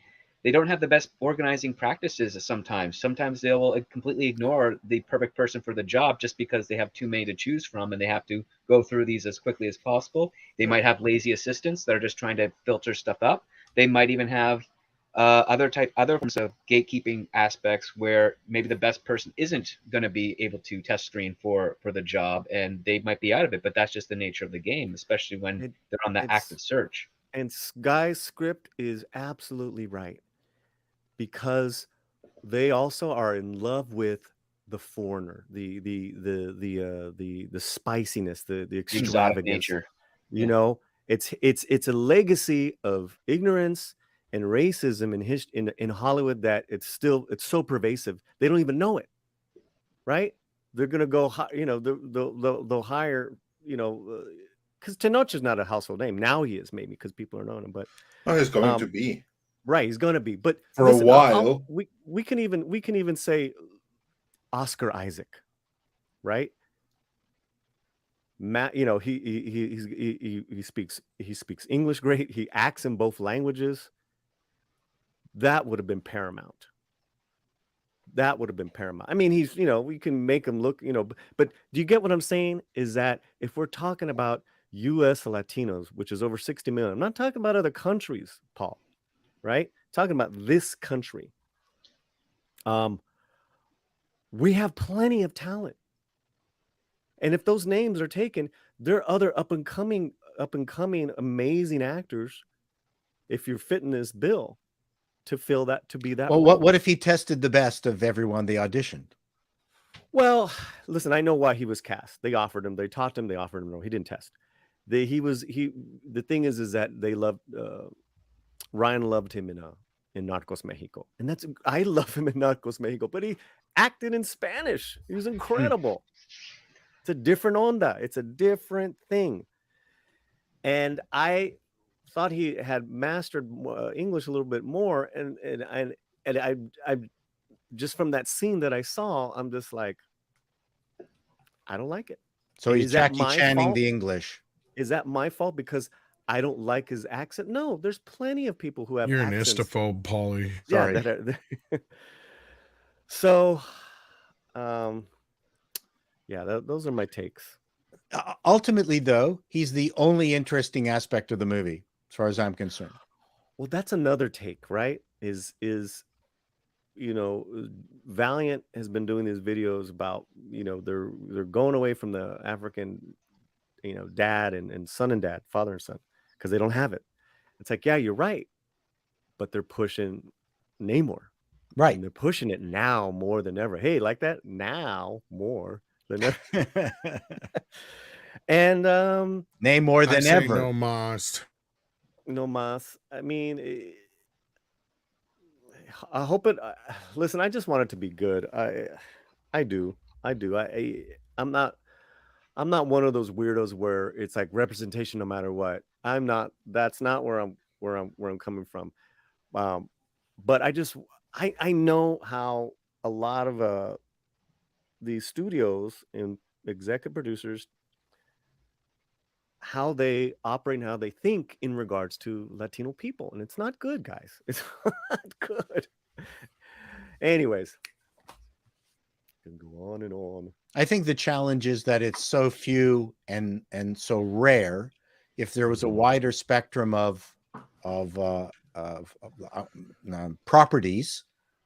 don't have the best organizing practices sometimes. Sometimes they will completely ignore the perfect person for the job just because they have too many to choose from, and they have to go through these as quickly as possible. They might have lazy assistants that are just trying to filter stuff up. They might even have other forms of gatekeeping aspects where maybe the best person isn't going to be able to test screen for the job, and they might be out of it. But that's just the nature of the game, especially when they're on that active search. And Guy's script is absolutely right, because they also are in love with the foreigner, the spiciness, the extravagance. Nature. It's a legacy of ignorance and racism in Hollywood that it's so pervasive they don't even know it. Right? They're gonna go, they'll hire, because Tenoch's not a household name now. He is, maybe because people are knowing him, but he's going to be. Right, he's going to be. But for a while, we can even say Oscar Isaac, right? Matt, he speaks English great. He acts in both languages. That would have been paramount. I mean, he's, we can make him look, but do you get what I'm saying? Is that if we're talking about U.S. Latinos, which is over 60 million, I'm not talking about other countries, Paul, right? Talking about this country. We have plenty of talent. And if those names are taken, there are other up and coming amazing actors, if you're fitting this bill, to fill that, to be that. Well, what if he tested the best of everyone they auditioned? Well, listen, I know why he was cast. They offered him, they taught him, they offered him. No, he didn't test. The thing is that they loved Ryan loved him in Narcos Mexico, and I love him in Narcos Mexico, but he acted in Spanish. He was incredible. It's a different onda. It's a different thing, and I thought he had mastered English a little bit more, and I just from that scene that I saw, I'm just like, I don't like it. So he's Is that Jackie my Channing fault? the English. Is that my fault because I don't like his accent? No, there's plenty of people who have You're an accents. istaphobe, Paulie. Sorry. Yeah, so, those are my takes. Ultimately, though, he's the only interesting aspect of the movie, as far as I'm concerned. Well, that's another take, right? Is Valiant has been doing these videos about, they're going away from the African, dad and son and dad, father and son, because they don't have it. It's like, yeah, you're right, but they're pushing Namor, Right. and they're pushing it now more than ever. Hey, like that now more than ever. And Name more I than say ever. no mas. no mas. I mean, I hope it. Listen, I just want it to be good. I do. I'm not one of those weirdos where it's like representation no matter what. I'm not. That's not where I'm coming from. But I know how a lot of these studios and executive producers, how they operate and how they think in regards to Latino people, and it's not good, guys. It's not good. Anyways, can go on and on. I think the challenge is that it's so few and so rare. If there was a wider spectrum of properties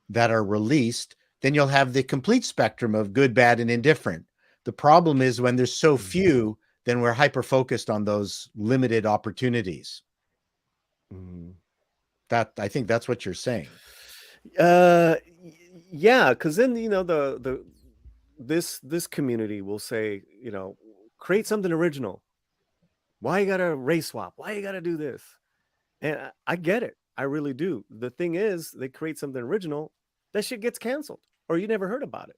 that are released, then you'll have the complete spectrum of good, bad, and indifferent. The problem is when there's so few, then we're hyper focused on those limited opportunities. That I think that's what you're saying. Yeah, because then this community will say, create something original. Why you gotta race swap? Why you gotta do this? And I get it. I really do. The thing is, they create something original, that shit gets canceled, or you never heard about it.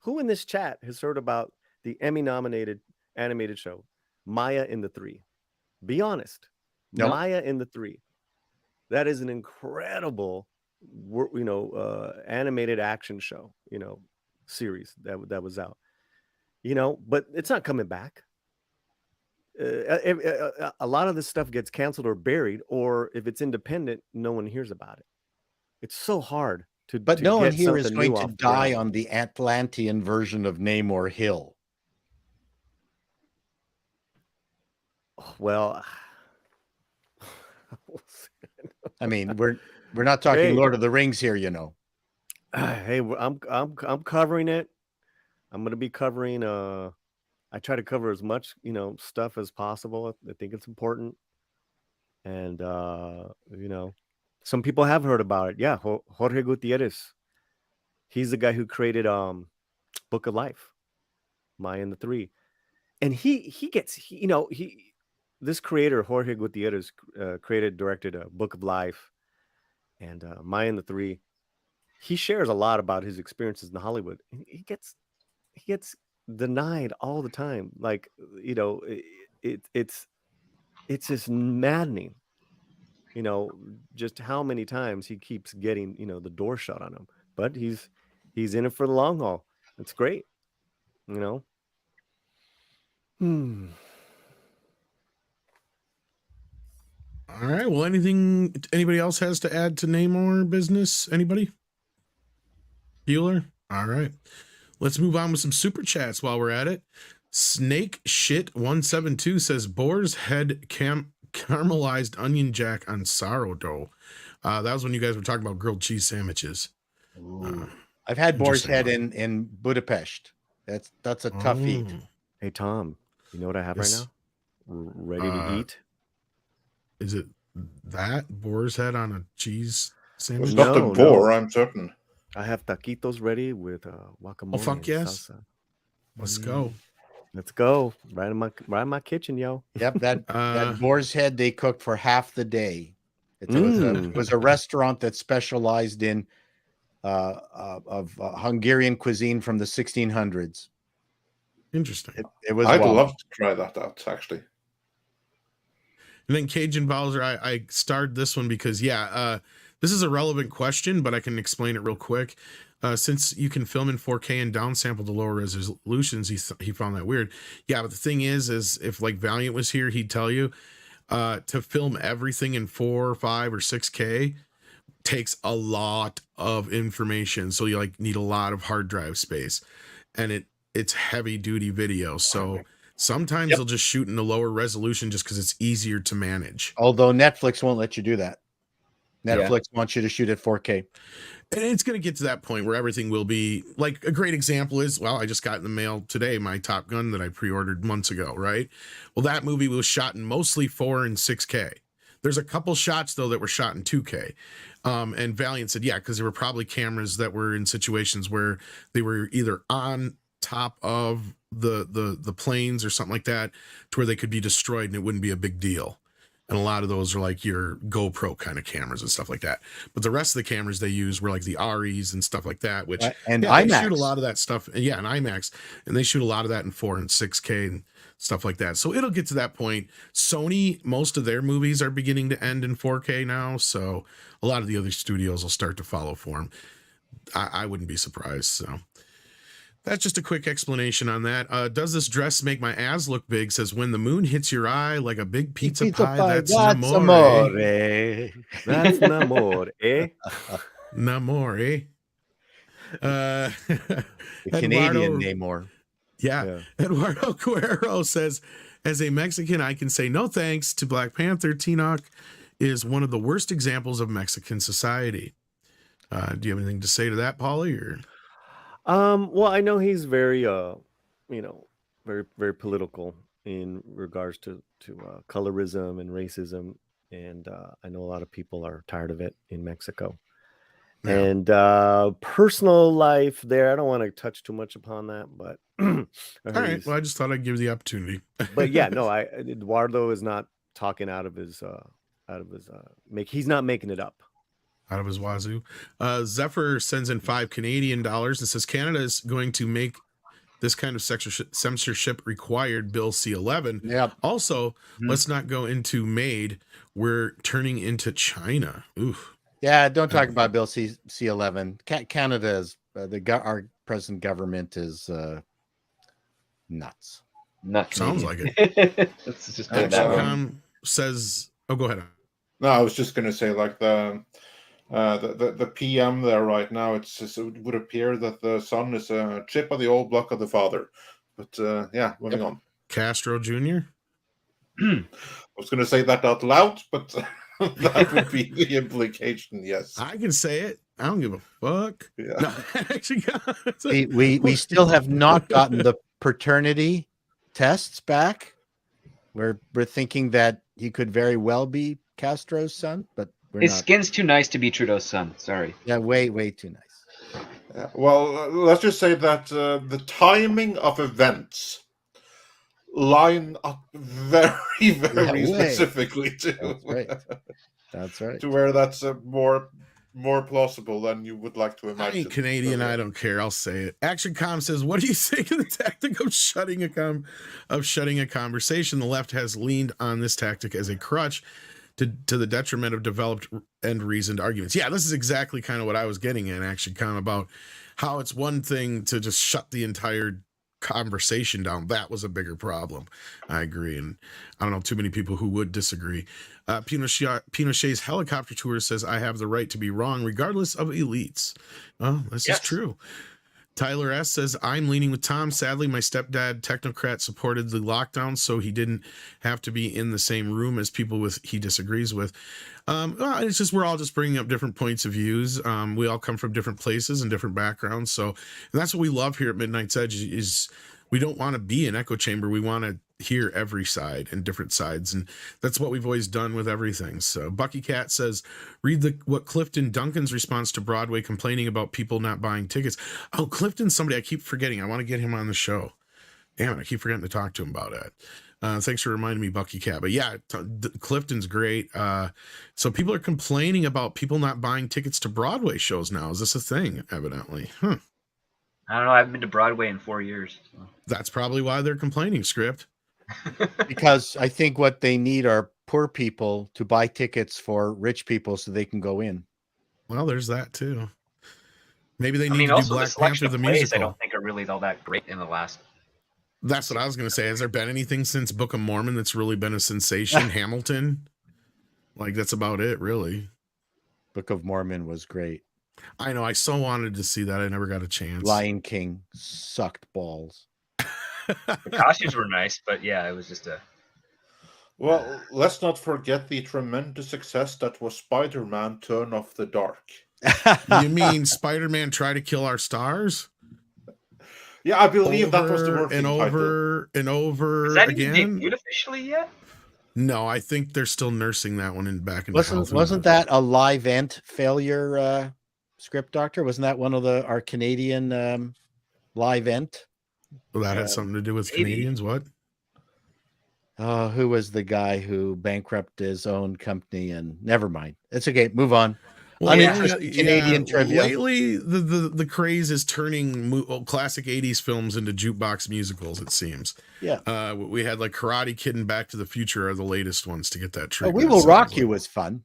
Who in this chat has heard about the Emmy-nominated animated show, Maya and the Three? Be honest. No. Maya and the Three. That is an incredible, animated action show, series that was out. But it's not coming back. A lot of this stuff gets canceled or buried, or if it's independent, no one hears about it. It's so hard to. But no one get here is something going new to off the die ground. on the Atlantean version of Namor Hill. Well, I mean, we're not talking Hey. Lord of the Rings here, hey, I'm covering it. I'm gonna be covering. I try to cover as much stuff as possible. I think it's important, and some people have heard about it. Yeah, Jorge Gutierrez. He's the guy who created Book of Life, Maya and the Three, and this creator Jorge Gutierrez directed a Book of Life and Maya and the Three. He shares a lot about his experiences in Hollywood. He gets denied all the time. Like, it's just maddening. Just how many times he keeps getting the door shut on him. But he's in it for the long haul. It's great. All right. Well, anybody else has to add to Namor business? Anybody? Bueller? All right. Let's move on with some super chats while we're at it. Snake Shit 172 says Boar's Head caramelized onion jack on sourdough. That was when you guys were talking about grilled cheese sandwiches. I've had Boar's Interesting. Head in Budapest. That's a tough eat. Hey, Tom, you know what I have Yes. right now? Ready to eat? Is it that Boar's Head on a cheese sandwich? It's not the No, boar, I'm certain. I have taquitos ready with guacamole. fuck and yes. salsa. Let's go. Let's go. Right in my kitchen, yo. Yep, that Uh, boar's head they cooked for half the day. It was a restaurant that specialized in Hungarian cuisine from the 1600s. Interesting. It was I'd wild. love to try that out, actually. And then Cajun Bowser, I starred this one because, this is a relevant question, but I can explain it real quick. Since you can film in 4K and downsample to lower resolutions, he found that weird. Yeah, but the thing is if like Valiant was here, he'd tell you to film everything in 4, 5, or 6K takes a lot of information. So you like need a lot of hard drive space, and it's heavy duty video. So sometimes they'll just shoot in the lower resolution just because it's easier to manage. Although Netflix won't let you do that. Netflix wants you to shoot at 4K. And it's going to get to that point where everything will be like a great example is, well, I just got in the mail today, my Top Gun that I pre-ordered months ago, right? Well, that movie was shot in mostly 4 and 6K. There's a couple shots though that were shot in 2K. And Valiant said, because there were probably cameras that were in situations where they were either on top of the planes or something like that to where they could be destroyed and it wouldn't be a big deal. And a lot of those are like your GoPro kind of cameras and stuff like that. But the rest of the cameras they use were like the REs and stuff like that, which and they IMAX. shoot a lot of that stuff. And IMAX, and they shoot a lot of that in 4 and 6K and stuff like that. So it'll get to that point. Sony, most of their movies are beginning to end in 4K now. So a lot of the other studios will start to follow form. I wouldn't be surprised. So that's just a quick explanation on that. Does this dress make my ass look big? Says, when the moon hits your eye like a big pizza pie, that's Namor. That's Namor, eh? Namor, eh? The Canadian Namor. Yeah. Eduardo Guerrero says, as a Mexican, I can say no thanks to Black Panther. Tinoch is one of the worst examples of Mexican society. Do you have anything to say to that, Paulie? Or? Well, I know he's very, very, very political in regards to colorism and racism, and I know a lot of people are tired of it in Mexico. Yeah. And personal life there, I don't want to touch too much upon that, but all right. Well, I just thought I'd give you the opportunity. But yeah, no, Eduardo is not talking out of his he's not making it up. Out of his wazoo. Zephyr sends in $5 Canadian and says Canada is going to make this kind of censorship required Bill C-11. Yeah. Also, let's not go into MAID. We're turning into China. Oof. Yeah, don't talk about Bill C-11. Canada is our present government is nuts. Nuts. Sounds like it. Let's just says, oh, go ahead. No, I was just going to say, like the PM there right now, it would appear that the son is a chip of the old block of the father. But moving on. Castro Jr. I was going to say that out loud, but that would be the implication. Yes, I can say it. I don't give a fuck. Yeah. No, actually, we still have not gotten the paternity tests back. We're thinking that he could very well be Castro's son, but his skin's too nice to be Trudeau's son. Sorry. Yeah, way too nice. Yeah, well, let's just say that the timing of events line up very, very specifically to That's right. to where that's more plausible than you would like to imagine. I ain't Canadian. I don't care. I'll say it. ActionCom says, "What do you think of the tactic of shutting a conversation? The left has leaned on this tactic as a crutch to the detriment of developed and reasoned arguments." Yeah, this is exactly kind of what I was getting at, ActionCom, about how it's one thing to just shut the entire conversation down. That was a bigger problem. I agree, and I don't know too many people who would disagree. Pinochet's helicopter tour says, "I have the right to be wrong regardless of elites." Well, this is true. Tyler S says, "I'm leaning with Tom. Sadly, my stepdad, technocrat, supported the lockdown, so he didn't have to be in the same room as people he disagrees with." It's just we're all just bringing up different points of views. We all come from different places and different backgrounds, so and that's what we love here at Midnight's Edge is we don't want to be an echo chamber. We want to hear every side and different sides, and that's what we've always done with everything. So Bucky Cat says, read what Clifton Duncan's response to Broadway complaining about people not buying tickets. Oh, Clifton, somebody I keep forgetting. I want to get him on the show. Damn it, I keep forgetting to talk to him about it. Thanks for reminding me, Bucky Cat. But yeah, Clifton's great. So people are complaining about people not buying tickets to Broadway shows now. Is this a thing? Evidently. I don't know. I haven't been to Broadway in 4 years. So. That's probably why they're complaining, Script. Because I think what they need are poor people to buy tickets for rich people so they can go in. Well, there's that too. Maybe they need to do also Black the selection Panther the of plays musical. I don't think are really all that great in the last. That's what I was going to say. Has there been anything since Book of Mormon that's really been a sensation? Hamilton? Like, that's about it, really. Book of Mormon was great. I know. I so wanted to see that. I never got a chance. Lion King sucked balls. The costumes were nice, but yeah, it was just a. Well, let's not forget the tremendous success that was Spider-Man Turn Off the Dark. You mean Spider-Man Try to Kill Our Stars? Yeah, I believe that was the working over Is that again. even debuted officially yet? No, I think they're still nursing that one back into health. Wasn't that a live ent failure, Script Doctor? Wasn't that one of our Canadian live ent? Well, that had something to do with Canadians. What? Who was the guy who bankrupted his own company? And never mind. It's okay. Move on. Well, Uninteresting Canadian trivia. Lately, the craze is turning classic 80s films into jukebox musicals, it seems. Yeah. We had like Karate Kid and Back to the Future are the latest ones to get that treatment. We Will Rock You was fun.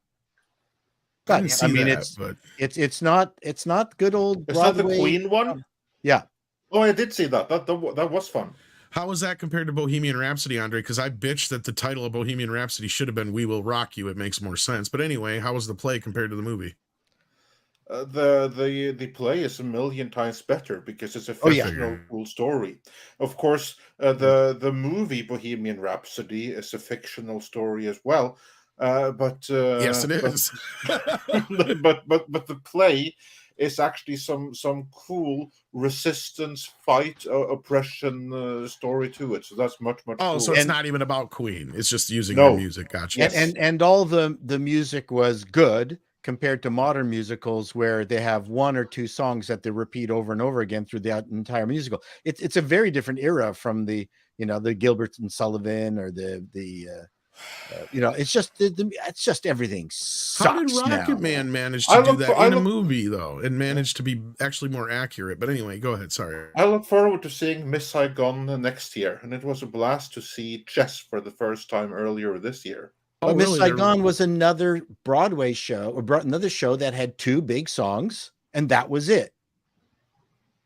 But I mean, it's not good old Is Broadway. that the Queen one? Yeah. Oh, I did see that. That was fun. How was that compared to Bohemian Rhapsody, Andre? Because I bitched that the title of Bohemian Rhapsody should have been We Will Rock You. It makes more sense. But anyway, how was the play compared to the movie? The play is a million times better because it's a fictional cool story. Of course, the movie Bohemian Rhapsody is a fictional story as well. But yes, it is. but the play is actually some cool resistance, fight, oppression story to it. So that's much cooler. So it's not even about Queen. It's just using the music. Gotcha. Yes. And all the music was good compared to modern musicals where they have one or two songs that they repeat over and over again through the entire musical. It's a very different era from the Gilbert and Sullivan or it's just everything sucks. How did Rocket Man manage to do that in a movie though, and manage to be actually more accurate? But anyway, go ahead. Sorry. I look forward to seeing Miss Saigon next year, and it was a blast to see Chess for the first time earlier this year. But Miss Saigon was another Broadway show, or another show that had two big songs, and that was it.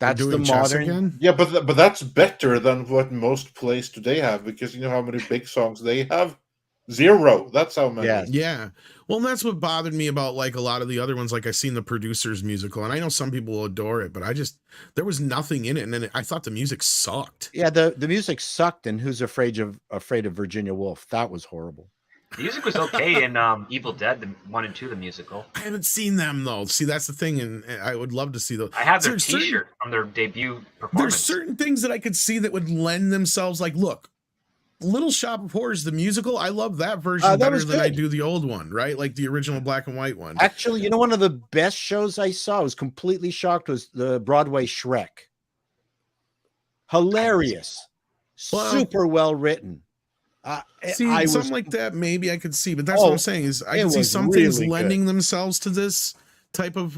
That's the modern. Again? Yeah, but that's better than what most plays today have, because you know how many big songs they have. 0. That's how many. Yeah. Well, that's what bothered me about like a lot of the other ones. Like I seen the Producers musical, and I know some people will adore it, but there was nothing in it, and then I thought the music sucked. Yeah, the music sucked. And Who's Afraid of Virginia Woolf? That was horrible. The music was okay in Evil Dead, the 1 and 2, the musical. I haven't seen them though. See, that's the thing, and I would love to see those. I have their T-shirt from their debut performance. There's certain things that I could see that would lend themselves. Like, look, Little Shop of Horrors, the musical. I love that version better than I do the old one, right? Like the original black and white one. Actually, one of the best shows I saw, I was completely shocked, was the Broadway Shrek. Hilarious, super well written. Something like that, maybe I could see, but that's what I'm saying is I can see some things lending themselves to this type of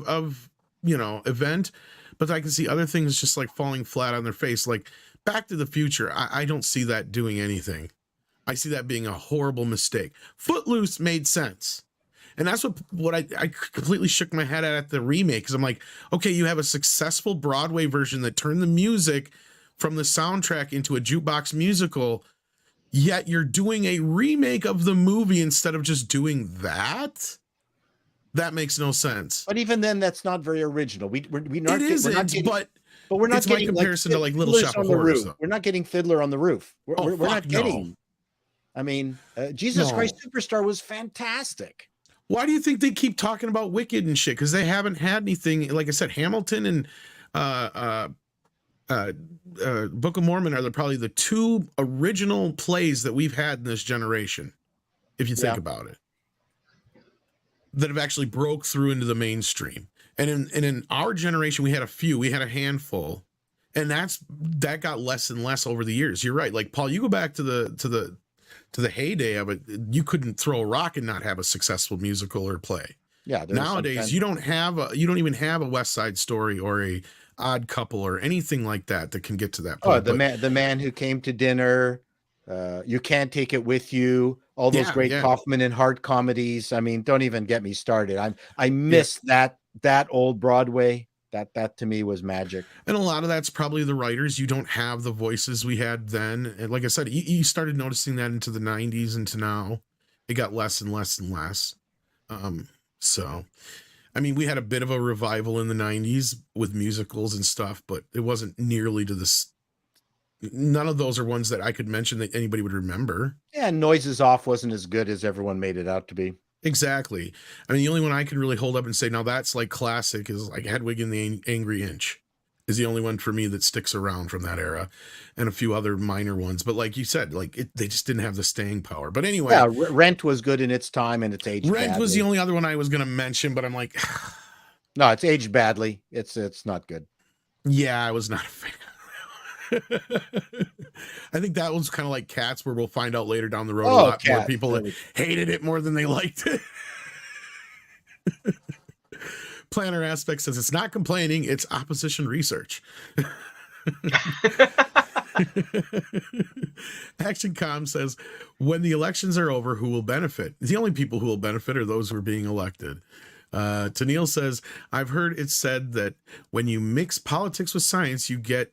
event, but I can see other things just like falling flat on their face. Like Back to the Future, I don't see that doing anything. I see that being a horrible mistake. Footloose made sense. And that's what I completely shook my head at the remake, because I'm like, okay, you have a successful Broadway version that turned the music from the soundtrack into a jukebox musical, yet you're doing a remake of the movie instead of just doing that. That makes no sense. But even then, that's not very original. We're not it's my comparison to like Little Shop of Horrors. We're not getting Fiddler on the Roof. We're not getting. No. I mean, Jesus Christ Superstar was fantastic. Why do you think they keep talking about Wicked and shit? Because they haven't had anything. Like I said, Hamilton and Book of Mormon are probably the two original plays that we've had in this generation, if you think about it, that have actually broke through into the mainstream. And in our generation, we had a few. We had a handful, And that got less and less over the years. You're right. Like, Paul, you go back to the heyday of it, you couldn't throw a rock and not have a successful musical or play. Yeah. there was some Nowadays, kind- you don't even have a West Side Story or a Odd Couple or anything like that can get to that Oh, point. the man who came to dinner. You Can't Take It With You. All those great Kaufman and Hart comedies. I mean, don't even get me started. I miss that old Broadway. That to me was magic. And a lot of that's probably the writers. You don't have the voices we had then. And like I said, you started noticing that into the 90s into now. It got less and less and less. So, I mean, we had a bit of a revival in the 90s with musicals and stuff, but it wasn't nearly to this. None of those are ones that I could mention that anybody would remember. Yeah, Noises Off wasn't as good as everyone made it out to be. Exactly. I mean, the only one I can really hold up and say, now that's like classic, is like Hedwig and the Angry Inch is the only one for me that sticks around from that era, and a few other minor ones. But like you said, like they just didn't have the staying power. But anyway, yeah, Rent was good in its time and it's aged. Rent badly. was the only other one I was going to mention, but I'm like, no, it's aged badly. It's not good. Yeah, I was not a fan. I think that one's kind of like Cats, where we'll find out later down the road a lot more people that hated it more than they liked it. Planner Aspect says it's not complaining, it's opposition research. Action Com says, when the elections are over, who will benefit? The only people who will benefit are those who are being elected. Tennille says, I've heard it said that when you mix politics with science, you get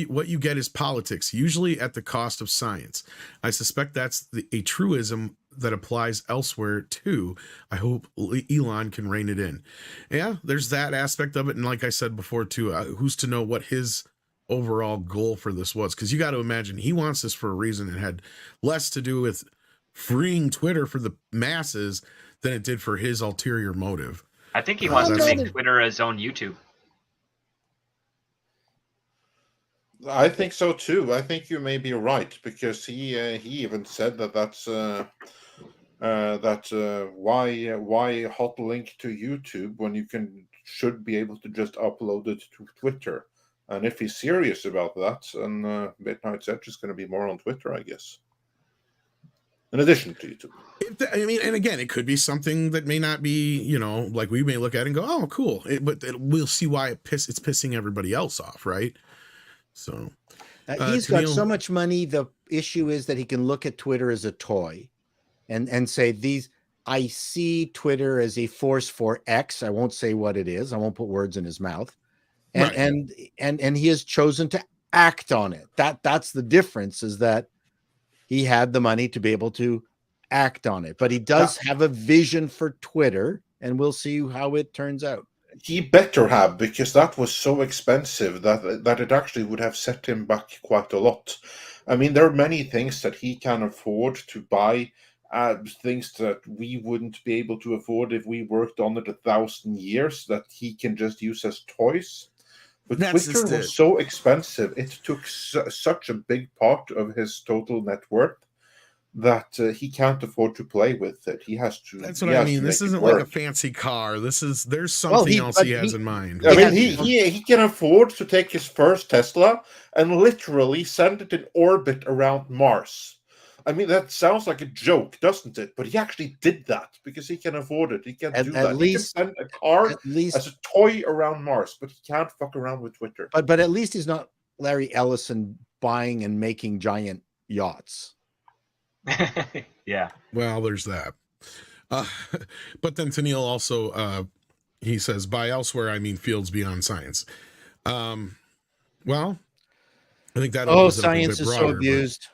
what you get is politics, usually at the cost of science. I suspect that's a truism that applies elsewhere too. I hope Elon can rein it in. Yeah, there's that aspect of it. And like I said before too, who's to know what his overall goal for this was? Because you got to imagine he wants this for a reason. It had less to do with freeing Twitter for the masses than it did for his ulterior motive. I think he wants to make Twitter his own YouTube. I think so too. I think you may be right, because he even said that's why hot link to YouTube when you should be able to just upload it to Twitter. And if he's serious about that, then Midnight's Edge is going to be more on Twitter, I guess. In addition to YouTube. I mean, and again, it could be something that may not be, like we may look at it and go, oh, cool. But we'll see why it's pissing everybody else off, right? So he's got so much money. The issue is that he can look at Twitter as a toy and say, I see Twitter as a force for X. I won't say what it is. I won't put words in his mouth. And and he has chosen to act on it. That's the difference, is that he had the money to be able to act on it. But he does have a vision for Twitter, and we'll see how it turns out. He better have, because that was so expensive that it actually would have set him back quite a lot. I mean, there are many things that he can afford to buy, things that we wouldn't be able to afford if we worked on it 1,000 years, that he can just use as toys. But Twitter was so expensive, it took such a big part of his total net worth that he can't afford to play with it. He has to. That's what I mean. This isn't like a fancy car. There's something else he has in mind. I mean, he can afford to take his first Tesla and literally send it in orbit around Mars. I mean, that sounds like a joke, doesn't it? But he actually did that because he can afford it. He can do that. He can send a car as a toy around Mars, but he can't fuck around with Twitter. But at least he's not Larry Ellison buying and making giant yachts. Yeah. Well, there's that. But then Tennille also, he says, by elsewhere, I mean fields beyond science. Well, I think that science is so abused.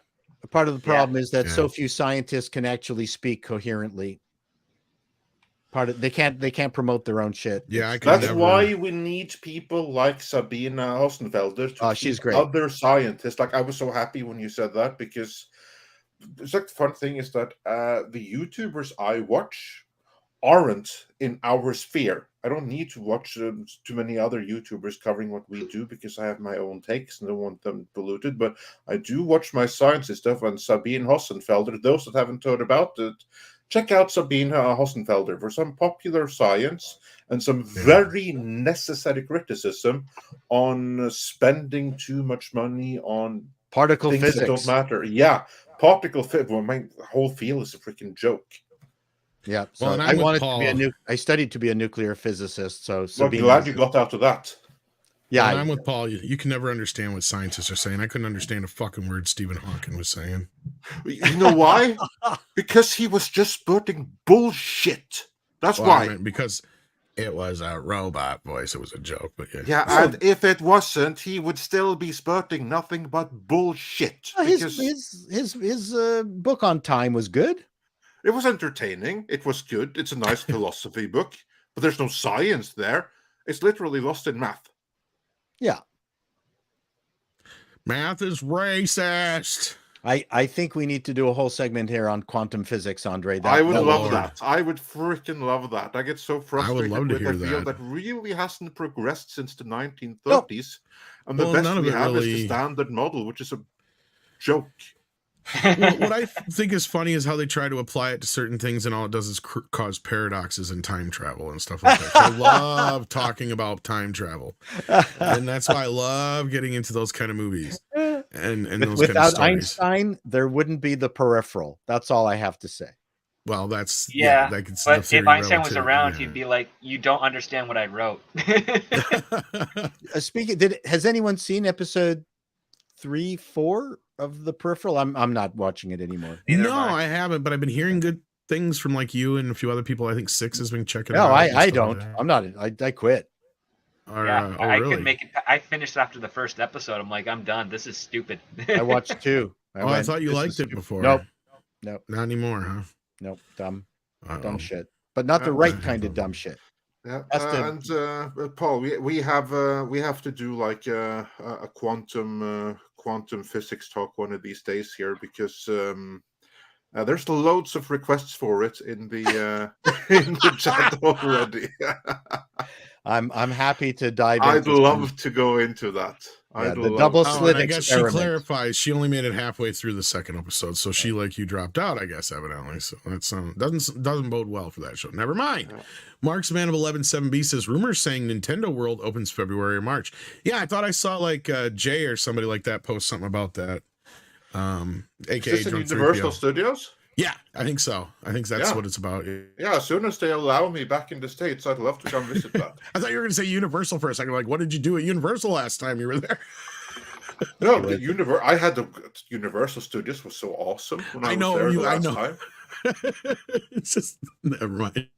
Part of the problem is that so few scientists can actually speak coherently. They can't promote their own shit. Yeah, that's why we need people like Sabine Hossenfelder to she's great. Other scientists. Like, I was so happy when you said that, because it's like the fun thing is that the YouTubers I watch aren't in our sphere. I don't need to watch too many other YouTubers covering what we do, because I have my own takes and I don't want them polluted. But I do watch my science stuff, and Sabine Hossenfelder, those that haven't heard about it, check out Sabine Hossenfelder for some popular science and some very necessary criticism on spending too much money on Particle things physics that don't matter. Yeah, particle physics. Well, my whole field is a freaking joke. Yeah. So Well, and I I'm with wanted to Paul. be I studied to be a nuclear physicist. So Well, Sabine glad was- you got out of that. yeah. Well, I'm with Paul. You can never understand what scientists are saying. I couldn't understand a fucking word Stephen Hawking was saying. You know why? Because he was just spurting bullshit. That's Well, I why. meant because it was a robot voice. It was a joke, but yeah. Yeah, and if it wasn't, he would still be spurting nothing but bullshit. Because his book on time was good. it was entertaining. It was good. It's a nice philosophy book, but there's no science there. It's literally lost in math. Yeah. Math is racist. I think we need to do a whole segment here on quantum physics, Andre. I would love Lord. that. I would freaking love that. I get so frustrated love to with hear a field that. that really hasn't progressed since the 1930s. And the Well, best none of we it have is the really- standard model, which is a joke. Well, what I think is funny is how they try to apply it to certain things, and all it does is cause paradoxes in time travel and stuff like that. I love talking about time travel, and that's why I love getting into those kind of movies and those kind of Without stories. Einstein, there wouldn't be the peripheral. That's all I have to say. Well, that's Yeah, like it's the but if theory Einstein was relative- around, yeah. he'd be like, "You don't understand what I wrote." Speaking, has anyone seen episode 3, 4 of the peripheral? I'm not watching it anymore. Neither No, am I. I haven't, but I've been hearing good things from like you and a few other people. I think 6 has been checking. No, it out and I stuff don't. like that. I'm not. I quit. Or, Yeah, oh, I really? could make it. I finished after the first episode. I'm like, I'm done. This is stupid. I watched 2. I thought you "This liked is it stupid." before. Nope. Not anymore, huh? Nope. Dumb Uh-oh. shit. But not the Uh, right kind of dumb shit. Yeah, That's the- and Paul, we have to do like a quantum physics talk one of these days here because there's loads of requests for it in the in the chat already. I'm happy to dive I'd into love some- to go into that. Yeah, I'd the love double to. Oh, slit and I guess she experiment. clarifies she only made it halfway through the second episode, so she like you dropped out, I guess, evidently. So that's doesn't bode well for that show. Never mind. Yeah. Mark's Man of 11-7B says rumors saying Nintendo World opens February or March. Yeah, I thought I saw like Jay or somebody like that post something about that. Is AKA this in Drunk Universal 3PO. Studios? Yeah, I think so. I think that's Yeah. what it's about. Yeah, as soon as they allow me back in the States, I'd love to come visit that. I thought you were going to say Universal for a second. Like, what did you do at Universal last time you were there? No, I had the Universal Studios was so awesome when I I was know there you. the I last know. time. It's just never mind.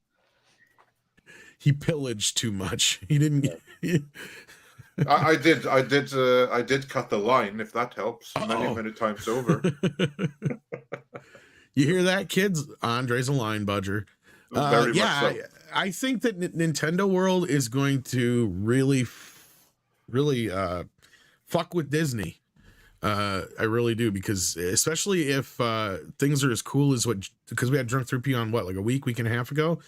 He pillaged too much. He didn't. I did cut the line, if that helps, many times over. You hear that, kids? Andre's a line budger. Very much so. I think that Nintendo World is going to really fuck with Disney. I really do, because especially if things are as cool as because we had Drunk 3P on like a week and a half ago.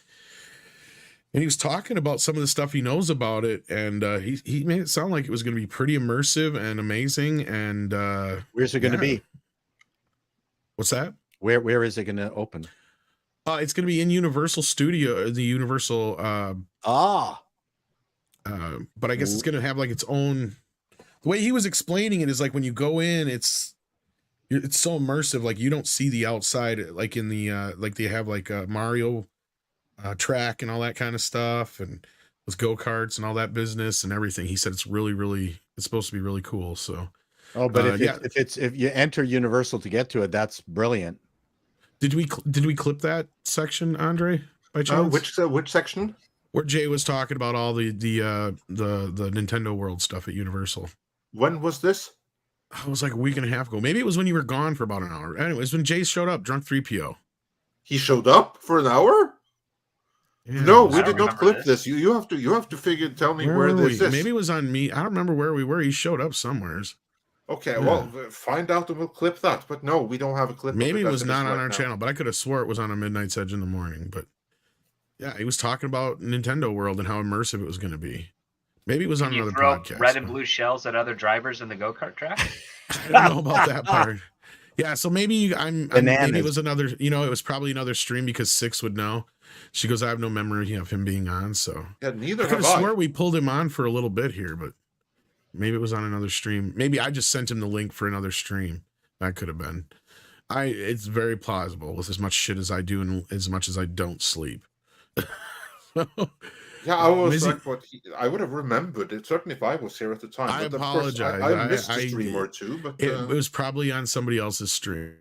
And he was talking about some of the stuff he knows about it, and he made it sound like it was going to be pretty immersive and amazing. And Where's it going to be? What's that? Where is it going to open? It's going to be in Universal Studio, the Universal. But I guess it's going to have like its own. The way he was explaining it is like when you go in, it's so immersive. Like you don't see the outside, like in the like they have like a Mario track and all that kind of stuff, and with go-karts and all that business and everything. He said it's really it's supposed to be really cool. So but if you enter Universal to get to it, that's brilliant. did we clip that section, Andre, by chance? Which section? Where Jay was talking about all the Nintendo World stuff at Universal. When was this? It was like a week and a half ago. Maybe it was when you were gone for about an hour. Anyways, when Jay showed up, Drunk 3PO. He showed up for an hour? Yeah, No, it was- we I don't did not remember clip this. You have to tell me where were this we? is. Maybe it was on me. I don't remember where we were. He showed up somewheres. Okay, Yeah. well, find out and we'll clip that. But no, we don't have a clip. Maybe of it was as not on right our now. channel, but I could have swore it was on a Midnight's Edge in the morning. But yeah, he was talking about Nintendo World and how immersive it was going to be. Maybe it was on Can you another throw podcast. red and but blue shells at other drivers in the go-kart track? I don't know about that part. Yeah, so maybe maybe it Bananas. was another, you know, it was probably another stream because Six would know. She goes, I have no memory of him being on, so Yeah, neither I could have have I. swore we pulled him on for a little bit here, but maybe it was on another stream. Maybe I just sent him the link for another stream. That could have been. It's very plausible with as much shit as I do and as much as I don't sleep. Yeah, I was Mizzy- like, what? I would have remembered it, certainly if I was here at the time. I But of course, apologize. I missed a I- stream or two, but it was probably on somebody else's stream.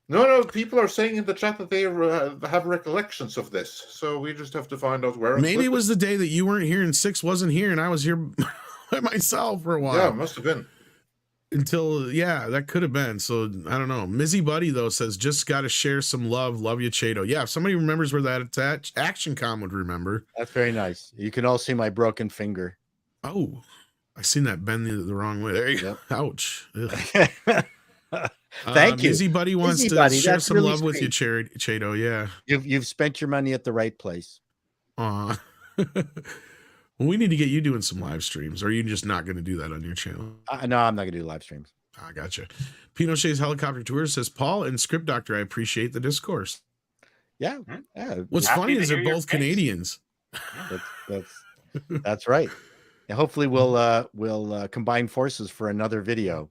no, people are saying in the chat that they have recollections of this, so we just have to find out where. Maybe it was the day that you weren't here and Six wasn't here and I was here by myself for a while. Yeah, it must have been. Until, yeah, that could have been. So I don't know. Mizzy Buddy though says, just got to share some love. Love you, Chato. Yeah, if somebody remembers where that Action Com would remember. That's very nice. You can all see my broken finger. Oh, I seen that bend the wrong way. There you go. Ouch. Ugh. Thank you. Mizzy Buddy wants Mizzy to Buddy, share that's some really love with you, sweet. Chato. Yeah. You've spent your money at the right place. Aw. Well, we need to get you doing some live streams. Or are you just not going to do that on your channel? No, I'm not gonna do live streams. I gotcha. Pinochet's Helicopter Tour says, Paul and Script Doctor, I appreciate the discourse. Yeah, yeah. What's Happy funny to is hear they're your both face. Canadians. That's right. And hopefully we'll combine forces for another video.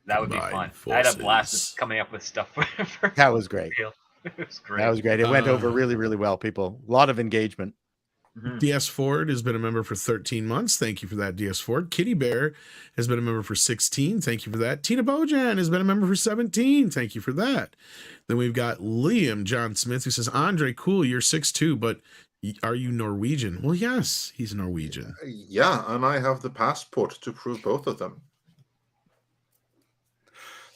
That would be Combined fun. I had a blast forces. coming up with stuff for That was great. real. It was great. That was great. It went over really, really well, people. A lot of engagement. Mhm. DS Ford has been a member for 13 months. Thank you for that, DS Ford. Kitty Bear has been a member for 16. Thank you for that. Tina Bojan has been a member for 17. Thank you for that. Then we've got Liam John Smith who says, Andre, cool, you're 6'2", but are you Norwegian? Well, yes, he's Norwegian. Yeah, and I have the passport to prove both of them.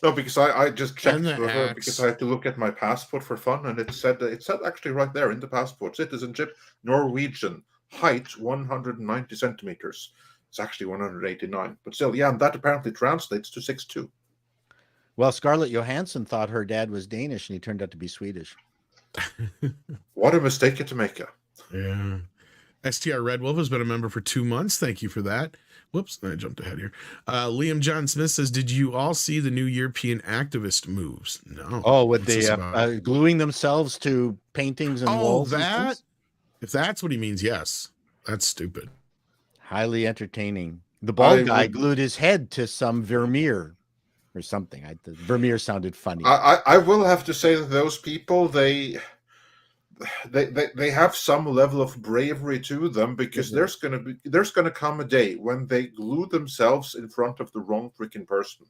No, because I just checked And the with her axe. because I had to look at my passport for fun, and it said actually right there in the passport, citizenship, Norwegian, height 190 centimeters. It's actually 189, but still, yeah, and that apparently translates to 6'2". Well, Scarlett Johansson thought her dad was Danish, and he turned out to be Swedish. What a mistake to make. Yeah. STR Red Wolf has been a member for 2 months. Thank you for that. Whoops, I jumped ahead here. Liam John Smith says, did you all see the new European activist moves? No. Oh, with What's this the about? gluing themselves to paintings and Oh, walls. and that? things? If that's what he means, yes. That's stupid. Highly entertaining. The bald guy would- glued his head to some Vermeer or something. The Vermeer sounded funny. I will have to say that those people they have some level of bravery to them, because Mhm. there's gonna come a day when they glue themselves in front of the wrong freaking person.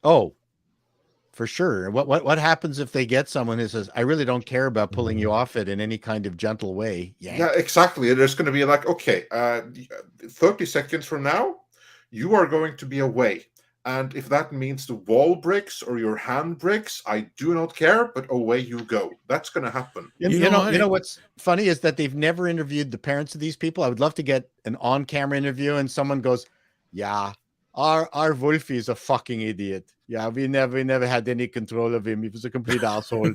Oh, for sure. What happens if they get someone who says, "I really don't care about pulling you off it in any kind of gentle way"? Yeah, exactly. There's going to be like, okay, 30 seconds from now, you are going to be away. And if that means the wall breaks or your hand breaks, I do not care, but away you go. That's going to happen. You know know, what? you know what's funny is that they've never interviewed the parents of these people. I would love to get an on-camera interview, and someone goes, "Yeah, our Wolfie is a fucking idiot. Yeah, we never had any control of him. He was a complete asshole.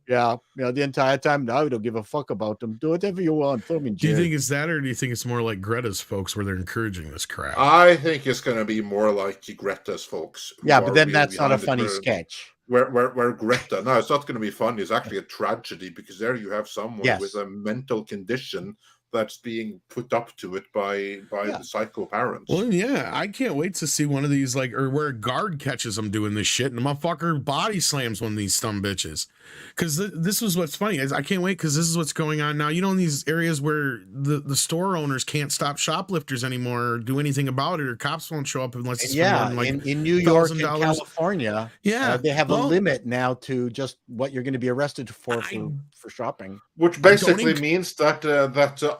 Yeah, the entire time. Now we don't give a fuck about him. Do whatever you want. Throw him in Do you jail." think it's that, or do you think it's more like Greta's folks where they're encouraging this crap? I think it's going to be more like Greta's folks. who Yeah, are but then really that's not a behind it, funny where- sketch. Where Greta, no, it's not going to be funny. It's actually a tragedy, because there you have someone Yes. with a mental condition that's being put up to it by Yeah. the psycho parents. Well, yeah, I can't wait to see one of these, like, or where a guard catches them doing this shit and the motherfucker body slams one of these dumb bitches. Because this was what's funny is I can't wait, because this is what's going on now. You know, in these areas where the store owners can't stop shoplifters anymore or do anything about it, or cops won't show up unless it's Yeah, like in New York and $1,000. California, Yeah, they have a well, limit now to just what you're going to be arrested for I- for shopping. Which don't basically enc- means that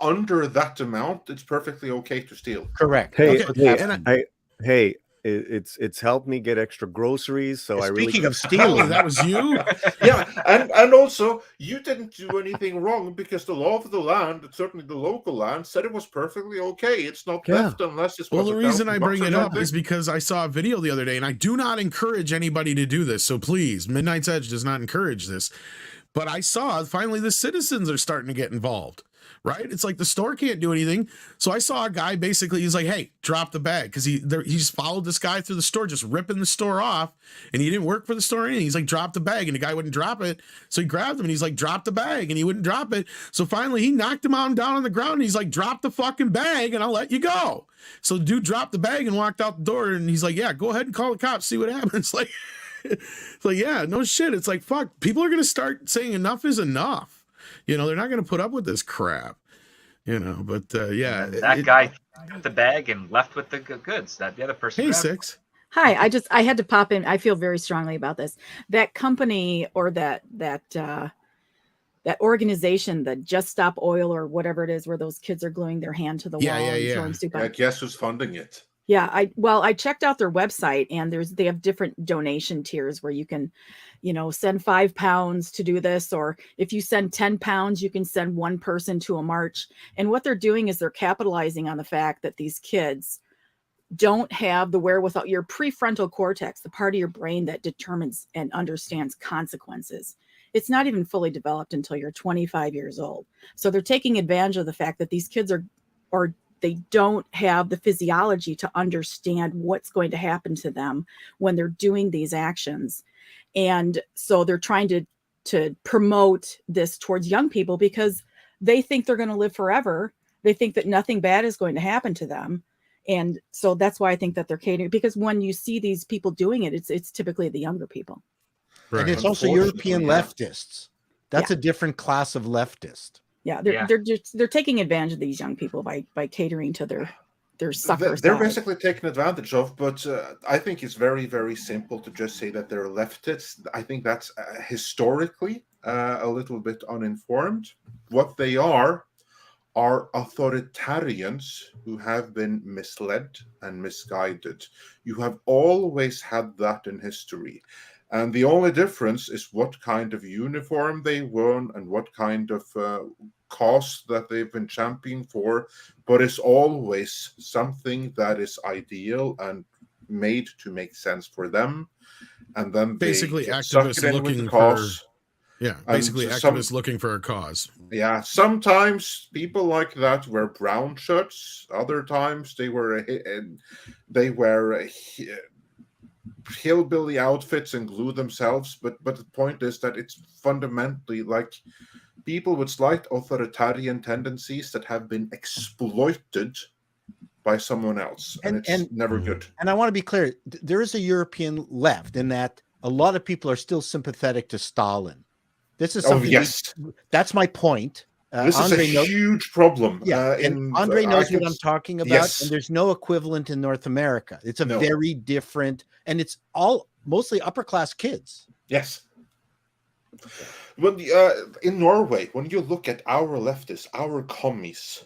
under that amount, it's perfectly okay to steal. Correct. Hey, That's what's hey, happening. it's helped me get extra groceries, so I really Speaking of Oh, stealing, that was you? Yeah, and also you didn't do anything wrong, because the law of the land, certainly the local land, said it was perfectly okay. It's not Yeah. theft unless it's Well, the reason I bring it up is is because I saw a video the other day, and I do not encourage anybody to do this. So please, Midnight's Edge does not encourage this. But I saw finally the citizens are starting to get involved. right? It's like the store can't do anything. So I saw a guy basically, he's like, hey, drop the bag. Because he just followed this guy through the store, just ripping the store off. And he didn't work for the store or anything. He's like, drop the bag. And the guy wouldn't drop it. So he grabbed him and he's like, drop the bag. And he wouldn't drop it. So finally he knocked him out and down on the ground. And he's like, drop the fucking bag and I'll let you go. So the dude dropped the bag and walked out the door. And he's like, yeah, go ahead and call the cops, see what happens. Like, it's like, yeah, no shit. It's like, fuck, people are going to start saying enough is enough. You know, they're not going to put up with this crap, you know, but yeah. That guy took the bag and left with the goods. That the other person. Hey, grabbed. Six. Hi, I had to pop in. I feel very strongly about this. That company or that organization, the Just Stop Oil or whatever it is, where those kids are gluing their hand to the wall and throwing soup on. Guess who's funding it? Yeah, I checked out their website and they have different donation tiers where you can, send £5 to do this, or if you send £10, you can send one person to a march. And what they're doing is they're capitalizing on the fact that these kids don't have the wherewithal. Your prefrontal cortex, the part of your brain that determines and understands consequences, it's not even fully developed until you're 25 years old. So they're taking advantage of the fact that these kids they don't have the physiology to understand what's going to happen to them when they're doing these actions. And so they're trying to promote this towards young people because they think they're going to live forever. They think that nothing bad is going to happen to them. And so that's why I think that they're catering, because when you see these people doing it, it's typically the younger people. Right. And it's also European leftists. That's a different class of leftist. Yeah, they're taking advantage of these young people by catering to their suckers. They're basically taken advantage of, but I think it's very, very simple to just say that they're leftists. I think that's historically a little bit uninformed. What they are authoritarians who have been misled and misguided. You have always had that in history. And the only difference is what kind of uniform they wore and what kind of cause that they've been championing for. But it's always something that is ideal and made to make sense for them. And then basically activists looking for activists looking for a cause. Yeah, sometimes people like that wear brown shirts. Other times they wear hillbilly outfits and glue themselves. But the point is that it's fundamentally like people with slight authoritarian tendencies that have been exploited by someone else, and it's never good. And I want to be clear: there is a European left in that a lot of people are still sympathetic to Stalin. This is something. That's my point. This Andre is a huge problem. Yeah, and Andre knows what I'm talking about. Yes. And there's no equivalent in North America. It's a very different, and it's all mostly upper class kids. Yes. When in Norway, when you look at our leftists, our commies,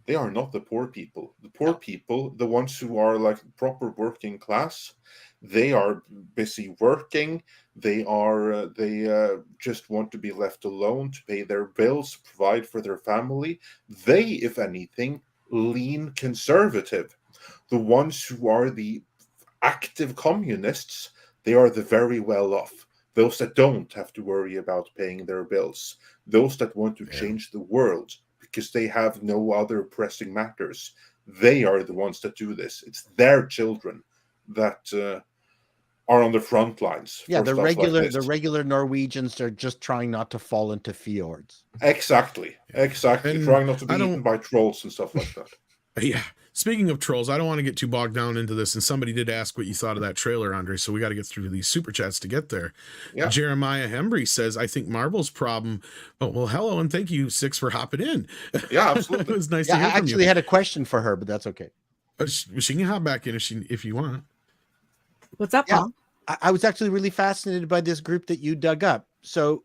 they are not the poor people. The poor people, the ones who are like proper working class, they are busy working. They just want to be left alone to pay their bills, provide for their family. They, if anything, lean conservative. The ones who are the active communists, they are the very well off. Those that don't have to worry about paying their bills. Those that want to change the world because they have no other pressing matters. They are the ones that do this. It's their children that are on the front lines. Yeah, the regular Norwegians are just trying not to fall into fjords. Exactly. And trying not to be eaten by trolls and stuff like that. Yeah. Speaking of trolls, I don't want to get too bogged down into this. And somebody did ask what you thought of that trailer, Andre. So we got to get through these super chats to get there. Yeah. Jeremiah Hembry says, I think Marvel's problem. Oh, well, hello. And thank you, Six, for hopping in. Yeah, absolutely. It was nice to hear from you. I actually had a question for her, but that's okay. She can hop back in if you want. What's up, Paul? I was actually really fascinated by this group that you dug up. So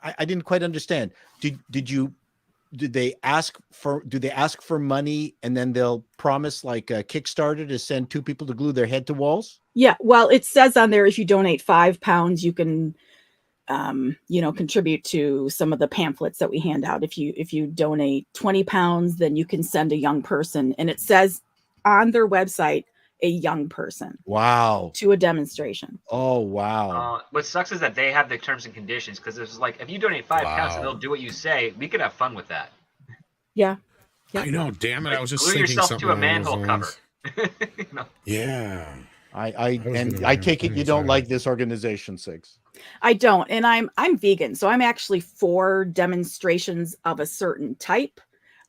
I didn't quite understand. Do they ask for money and then they'll promise like a Kickstarter to send two people to glue their head to walls? Yeah. Well, it says on there, if you donate £5, you can, contribute to some of the pamphlets that we hand out. If you donate £20, then you can send a young person. And it says on their website, a young person. Wow. To a demonstration. Oh, wow. What sucks is that they have the terms and conditions, because it's like, if you donate £5 and they'll do what you say, we could have fun with that. Yeah. I know. Damn it! I was just Glue thinking yourself something to a along those manhole cover. lines. No. Yeah. I was and gonna I bring take it up you the don't side. like this organization, Six. I don't, and I'm vegan, so I'm actually for demonstrations of a certain type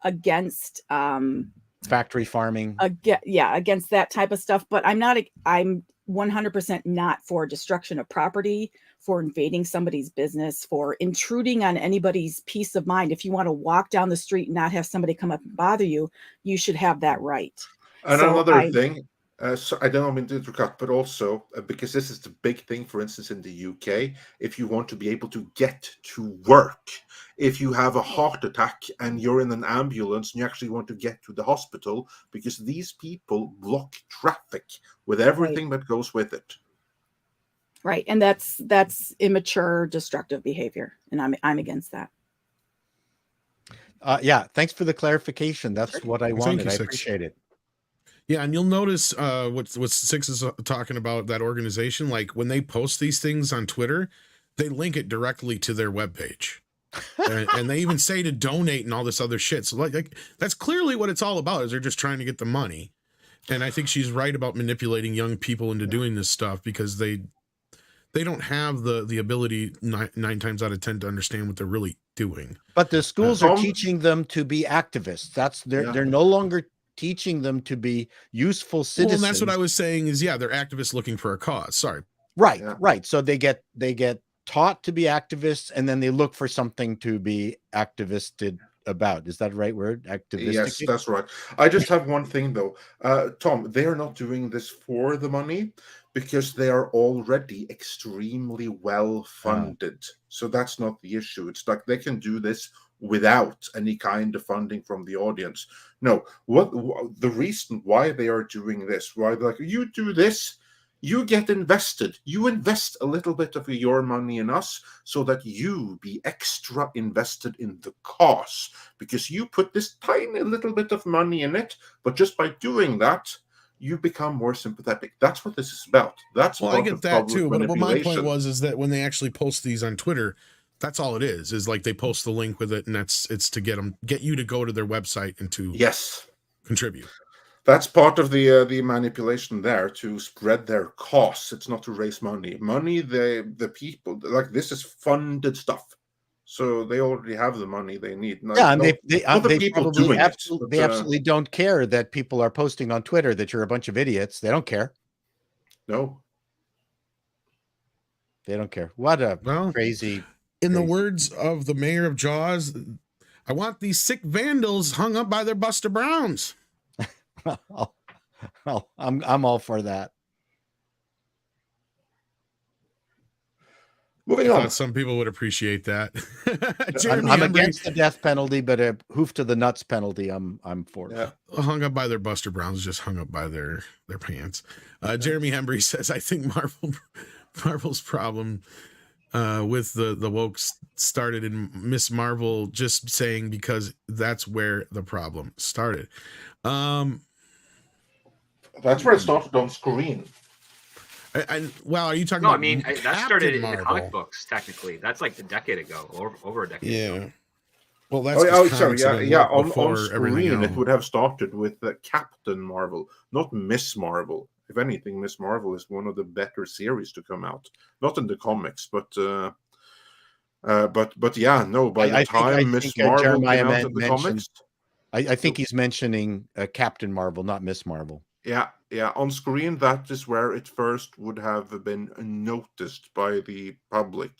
against Factory farming. against that type of stuff. But I'm 100% not for destruction of property, for invading somebody's business, for intruding on anybody's peace of mind. If you want to walk down the street and not have somebody come up and bother you, you should have that right. And So another thing, so I don't mean to interrupt, but also because this is the big thing, for instance, in the UK, if you want to be able to get to work, if you have a heart attack and you're in an ambulance and you actually want to get to the hospital, because these people block traffic with everything that goes with it. Right, and that's immature, destructive behavior, and I'm against that. Yeah, thanks for the clarification. That's what I wanted. you, I Six. appreciate it. Yeah, and you'll notice what Six is talking about, that organization. Like when they post these things on Twitter, they link it directly to their webpage. and they even say to donate and all this other shit. So like that's clearly what it's all about, is they're just trying to get the money. And I think she's right about manipulating young people into doing this stuff, because they don't have the ability 9 times out of 10 to understand what they're really doing. But the schools are teaching them to be activists. They're no longer teaching them to be useful citizens. Well, and that's what I was saying is, they're activists looking for a cause. Sorry. Right. So they get taught to be activists, and then they look for something to be activisted about. Is that the right word? Activistic? Yes, that's right. I just have one thing though. Tom, they are not doing this for the money, because they are already extremely well funded. So that's not the issue. It's like they can do this without any kind of funding from the audience. No, what the reason why they are doing this, why they're like, you do this, you get invested. You invest a little bit of your money in us so that you be extra invested in the cause, because you put this tiny little bit of money in it, but just by doing that, you become more sympathetic. That's what this is about. That's well, I get that too. But my point is that when they actually post these on Twitter, that's all it is like they post the link with it, and it's to get you to go to their website and to contribute. That's part of the manipulation there, to spread their costs. It's not to raise money. The people, like, this is funded stuff. So they already have the money they need. And they absolutely don't care that people are posting on Twitter that you're a bunch of idiots. They don't care. No. They don't care. What a crazy... In the words of the mayor of Jaws, I want these sick vandals hung up by their Buster Browns. I'm all for that. Moving on. Some people would appreciate that. I'm against the death penalty, but a hoof to the nuts penalty, I'm for. Yeah. Hung up by their Buster Browns, just hung up by their pants. Jeremy Hembry says, I think Marvel's problem with the woke started in Miss Marvel just saying, because that's where the problem started. That's where it started on screen. Are you talking about? No, I mean, that started in Marvel? The comic books, technically. That's like a decade ago, or over a decade ago. Well, that's sorry. On screen, it would have started with Captain Marvel, not Miss Marvel. If anything, Miss Marvel is one of the better series to come out. Not in the comics, but by the time Miss Marvel came out in the comics, I think he's mentioning Captain Marvel, not Miss Marvel. Yeah. On screen, that is where it first would have been noticed by the public.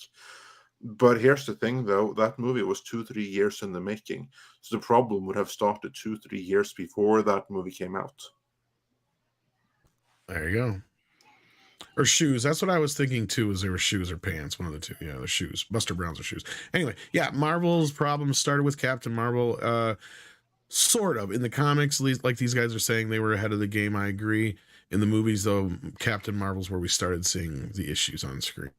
But here's the thing, though. That movie was 2-3 years in the making. So the problem would have started 2-3 years before that movie came out. There you go. Or shoes. That's what I was thinking, too, is there were shoes or pants. One of the two. Yeah, the shoes. Buster Browns or shoes. Anyway, Marvel's problem started with Captain Marvel. Sort of. In the comics, like these guys are saying, they were ahead of the game. I agree. In the movies, though, Captain Marvel's where we started seeing the issues on screen.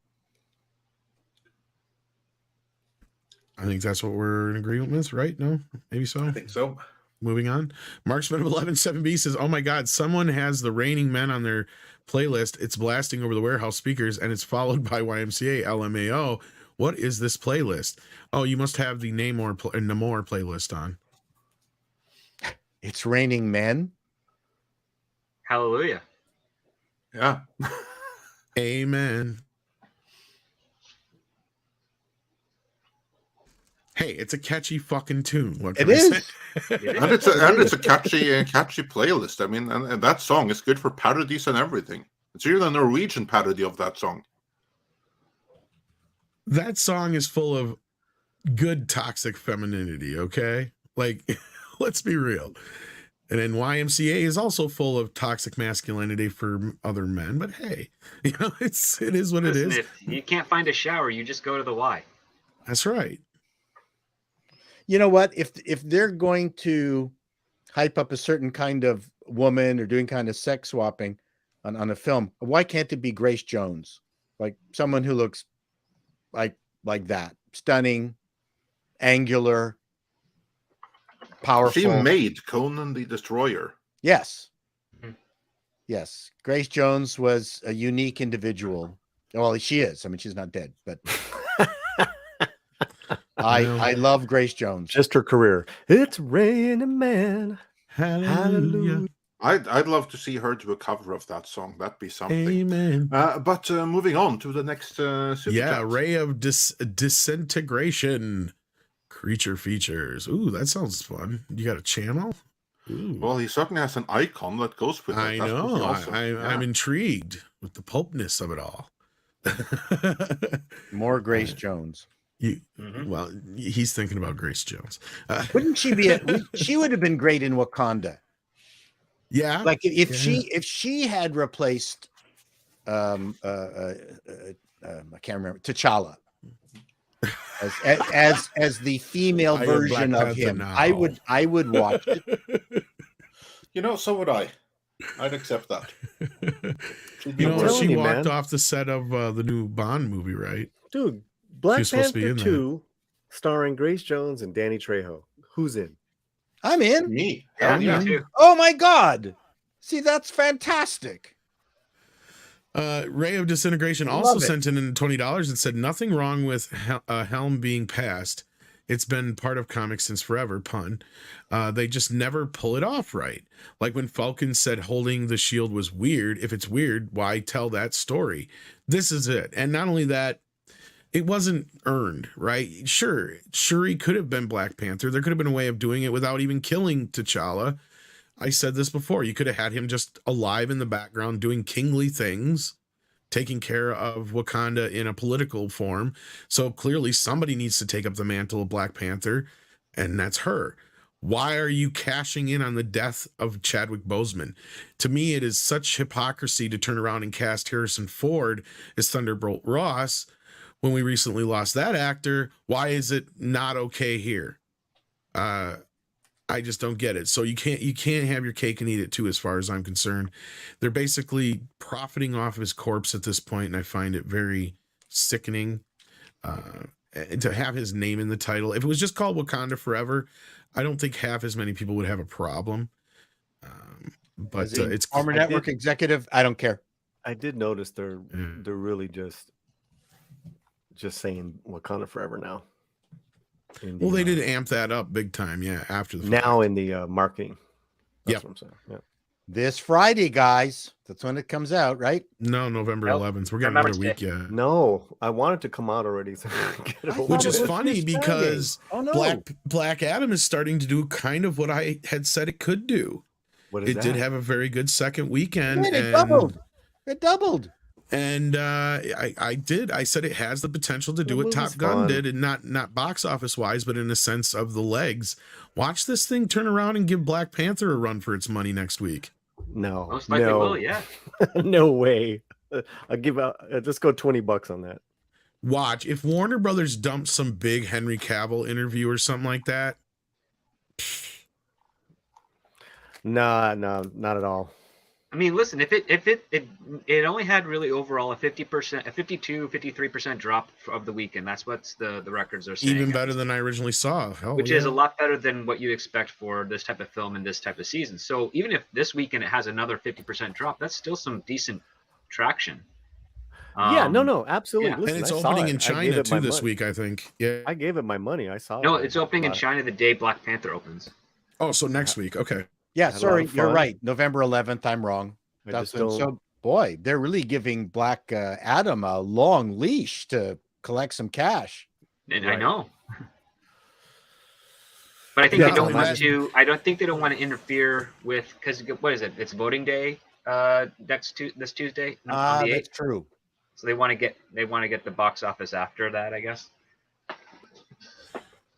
I think that's what we're in agreement with, right? No? Maybe so? I think so. Moving on. Marksman of 11-7B says, oh my God, someone has the Raining Men on their playlist. It's blasting over the warehouse speakers, and it's followed by YMCA LMAO. What is this playlist? Oh, you must have the Namor No More playlist on. It's Raining Men. Hallelujah. Yeah. Amen. Hey, it's a catchy fucking tune. What can It I is. say? And it's a catchy playlist. I mean, and that song is good for parodies and everything. It's even a Norwegian parody of that song. That song is full of good toxic femininity, okay? Like, let's be real. And then YMCA is also full of toxic masculinity for other men, but hey, you know, it is what Listen, it is. if you can't find a shower, you just go to the Y. That's right. You know what? If they're going to hype up a certain kind of woman or doing kind of sex swapping on a film, why can't it be Grace Jones? Like someone who looks like that. Stunning, angular, powerful. She made Conan the Destroyer. Yes. Mhm. Yes. Grace Jones was a unique individual. Well, she is. I mean, she's not dead, but I love Grace Jones. Just her career. It's Raining Man. Hallelujah. I'd love to see her do a cover of that song. That'd be something. Amen. But moving on to the next super Yeah, chat. Ray of Disintegration. Creature features. Ooh, that sounds fun. You got a channel? Ooh. Well, he certainly has an icon that goes with it. I That's know. pretty awesome. I'm intrigued with the popeness of it all. More Grace Jones. Well, he's thinking about Grace Jones. Wouldn't she be? She would have been great in Wakanda. Yeah, Like if she had replaced, I can't remember, T'Challa as the female I am version Black of Panther him, now. I would watch it. You know, so would I. I'd accept that. You know, telling she you, walked man. off the set of the new Bond movie, right? Dude, Black She's supposed to be Panther in 2, starring Grace Jones and Danny Trejo. Who's in? I'm in. Me. Yeah, Hell yeah. me too. Oh my God! See, that's fantastic. Ray of Disintegration Love also it. sent in $20 and said nothing wrong with Helm being passed. It's been part of comics since forever, pun. They just never pull it off right. Like when Falcon said holding the shield was weird. If it's weird, why tell that story? This is it. And not only that, it wasn't earned, right? Sure, Shuri could have been Black Panther. There could have been a way of doing it without even killing T'Challa. I said this before. You could have had him just alive in the background doing kingly things, taking care of Wakanda in a political form. So clearly somebody needs to take up the mantle of Black Panther, and that's her. Why are you cashing in on the death of Chadwick Boseman? To me, it is such hypocrisy to turn around and cast Harrison Ford as Thunderbolt Ross when we recently lost that actor. Why is it not okay here? I just don't get it. So you can't have your cake and eat it too, as far as I'm concerned. They're basically profiting off of his corpse at this point, and I find it very sickening to have his name in the title. If it was just called Wakanda Forever, I don't think half as many people would have a problem. But it's former network executive. I don't care. I did notice they're really just saying Wakanda Forever now. Well, they did amp that up big time, yeah. After the now in the marketing. That's Yep. what I'm saying. Yeah. This Friday, guys. That's when it comes out, right? No, November 11th. We're getting Remember another week today. yet. No, I wanted to come out already. So get it over Which is with. funny because Oh no! Black Adam is starting to do kind of what I had said it could do. What is It that? did have a very good second weekend. Man, it and doubled. It doubled. And I said it has the potential to do The what Top movie's Gun fun. did, and not box office wise, but in a sense of the legs. Watch this thing turn around and give Black Panther a run for its money next week. No, Most likely no, will, yeah. no way. I'll give out. Let's go $20 on that. Watch if Warner Brothers dumps some big Henry Cavill interview or something like that. Nah, not at all. I mean, listen, if it only had really overall a 50%, a 52-53% drop of the weekend. That's what the records are saying. Even better than I originally saw. Hell, Which yeah. is a lot better than what you expect for this type of film and this type of season. So even if this weekend it has another 50% drop, that's still some decent traction. Yeah, no, absolutely. yeah. And Listen, it's I saw opening it. in I gave China it too my this money. week, I think. Yeah. I gave it my money. I saw No, it. it's opening in But China the day Black Panther opens. Oh, so next week. Okay. Yeah, Had a lot sorry, of you're fun. right. November 11th. I'm wrong. I That's just don't. so. Boy, they're really giving Black Adam a long leash to collect some cash. And I Right. know. But I think Yeah, they don't I want imagine- to. I don't think they don't want to interfere with, because what is it? It's voting day this Tuesday on the 8th. That's true. So they want to get the box office after that, I guess.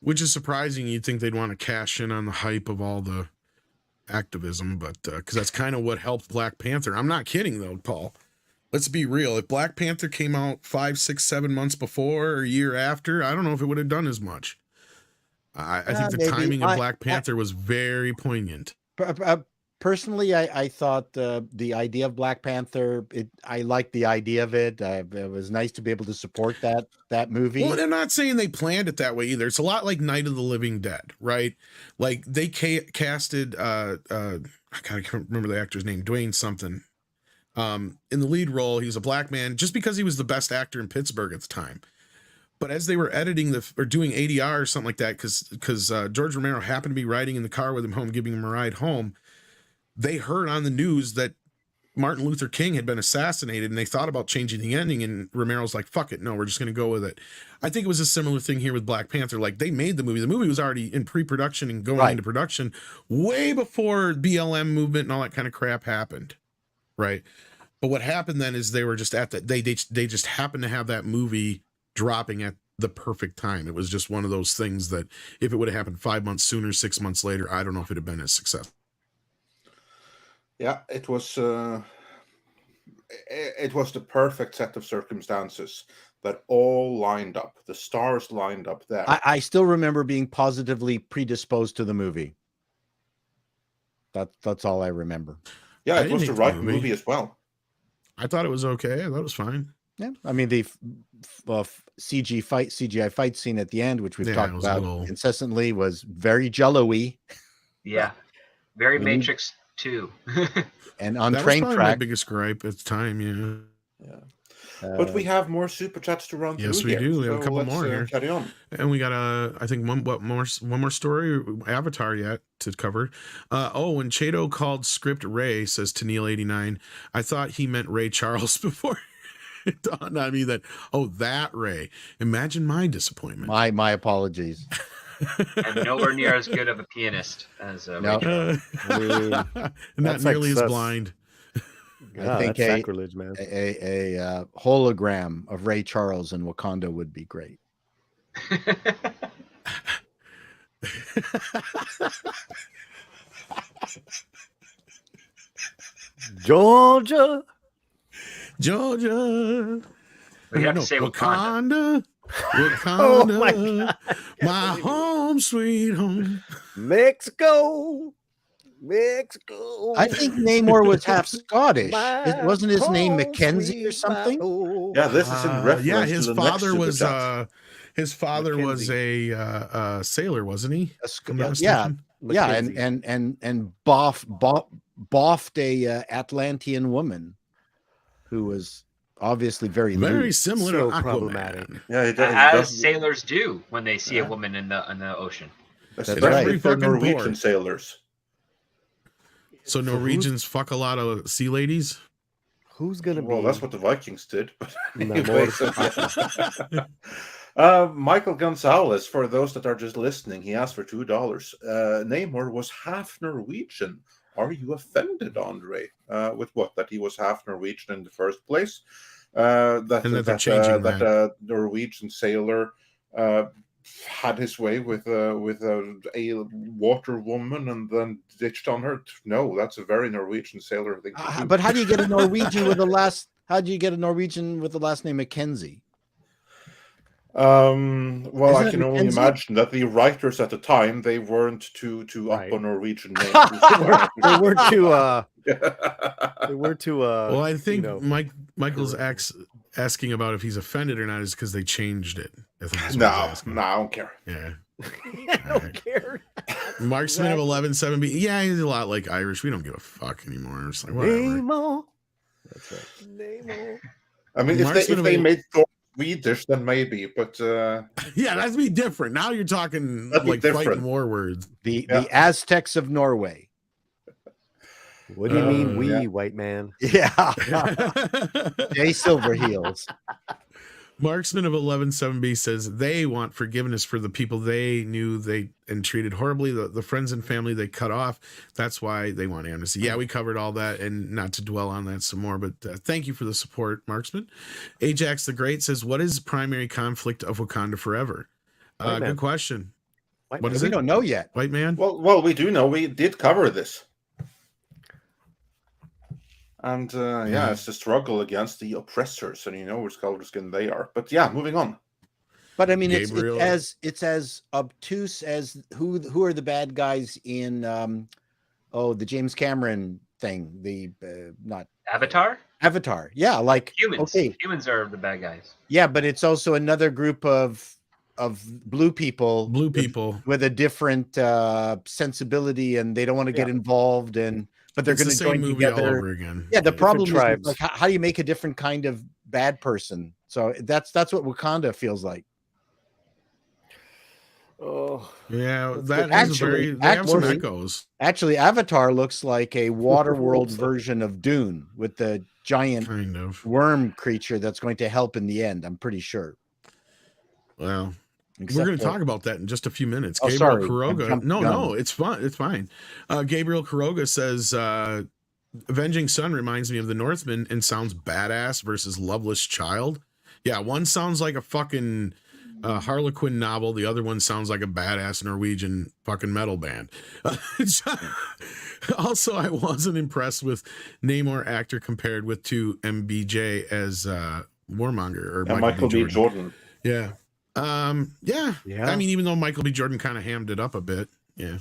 Which is surprising. You'd think they'd want to cash in on the hype of all the activism, but because that's kind of what helped Black Panther. I'm not kidding though, Paul. Let's be real. If Black Panther came out 5, 6, 7 months before or a year after, I don't know if it would have done as much. I think the Maybe. timing of Black Panther was very poignant. Personally, I thought the idea of Black Panther, I liked the idea of it. It was nice to be able to support that movie. Well, they're not saying they planned it that way either. It's a lot like Night of the Living Dead, right? Like they casted, I can't remember the actor's name, Dwayne something, in the lead role. He was a black man just because he was the best actor in Pittsburgh at the time. But as they were editing or doing ADR or something like that, because George Romero happened to be riding in the car with him home, giving him a ride home, they heard on the news that Martin Luther King had been assassinated, and they thought about changing the ending, and Romero's like, fuck it, no, we're just going to go with it. I think it was a similar thing here with Black Panther. Like, they made the movie. The movie was already in pre-production and going into production way before BLM movement and all that kind of crap happened, right? But what happened then is they were just at that, they just happened to have that movie dropping at the perfect time. It was just one of those things that if it would have happened 5 months sooner, 6 months later, I don't know if it'd have been as successful. Yeah, it was the perfect set of circumstances that all lined up. The stars lined up there. I still remember being positively predisposed to the movie. That's all I remember. Yeah, I it was didn't the hate the right movie. movie as well. I thought it was okay. I thought it was fine. Yeah, I mean the CGI fight scene at the end, which we've Yeah, talked it was a about little- incessantly, was very Jello-y Yeah. Very We need- Matrix 2. and on That was train probably my track. biggest gripe at the time. Yeah. But we have more super chats to run Yes, through we here, do. We have a so couple let's, more here. Carry on. And we got I think one more story, Avatar yet to cover. When Chato called script Ray, says Tennille89, I thought he meant Ray Charles before it dawned on me that, that Ray. Imagine my disappointment. My apologies. And nowhere near as good of a pianist as No. Rachel. Not that's like nearly as sus. blind. God, I think that's sacrilege, man. a hologram of Ray Charles in Wakanda would be great. Georgia. Georgia. But you have to say Wakanda. Oh my Wakanda. My home, sweet home. Mexico. Mexico. I think Namor was half Scottish. My Wasn't his name home, Mackenzie or sweet something? Bible. Yeah, this is in reference Yeah, to his the next father super was chat. his father was Mackenzie. a sailor, wasn't he? If I'm not Yeah, mistaken. yeah, Mackenzie. and boffed a Atlantean woman who was obviously very Very lewd. similar So to Aquaman. problematic. Yeah, he does. As sailors do when they see Yeah. a woman in the ocean. Especially right. for Fucking Norwegian bored. sailors. So For Norwegians fuck a lot of sea ladies. Who's gonna Well, be? that's what the Vikings did. But Namor. anyways, Michael Gonzalez, for those that are just listening, he asked for $2. Namor was half Norwegian. Are you offended, Andre, with what? That he was half Norwegian in the first place? That And that they're changing that a Norwegian sailor had his way with a water woman and then ditched on her. No, that's a very Norwegian sailor thing to do. But how do you get a Norwegian with the last? How do you get a Norwegian with the last name Mackenzie? Well, Isn't I it can only Mackenzie? imagine that the writers at the time, they weren't too Right. up on Norwegian names. They weren't too. They weren't too. Well, I think you know, Michael's asking about if he's offended or not is because they changed it. I think that's what he's No, asking. I don't care. Yeah. I don't care. Marksman of 11-7B. Yeah, he's a lot like Irish. We don't give a fuck anymore. It's like, whatever. Namor. That's right. Namor. I mean, if Marksman they of made Thor Swedish, then maybe, but Yeah, that'd be different. Now you're talking That'd be like fighting different. war words. The Yeah. Aztecs of Norway. What do you mean, we, yeah. white man? Yeah. Jay Silverheels. Marksman of 117B says they want forgiveness for the people they knew and treated horribly, the friends and family they cut off. That's why they want amnesty. Yeah, we covered all that, and not to dwell on that some more, but thank you for the support, Marksman. Ajax the Great says, what is the primary conflict of Wakanda Forever? Good question. What is it? We don't know yet. White man? Well, we do know. We did cover this. And it's the struggle against the oppressors, and you know which color skin they are. But yeah, moving on. But I mean, Gabriel. it's as obtuse as who are the bad guys in the James Cameron thing, the not Avatar? Avatar. Yeah, like Humans. Okay. Humans are the bad guys. Yeah, but it's also another group of blue people with a different sensibility, and they don't want to get involved, but they're going to join movie together all over again. Yeah, the problem tribes. is like how do you make a different kind of bad person? So that's what Wakanda feels like. Oh, yeah, that Actually, they have some echoes. Actually, Avatar looks like a Waterworld version of Dune with the giant kind of worm creature that's going to help in the end. I'm pretty sure. Well, we're going to talk about that in just a few minutes. Oh, Gabriel sorry. Kuroga. No, it's fun. It's fine. Gabriel Kuroga says, Avenging Sun reminds me of the Northman and sounds badass versus Loveless Child. Yeah, one sounds like a fucking Harlequin novel. The other one sounds like a badass Norwegian fucking metal band. Also, I wasn't impressed with Namor actor compared with to MBJ as Warmonger or Michael B. Jordan. Yeah. Yeah. I mean, even though Michael B. Jordan kind of hammed it up a bit. Yeah.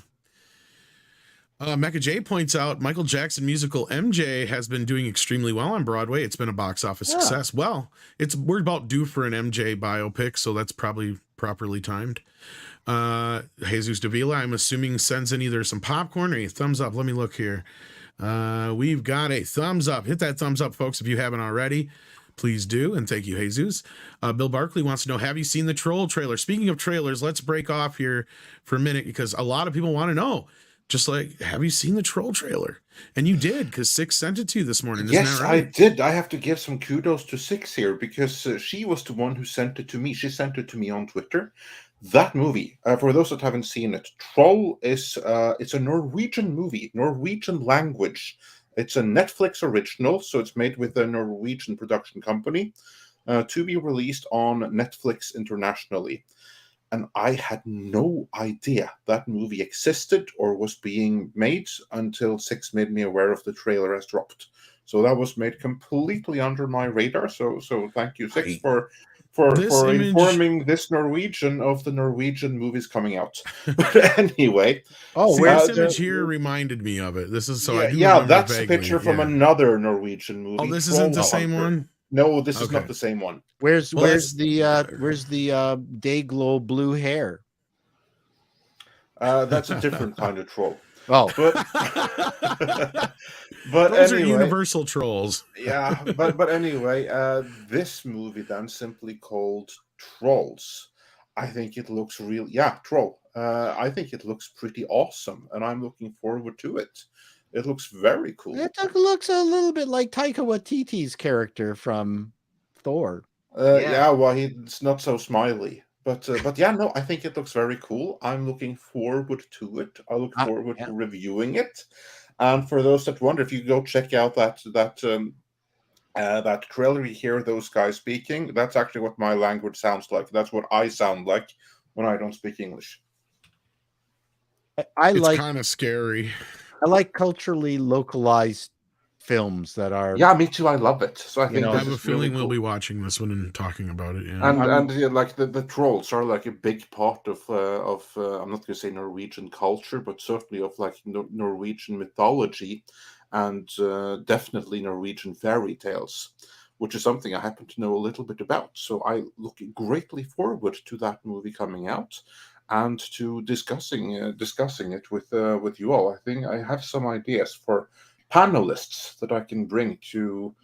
Mecca J points out Michael Jackson musical MJ has been doing extremely well on Broadway. It's been a box office success. Well, we're about due for an MJ biopic, so that's probably properly timed. Jesus Davila, I'm assuming, sends in either some popcorn or a thumbs up. Let me look here. We've got a thumbs up. Hit that thumbs up, folks, if you haven't already. Please do, and thank you, Jesus. Bill Barkley wants to know, have you seen the Troll trailer? Speaking of trailers, let's break off here for a minute because a lot of people want to know. Just like, have you seen the Troll trailer? And you did, because Six sent it to you this morning. Isn't Yes, that right? I did. I have to give some kudos to Six here because she was the one who sent it to me. She sent it to me on Twitter. That movie, for those that haven't seen it, Troll is it's a Norwegian movie, Norwegian language. It's a Netflix original, so it's made with a Norwegian production company to be released on Netflix internationally. And I had no idea that movie existed or was being made until Six made me aware of the trailer as dropped. So that was made completely under my radar. So thank you, Six, for informing this Norwegian of the Norwegian movies coming out. But anyway, this image here reminded me of it. This is that's a picture from another Norwegian movie. Oh, this isn't the same one. No, this is not the same one. Where's the Dayglow blue hair? That's a different kind of troll. Oh, but those anyway, are universal trolls. Yeah, but anyway, this movie then simply called Trolls. I think it looks real. Yeah, Troll. I think it looks pretty awesome, and I'm looking forward to it. It looks very cool. It looks a little bit like Taika Waititi's character from Thor. Well, he's not so smiley. But yeah, no, I think it looks very cool. I'm looking forward to it. I look forward to reviewing it. And for those that wonder, if you go check out that trailer, you hear those guys speaking. That's actually what my language sounds like. That's what I sound like when I don't speak English. It's kind of scary. I like culturally localized films that are. Yeah, me too. I love it. So I think I have a feeling really we'll be watching this one and talking about it. Yeah. And like the trolls are like a big part of I'm not going to say Norwegian culture, but certainly of like Norwegian mythology, and definitely Norwegian fairy tales, which is something I happen to know a little bit about. So I look greatly forward to that movie coming out and to discussing it with you all. I think I have some ideas for panelists that I can bring to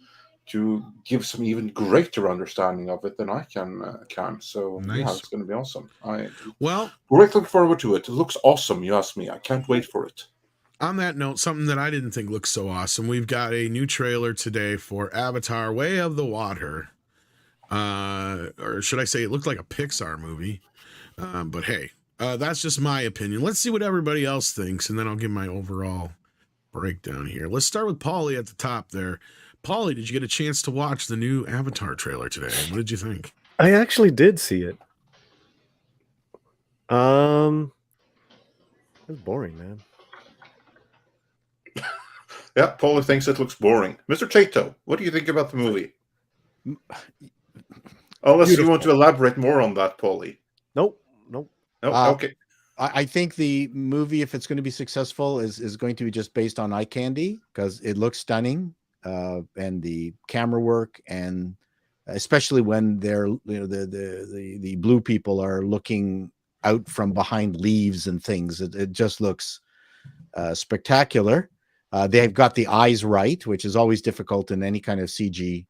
give some even greater understanding of it than I can. So yeah, Nice. it's going to be awesome. Well, Great, looking forward to it. It looks awesome, you ask me. I can't wait for it. on that note, something that I didn't think looked so awesome. We've got a new trailer today for Avatar: Way of the Water. Or should I say it looked like a Pixar movie. But hey, that's just my opinion. Let's see what everybody else thinks, and then I'll give my overall breakdown here. Let's start with Paulie at the top there. Paulie, did you get a chance to watch the new Avatar trailer today? What did you think? I actually did see it. It was boring, man. Yeah, Paulie thinks it looks boring. Mr. Chato, what do you think about the movie? Unless you want to elaborate more on that, Paulie. Nope. Oh, okay. I think the movie, if it's going to be successful, is going to be just based on eye candy because it looks stunning, and the camera work, and especially when they're the blue people are looking out from behind leaves and things, it just looks spectacular. They've got the eyes right, which is always difficult in any kind of CG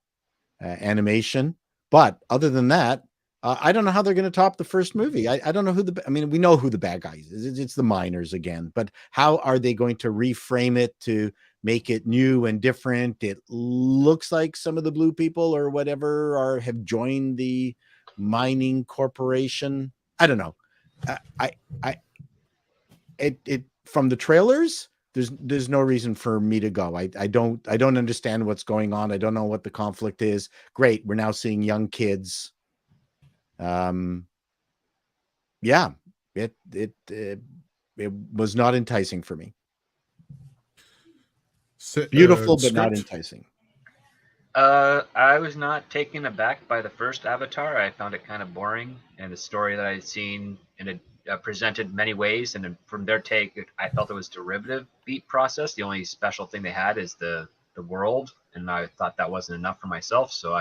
animation. But other than that, I don't know how they're going to top the first movie. I don't know who we know who the bad guys is. It's the miners again, but how are they going to reframe it to make it new and different? It looks like some of the blue people or whatever have joined the mining corporation. I don't know. It from the trailers, there's no reason for me to go. I don't understand what's going on. I don't know what the conflict is. Great, we're now seeing young kids. Yeah, it was not enticing for me. Beautiful, but not enticing. I was not taken aback by the first Avatar. I found it kind of boring, and the story that I'd seen in a presented many ways, and from their take, I felt it was derivative beat process. The only special thing they had is the world, and I thought that wasn't enough for myself. So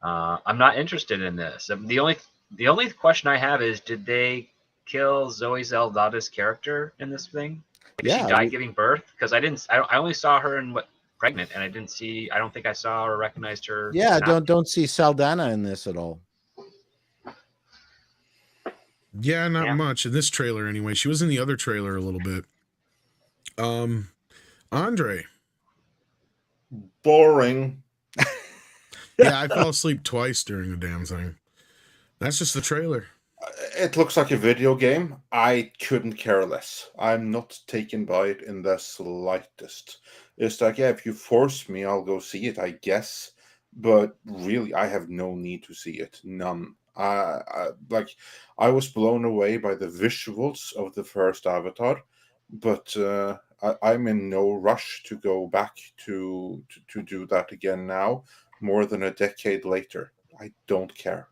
I'm not interested in this. The only question I have is, did they kill Zoe Saldana's character in this thing? Did she die giving birth? Because I only saw her in pregnant, and I don't think I saw or recognized her. Yeah, don't see Saldana in this at all. Yeah, not much in this trailer anyway. She was in the other trailer a little bit. Andre. Boring. Yeah, I fell asleep twice during the damn thing. That's just the trailer. It looks like a video game. I couldn't care less. I'm not taken by it in the slightest. It's like, yeah, if you force me, I'll go see it, I guess. But really, I have no need to see it. None. I was blown away by the visuals of the first Avatar, but I'm in no rush to go back to do that again now, more than a decade later. I don't care.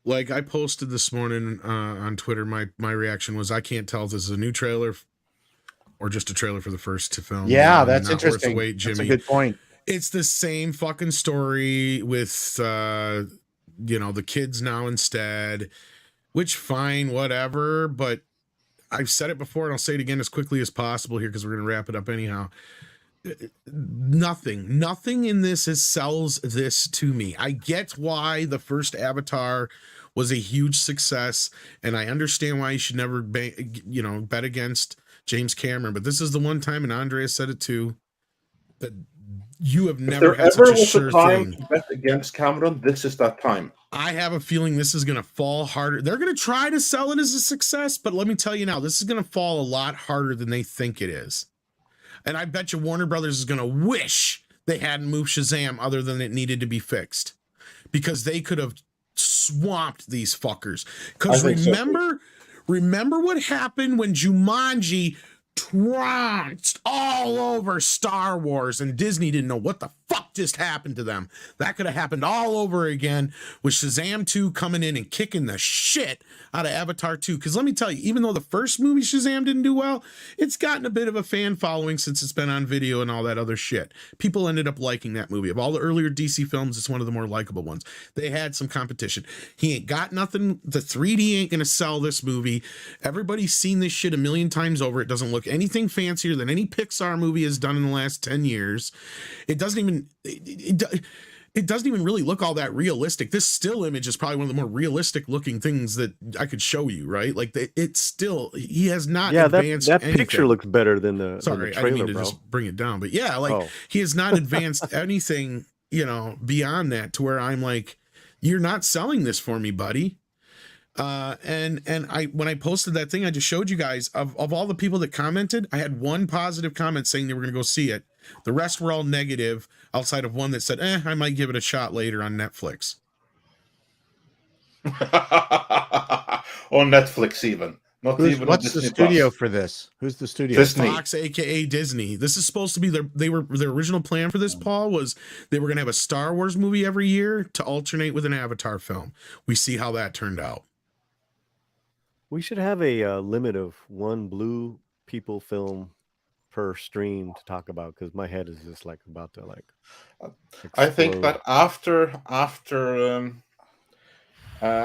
Like I posted this morning on Twitter, my reaction was, I can't tell if this is a new trailer or just a trailer for the first film. Yeah, that's interesting. Worth the wait, Jimmy. That's a good point. It's the same fucking story with the kids now instead, which fine, whatever. But I've said it before and I'll say it again as quickly as possible here because we're going to wrap it up anyhow. Nothing in this sells this to me. I get why the first Avatar was a huge success, and I understand why you should never bet against James Cameron. But this is the one time, and Andrea said it too, that you have never had such a sure thing. To bet against Cameron, this is that time. I have a feeling this is going to fall harder. They're going to try to sell it as a success, but let me tell you now, this is going to fall a lot harder than they think it is. And I bet you Warner Brothers is going to wish they hadn't moved Shazam other than it needed to be fixed, because they could have swamped these fuckers. Because remember what happened when Jumanji trounced all over Star Wars and Disney didn't know what the fuck just happened to them. That could have happened all over again with Shazam 2 coming in and kicking the shit out of Avatar 2. Because let me tell you, even though the first movie Shazam didn't do well, it's gotten a bit of a fan following since it's been on video and all that other shit. People ended up liking that movie. Of all the earlier DC films, it's one of the more likable ones. They had some competition. He ain't got nothing. The 3D ain't gonna sell this movie. Everybody's seen this shit a million times over. It doesn't look anything fancier than any Pixar movie has done in the last 10 years. It doesn't even even it doesn't even really look all that realistic. This still image is probably one of the more realistic looking things that I could show you, right? Like it's still, he has not advanced that anything. picture looks better than the Sorry, trailer, I didn't mean to bro. just bring it down, but yeah, like he has not advanced anything, you know, beyond that to where I'm like, you're not selling this for me, buddy. And when I posted that thing I just showed you guys, of all the people that commented, I had one positive comment saying they were going to go see it. The rest were all negative, outside of one that said, I might give it a shot later on Netflix. On Netflix, even. Not even What's Disney the studio Plus. for this? Who's the studio? Disney. Fox, aka Disney. This is supposed to be their original plan for this, Paul, was they were going to have a Star Wars movie every year to alternate with an Avatar film. We see how that turned out. We should have a limit of one blue people film per stream to talk about, because my head is just like about to like I think explode. that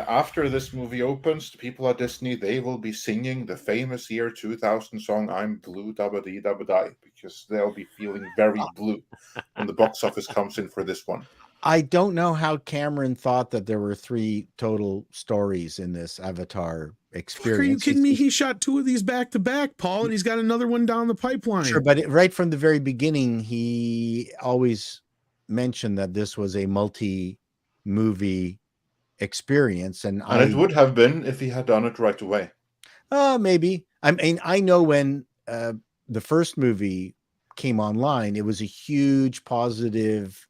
after this movie opens, the people at Disney, they will be singing the famous year 2000 song "I'm Blue Dabba Dee Dabba Die," because they'll be feeling very blue when the box office comes in for this one. I don't know how Cameron thought that there were 3 total stories in this Avatar experience. Are you kidding me? He shot 2 of these back to back, Paul, and he's got another one down the pipeline. Sure, but right from the very beginning, he always mentioned that this was a multi-movie experience, and it would have been if he had done it right away. Maybe. I mean, I know when the first movie came online, it was a huge positive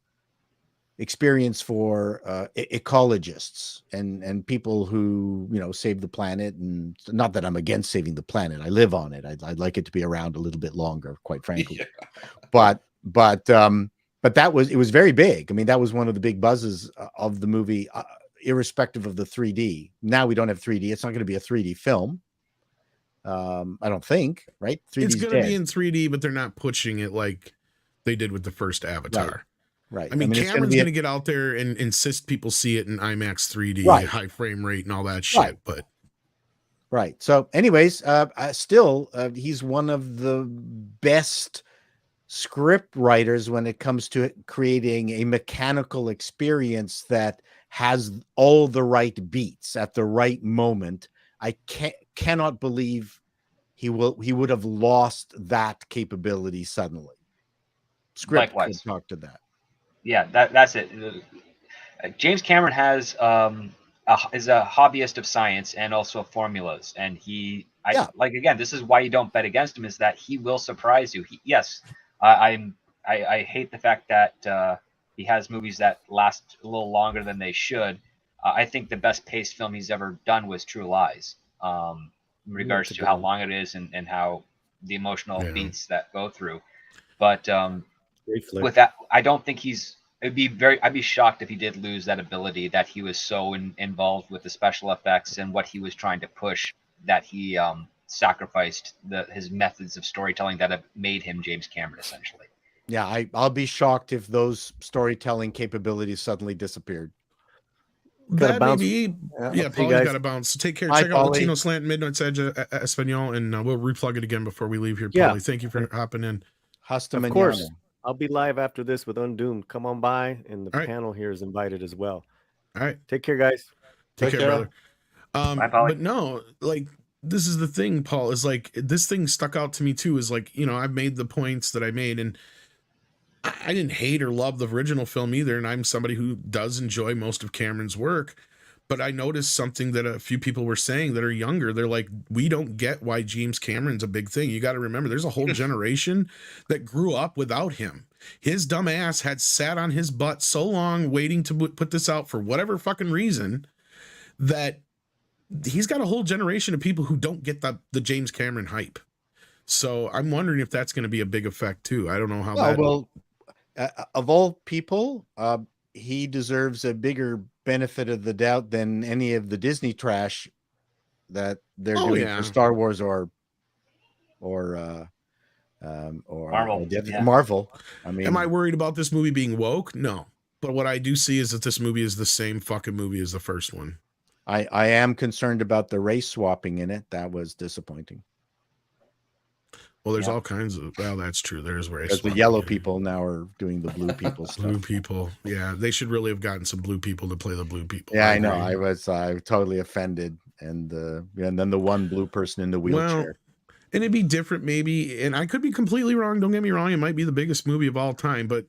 experience for ecologists and people who, you know, save the planet. And not that I'm against saving the planet, I live on it. I'd like it to be around a little bit longer, quite frankly. Yeah. But it was very big. I mean, that was one of the big buzzes of the movie, irrespective of the 3D. Now we don't have 3D. It's not going to be a 3D film. I don't think, right? 3D's it's going to be in 3D, but they're not pushing it like they did with the first Avatar. Right. I mean, Cameron's going to get out there and insist people see it in IMAX 3D, high frame rate and all that shit. But right. So anyways, still, he's one of the best script writers when it comes to creating a mechanical experience that has all the right beats at the right moment. I cannot believe he would have lost that capability suddenly. Script could talk to that. Yeah, that's it. James Cameron is a hobbyist of science and also formulas, and again, this is why you don't bet against him, is that he will surprise you. I hate the fact that he has movies that last a little longer than they should. I think the best paced film he's ever done was True Lies, in regards to how long it is and how the emotional beats that go through. But with that, I don't think I'd be shocked if he did lose that ability, that he was so involved with the special effects and what he was trying to push, that he sacrificed his methods of storytelling that have made him James Cameron, essentially. Yeah, I'll be shocked if those storytelling capabilities suddenly disappeared. That maybe, Paulie's got to bounce. So take care. Check out Latino Slant, Midnight's Edge, Espanol, and we'll replug it again before we leave here. Paulie, thank you for hopping in. Hasta of course. I'll be live after this with Undoomed. Come on by, and the panel here is invited as well. All right. Take care, guys. Take care, brother. Bye, Paulie. But no, like, this is the thing, Paul, is like, this thing stuck out to me too, is like, you know, I've made the points that I made, and I didn't hate or love the original film either, and I'm somebody who does enjoy most of Cameron's work. But I noticed something that a few people were saying that are younger. They're like, we don't get why James Cameron's a big thing. You got to remember, there's a whole generation that grew up without him. His dumb ass had sat on his butt so long waiting to put this out for whatever fucking reason, that he's got a whole generation of people who don't get the James Cameron hype. So I'm wondering if that's going to be a big effect too. I don't know how of all people, he deserves a bigger benefit of the doubt than any of the Disney trash that they're doing for Star Wars or Marvel. Marvel. I mean, am I worried about this movie being woke? No. But what I do see is that this movie is the same fucking movie as the first one. I am concerned about the race swapping in it. That was disappointing. Well, there's Yeah. all kinds of. Well, that's true. There's where Because the yellow people now are doing the blue people stuff. Blue people. Yeah, they should really have gotten some blue people to play the blue people. Yeah, I know. agree. I was totally offended, and then the one blue person in the wheelchair. Well, and it'd be different maybe, and I could be completely wrong. Don't get me wrong; it might be the biggest movie of all time, but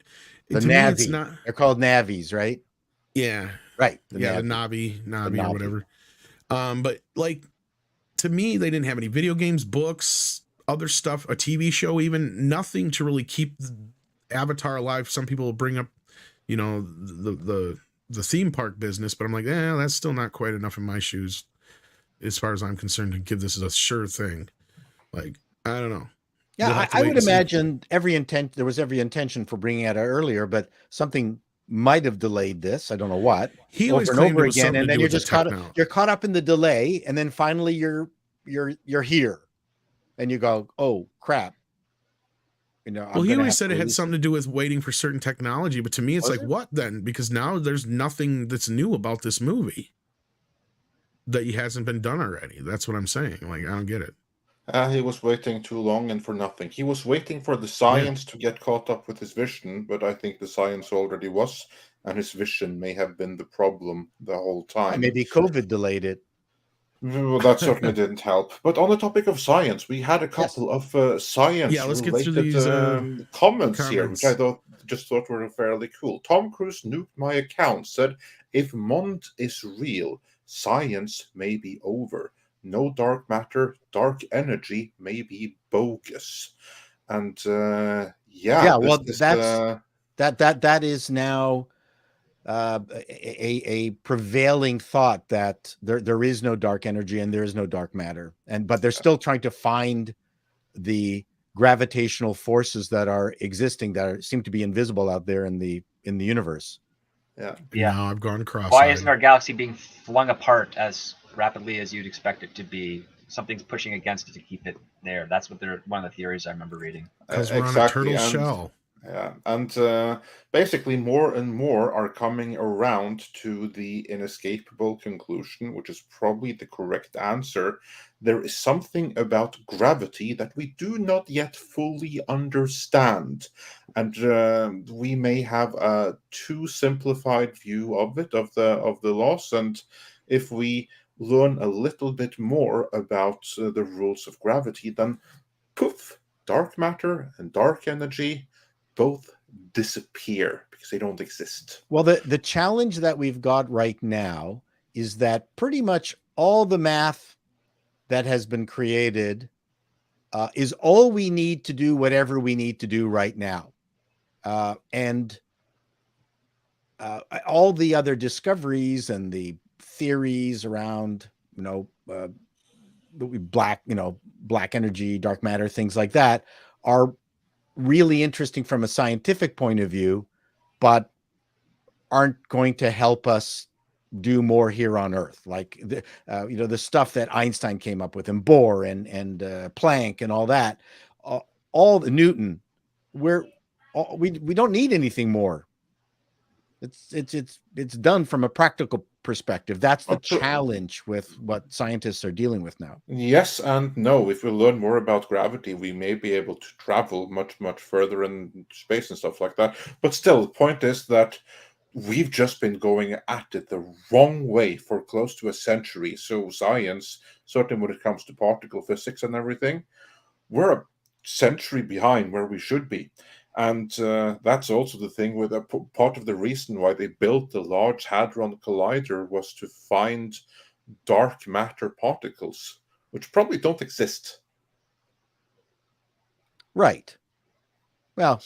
the to me, it's Navi. not. They're called Navis, right? Yeah, Right. the Navi or Navi. whatever. But like to me, they didn't have any video games, books, other stuff, a TV show, even nothing to really keep Avatar alive. Some people will bring up, you know, the theme park business, but I'm like, that's still not quite enough in my shoes, as far as I'm concerned, to give this as a sure thing. Like, I don't know. We'll Yeah, have to I wait would and see. imagine there was every intention for bringing it out earlier, but something might have delayed this. I don't know what. He always over and claimed over it was again, something and to then do you're with the just caught technology. you're caught up in the delay, and then finally you're here, and you go, oh crap. You know, Well, he always said it had something to do with waiting for certain technology, but to me, it's Was like, it? what then? Because now there's nothing that's new about this movie that hasn't been done already. That's what I'm saying. Like, I don't get it. He was waiting too long and for nothing. He was waiting for the science to get caught up with his vision, but I think the science already was, and his vision may have been the problem the whole time. Maybe COVID delayed it. Well, that certainly didn't help. But on the topic of science, we had a couple of Let's get through science-related these comments here, which I comments. just thought were fairly cool. Tom Cruise nuked my account, said, if Mond is real, science may be over. No dark matter, dark energy may be bogus. And Well, that is now a prevailing thought, that there is no dark energy and there is no dark matter, but they're still trying to find the gravitational forces that are existing that seem to be invisible out there in the universe. Yeah. Now I've gone cross-eyed. Why isn't our galaxy being flung apart as rapidly as you'd expect it to be? Something's pushing against it to keep it there. That's what one of the theories I remember reading. Because we're on a turtle shell. Yeah, and basically more and more are coming around to the inescapable conclusion, which is probably the correct answer. There is something about gravity that we do not yet fully understand, and we may have a too simplified view of it, of the laws. And if we learn a little bit more about the rules of gravity, then poof, dark matter and dark energy both disappear because they don't exist. Well, the challenge that we've got right now is that pretty much all the math that has been created is all we need to do whatever we need to do right now. And all the other discoveries and the theories around, black energy, dark matter, things like that are really interesting from a scientific point of view, but aren't going to help us do more here on Earth. Like the stuff that Einstein came up with, and Bohr and Planck and all that, all the Newton. We don't need anything more. It's done from a practical perspective. That's the challenge with what scientists are dealing with now. Yes and no. If we learn more about gravity, we may be able to travel much, much further in space and stuff like that. But still, the point is that we've just been going at it the wrong way for close to a century. So science, certainly when it comes to particle physics and everything, we're a century behind where we should be. And that's also the thing with part of the reason why they built the Large Hadron Collider was to find dark matter particles, which probably don't exist. Right. Well,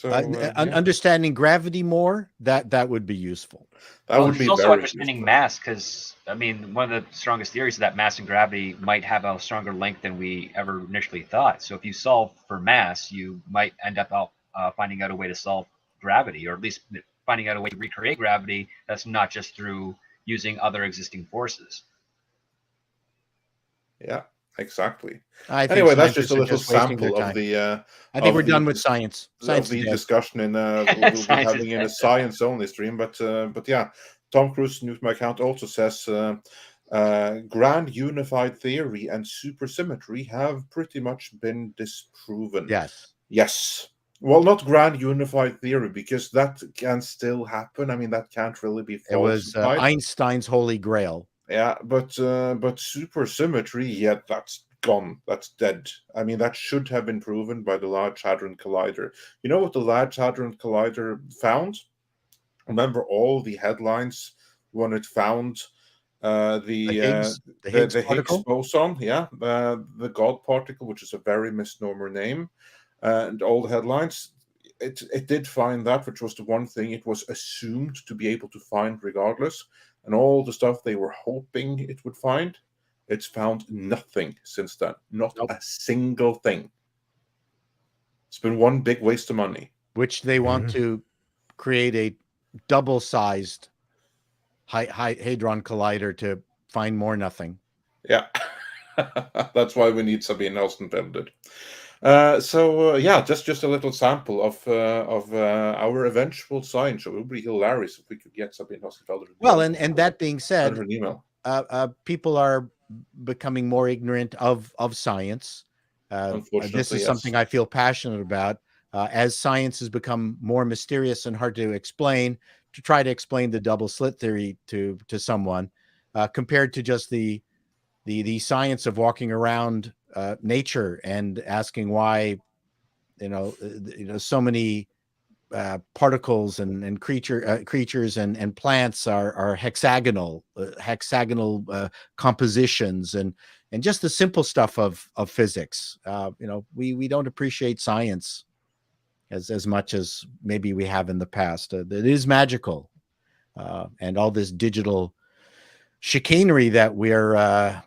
understanding gravity more, that would be useful. That would be it's also very understanding useful. mass, because one of the strongest theories is that mass and gravity might have a stronger link than we ever initially thought. So if you solve for mass, you might end up finding out a way to solve gravity, or at least finding out a way to recreate gravity that's not just through using other existing forces. Yeah, exactly. Anyway, that's just a little sample of the. I think we're done with science. Of the discussion we'll be having in a science-only stream, but yeah, Tom Cruise, Newt My Account, also says grand unified theory and supersymmetry have pretty much been disproven. Yes. Yes. Well, not grand unified theory, because that can still happen. I mean, that can't really be It was falsified. Einstein's holy grail. Yeah, but supersymmetry, yeah, that's gone. That's dead. I mean, that should have been proven by the Large Hadron Collider. You know what the Large Hadron Collider found? Remember all the headlines when it found the Higgs boson, yeah, the God particle, which is a very misnomer name, and all the headlines. It did find that, which was the one thing it was assumed to be able to find regardless, and all the stuff they were hoping it would find, it's found nothing since then. Not a single thing. It's been one big waste of money. Which they want to create a double-sized Hadron Collider to find more nothing. Yeah. That's why we need Sabine Nelson build it. So just a little sample of our eventual science show. It would be hilarious if we could get Sabine Nelson. Well, and that being said, an email. People are becoming more ignorant of science. This is something I feel passionate about. As science has become more mysterious and hard to explain, to try to explain the double slit theory to someone, compared to just the science of walking around nature and asking why, so many particles and creatures and plants are hexagonal compositions and just the simple stuff of physics. We don't appreciate science as much as maybe we have in the past. It is magical, and all this digital chicanery that we're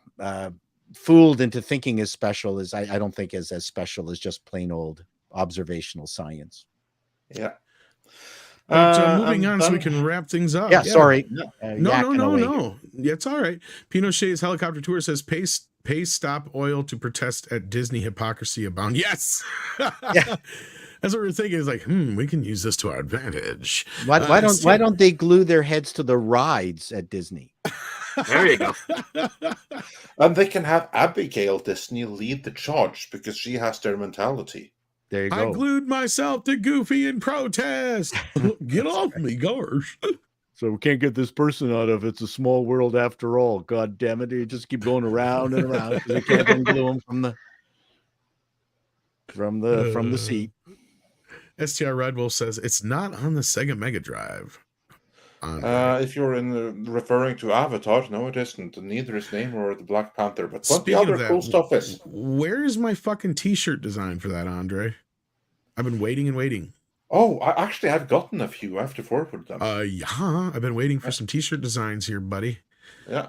fooled into thinking is special is I don't think is as special as just plain old observational science. Yeah. Moving on so we can wrap things up. Yeah, sorry. No. Yeah, it's all right. Pinochet's helicopter tour says pay stop oil to protest at Disney hypocrisy abound. Yes. Yeah. That's what we're thinking. Is like, we can use this to our advantage. Why don't they glue their heads to the rides at Disney? There you go. And they can have Abigail Disney lead the charge because she has their mentality. There you go. I glued myself to Goofy in protest. Get off me, gosh. So we can't get this person out of It's a Small World After All. God damn it. You just keep going around and around because they can't unglue him from the seat. STR Red Wolf says it's not on the Sega Mega Drive. If you're referring to Avatar, no, it isn't. Neither is Namor or the Black Panther. But what the other cool stuff is. Where is my fucking T-shirt design for that, Andre? I've been waiting and waiting. Oh, I've gotten a few. I have to forward them. Yeah, I've been waiting for some T-shirt designs here, buddy. Yeah.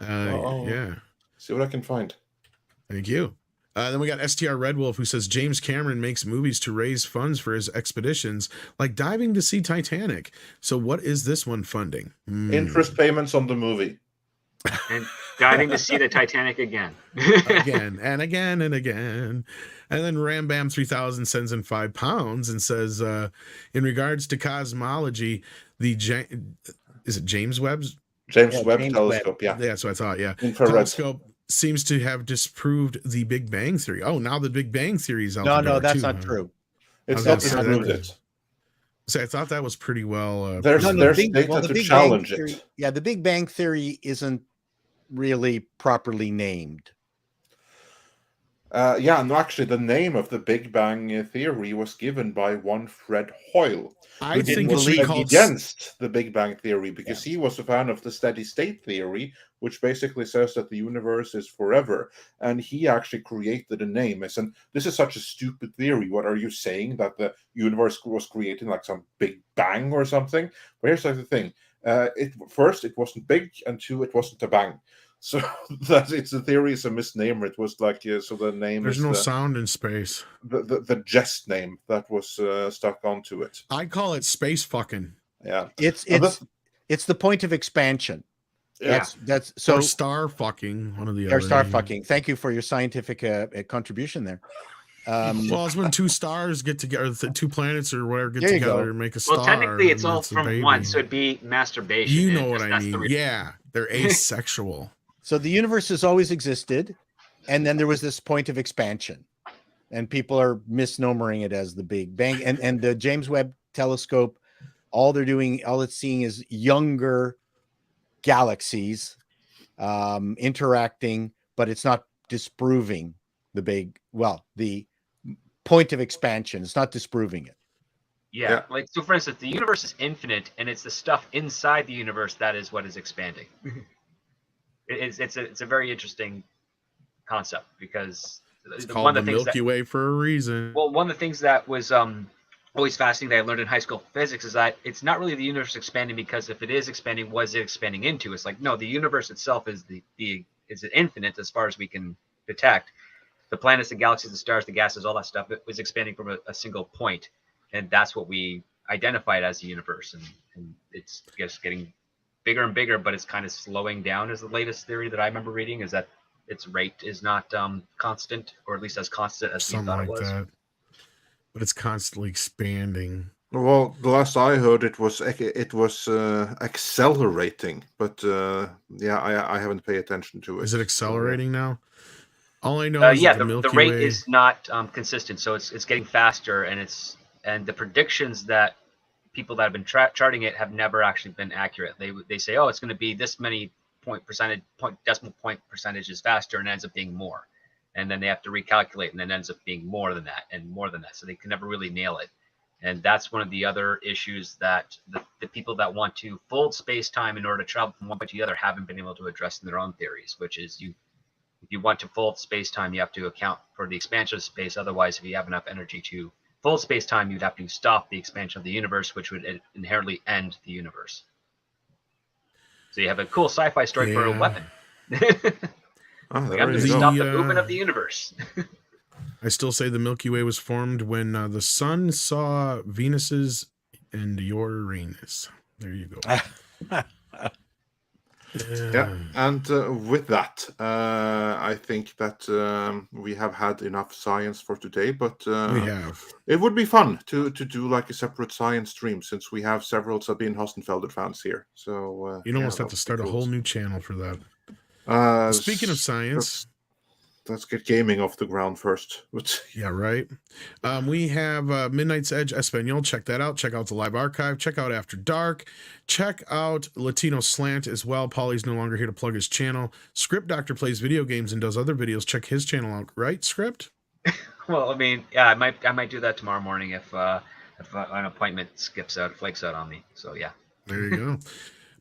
Yeah. See what I can find. Thank you. Then we got STR Red Wolf, who says James Cameron makes movies to raise funds for his expeditions, like diving to see Titanic. So what is this one funding? Interest payments on the movie. And diving to see the Titanic again. Again and again and again. And then Ram Bam 3000 sends in £5 and says, in regards to cosmology, is it James Webb's? James Webb Telescope, yeah. Yeah, so I thought, yeah. Infrared. Telescope seems to have disproved the Big Bang Theory. Oh, now the Big Bang Theory is out. No, that's not true. It's not disproved it. So I thought that was pretty well. There's data to challenge it. Yeah, the Big Bang Theory isn't really properly named. Actually, the name of the Big Bang Theory was given by one Fred Hoyle. I think it's against the Big Bang Theory because he was a fan of the steady state theory, which basically says that the universe is forever. And he actually created a name. And this is such a stupid theory. What are you saying? That the universe was created like some Big Bang or something? But here's the thing. First, it wasn't big, and two, it wasn't a bang. So that it's the theory is a misnomer. It was like so the name. There's no sound in space. The jest name that was stuck onto it. I call it space fucking. Yeah, it's the point of expansion. Yeah, that's so. Or star fucking, one of the other. Or star yeah. fucking. Thank you for your scientific contribution there. Well, it's when two stars get together, two planets or whatever get together and make a star. Well, technically, it's all from one, so it'd be masturbation. You know what I mean? Yeah, they're asexual. So the universe has always existed, and then there was this point of expansion, and people are misnomering it as the Big Bang. And the James Webb Telescope, all it's seeing is younger galaxies interacting, but it's not disproving the point of expansion. It's not disproving it. Yeah, like so. For instance, the universe is infinite, and it's the stuff inside the universe that is what is expanding. It's a very interesting concept because it's called the Milky Way for a reason. Well, one of the things that was always fascinating that I learned in high school physics is that it's not really the universe expanding, because if it is expanding, what is it expanding into? It's like, no, the universe itself is is infinite as far as we can detect. The planets, the galaxies, the stars, the gases, all that stuff, it was expanding from a single point. And that's what we identified as the universe. And it's just getting bigger and bigger, but it's kind of slowing down, is the latest theory that I remember reading, is that its rate is not constant, or at least as constant as we thought it was. That. But it's constantly expanding. Well, the last I heard, it was accelerating, but I haven't paid attention to it. Is it accelerating now? All I know is the rate is not consistent, so it's getting faster, and the predictions that people that have been charting it have never actually been accurate. They say, oh, it's going to be this many decimal point percentages faster, and it ends up being more. And then they have to recalculate, and then it ends up being more than that and more than that. So they can never really nail it. And that's one of the other issues that the people that want to fold space-time in order to travel from one point to the other haven't been able to address in their own theories, which is if you want to fold space-time, you have to account for the expansion of space. Otherwise, if you have enough energy to fold space-time, you'd have to stop the expansion of the universe, which would inherently end the universe. So you have a cool sci-fi story for a weapon. We have to stop the movement of the universe. I still say the Milky Way was formed when the sun saw Venus's and Uranus. There you go. Yeah, and with that, I think that we have had enough science for today, but we have. It would be fun to do like a separate science stream, since we have several Sabine Hostenfelder fans here. So you'd almost have to start a whole new channel for that. Speaking of science, let's get gaming off the ground first. Yeah, right. We have Midnight's Edge Espanol. Check that out. Check out the live archive. Check out After Dark. Check out Latino Slant as well. Paulie's no longer here to plug his channel. Script Doctor plays video games and does other videos. Check his channel out. Right, Script? Well, I mean, yeah, I might do that tomorrow morning if an appointment flakes out on me. So yeah. There you go.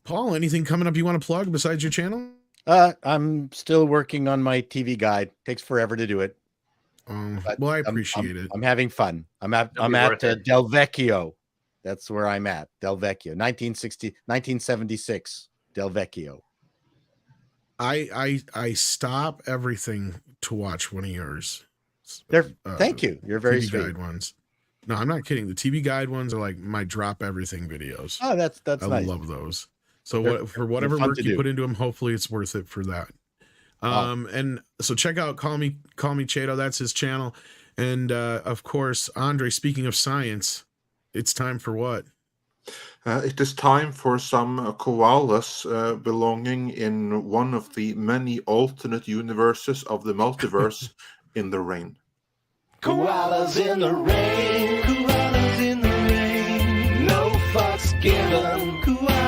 Paul, anything coming up you want to plug besides your channel? I'm still working on my TV guide. Takes forever to do it. Well, I appreciate it. I'm having fun. I'm at Del Vecchio. That's where I'm at. Del Vecchio, 1976. Del Vecchio. I stop everything to watch one of yours. Thank you. You're very TV sweet. Guide ones. No, I'm not kidding. The TV Guide ones are like my drop everything videos. Oh, that's I nice. love those. So for whatever work you put into them, hopefully it's worth it for that. And so check out Call Me Chato. That's his channel. And of course, Andre, speaking of science, it's time for what? It is time for some koalas belonging in one of the many alternate universes of the multiverse in the rain. Koalas in the rain, koalas in the rain, no fucks given, koalas.